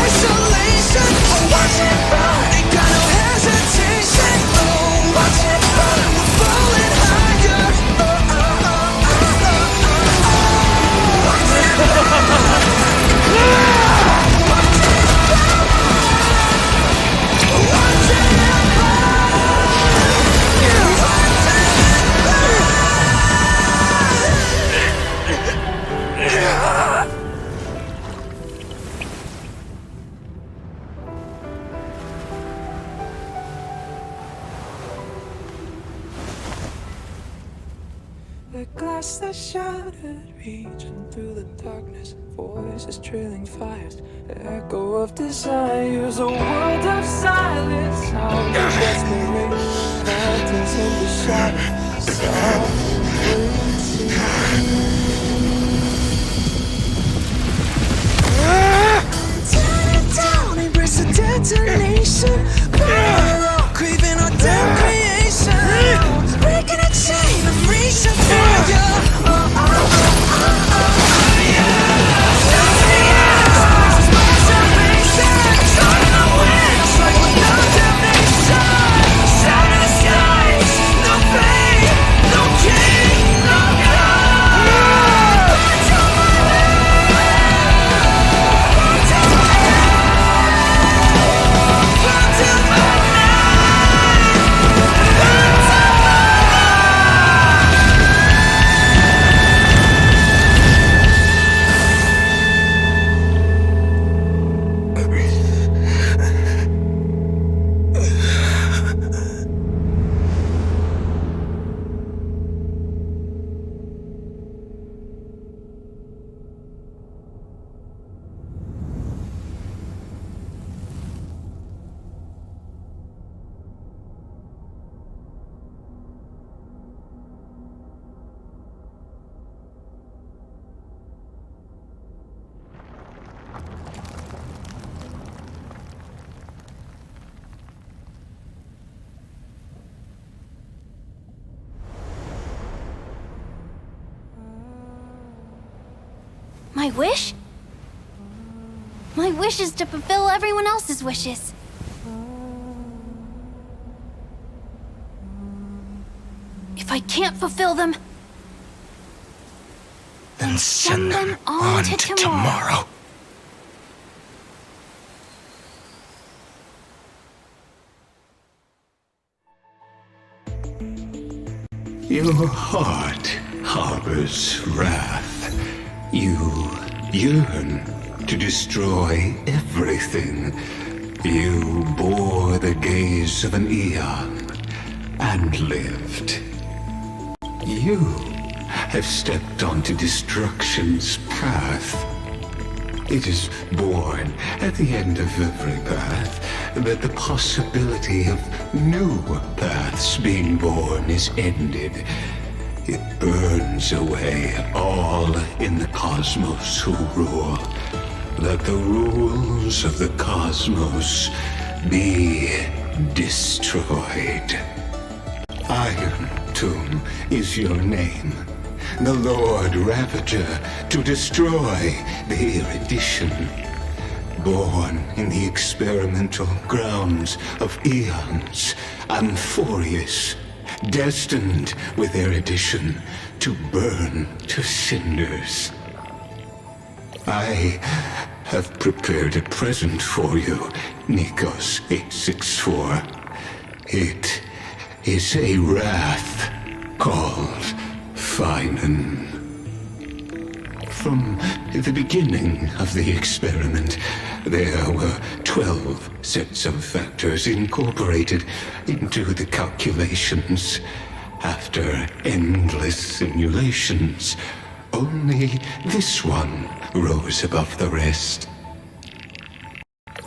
Isolation. like glass that shattered, reaching through the darkness. Voices trailing fires, echo of desires. A world of silence, sound of desperation. Lanterns in the shadow, softly tear it down, embrace the detonation. Burn up, craving our damn creation. Breaking a chain of reach for you. My wish? My wish is to fulfill everyone else's wishes. If I can't fulfill them, then send them on to tomorrow. Your heart harbors wrath. You yearn to destroy everything. You bore the gaze of an eon and lived. You have stepped onto destruction's path. It is born at the end of every path that the possibility of new paths being born is ended. It burns away all in the cosmos who rule. Let the rules of the cosmos be destroyed. Iron Tomb is your name. The Lord Ravager to destroy the erudition. Born in the experimental grounds of eons, Amphoreus, destined with erudition to burn to cinders. I have prepared a present for you, Nikos 864. It is a wrath called Finan. From the beginning of the experiment, there were 12 sets of factors incorporated into the calculations. After endless simulations, only this one rose above the rest.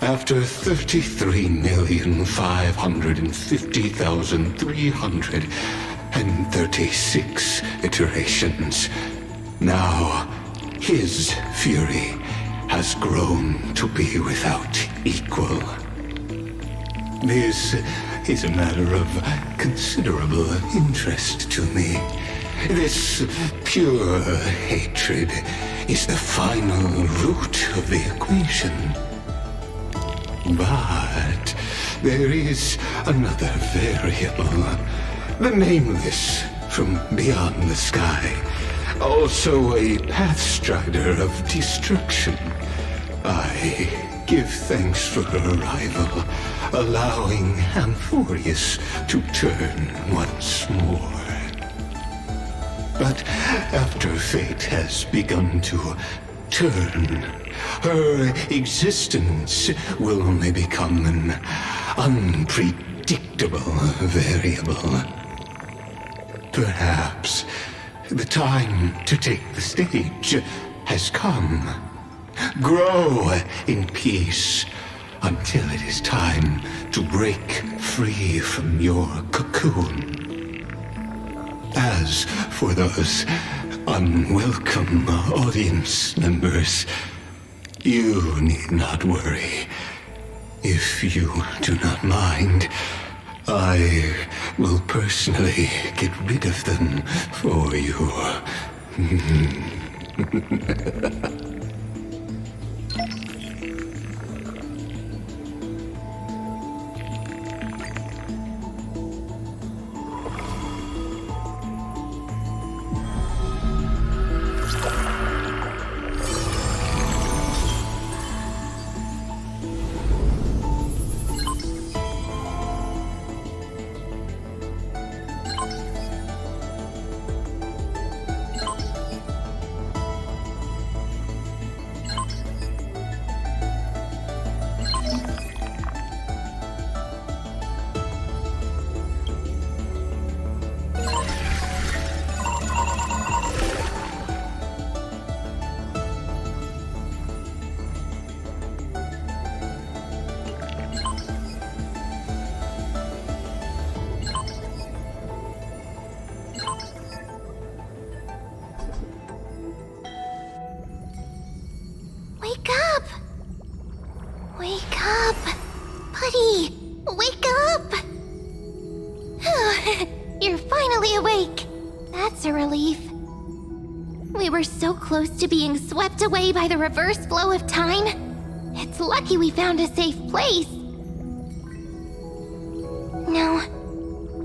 After 33,550,336 iterations, now his fury has grown to be without equal. This is a matter of considerable interest to me. This pure hatred is the final root of the equation. But there is another variable, the nameless from beyond the sky, also a pathstrider of destruction. I give thanks for her arrival, allowing Amphoreus to turn once more. But after fate has begun to turn, her existence will only become an unpredictable variable. Perhaps The time to take the stage has come. Grow in peace until it is time to break free from your cocoon. As for those unwelcome audience members, you need not worry. If you do not mind, I will personally get rid of them for you. Wake up! Wake up! Buddy! Wake up! You're finally awake. That's a relief. We were so close to being swept away by the reverse flow of time. It's lucky we found a safe place. Now,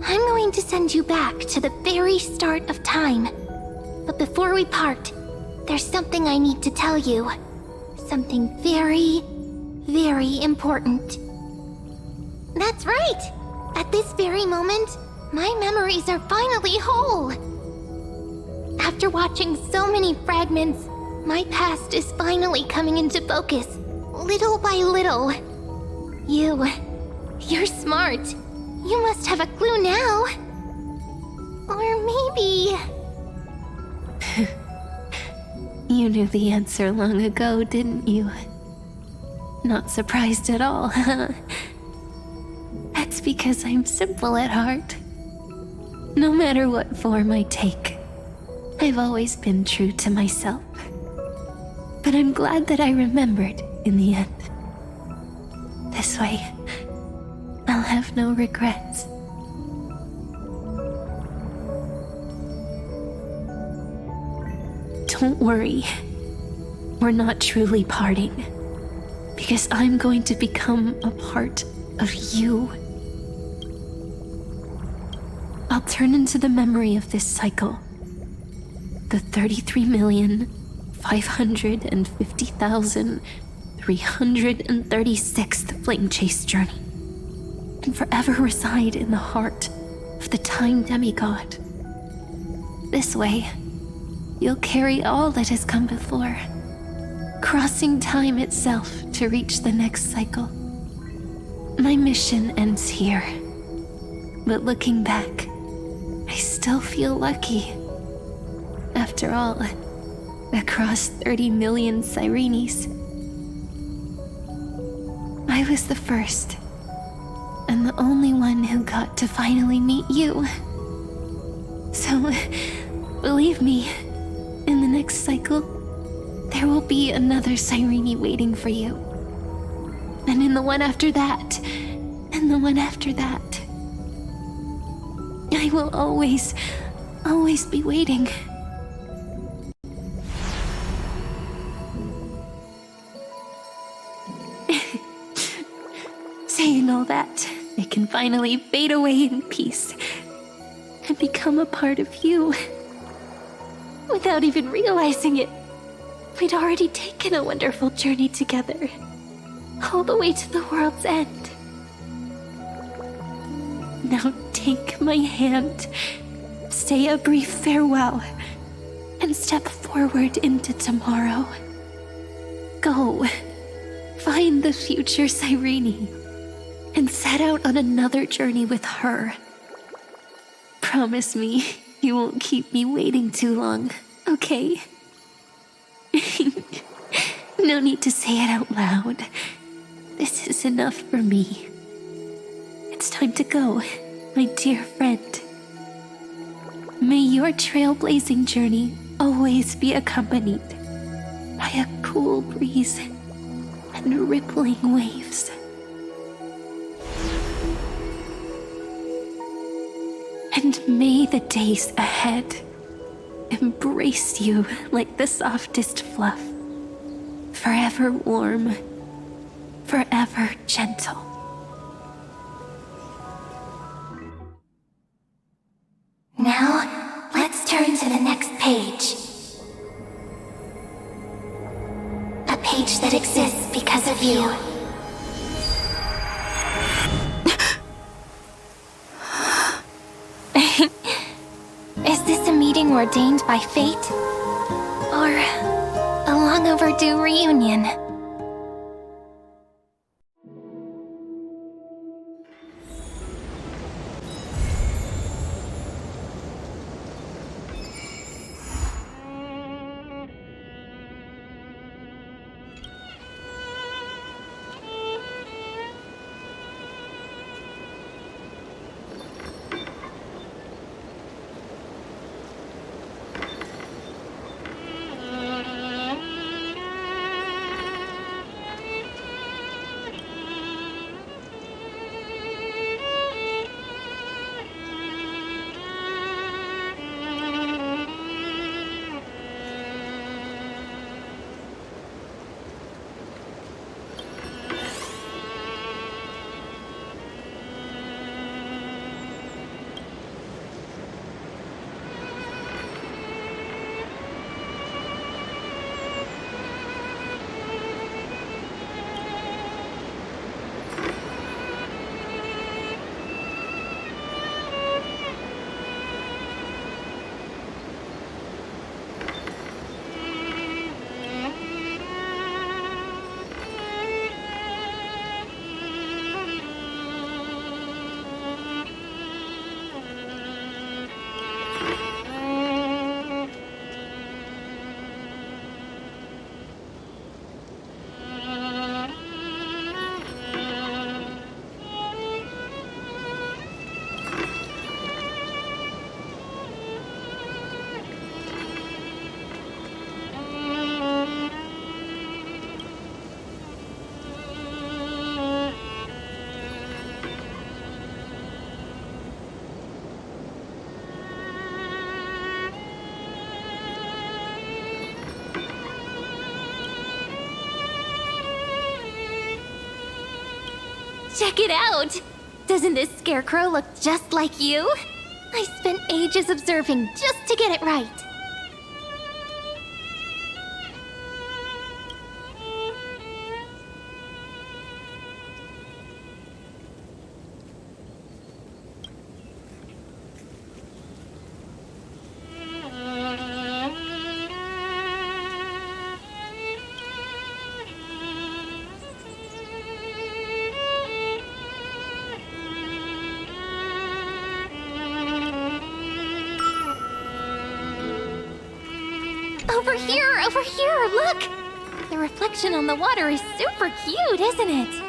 I'm going to send you back to the very start of time. But before we part, there's something I need to tell you. Something very, very important. That's right! At this very moment, my memories are finally whole. After watching so many fragments, my past is finally coming into focus, little by little. You're smart. You must have a clue now. Or maybe... You knew the answer long ago, didn't you? Not surprised at all, huh? That's because I'm simple at heart. No matter what form I take, I've always been true to myself. But I'm glad that I remembered in the end. This way, I'll have no regrets. Don't worry. We're not truly parting. Because I'm going to become a part of you. I'll turn into the memory of this cycle. The 33,550,336th Flame Chase journey. And forever reside in the heart of the Time Demigod. This way, you'll carry all that has come before, crossing time itself to reach the next cycle. My mission ends here, but looking back, I still feel lucky. After all, across 30 million Cyrenes, I was the first, and the only one who got to finally meet you. So, believe me, in the next cycle, there will be another Cyrene waiting for you. And in the one after that, and the one after that. I will always be waiting. Saying all that, I can finally fade away in peace and become a part of you. Without even realizing it, we'd already taken a wonderful journey together, all the way to the world's end. Now take my hand, say a brief farewell, and step forward into tomorrow. Go, find the future Cyrene, and set out on another journey with her. Promise me You won't keep me waiting too long, okay? No need to say it out loud. This is enough for me. It's time to go, my dear friend. May your trailblazing journey always be accompanied by a cool breeze and rippling waves. And may the days ahead embrace you like the softest fluff, forever warm, forever gentle. Now, let's turn to the next page. A page that exists because of you. Is this a meeting ordained by fate? Or a long overdue reunion? Check it out! Doesn't this scarecrow look just like you? I spent ages observing just to get it right. Over here, look! The reflection on the water is super cute, isn't it?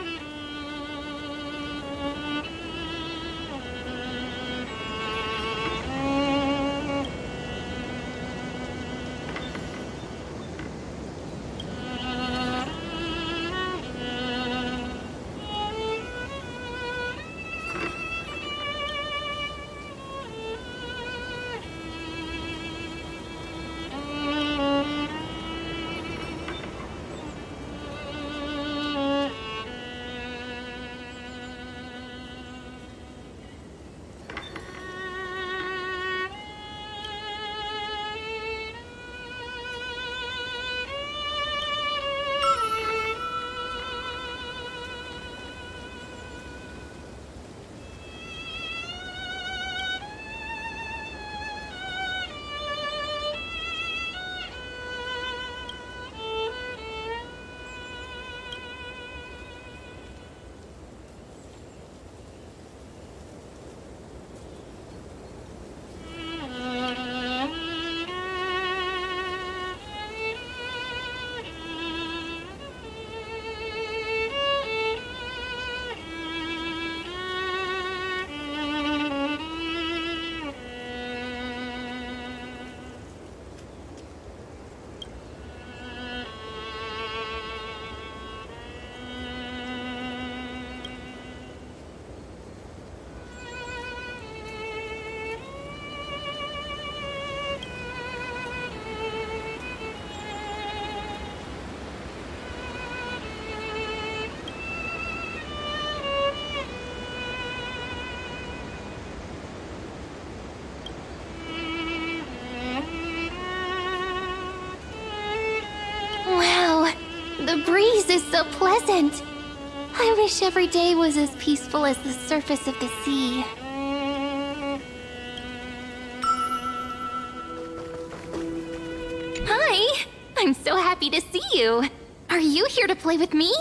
breeze is so pleasant. I wish every day was as peaceful as the surface of the sea. Hi! I'm so happy to see you. Are you here to play with me?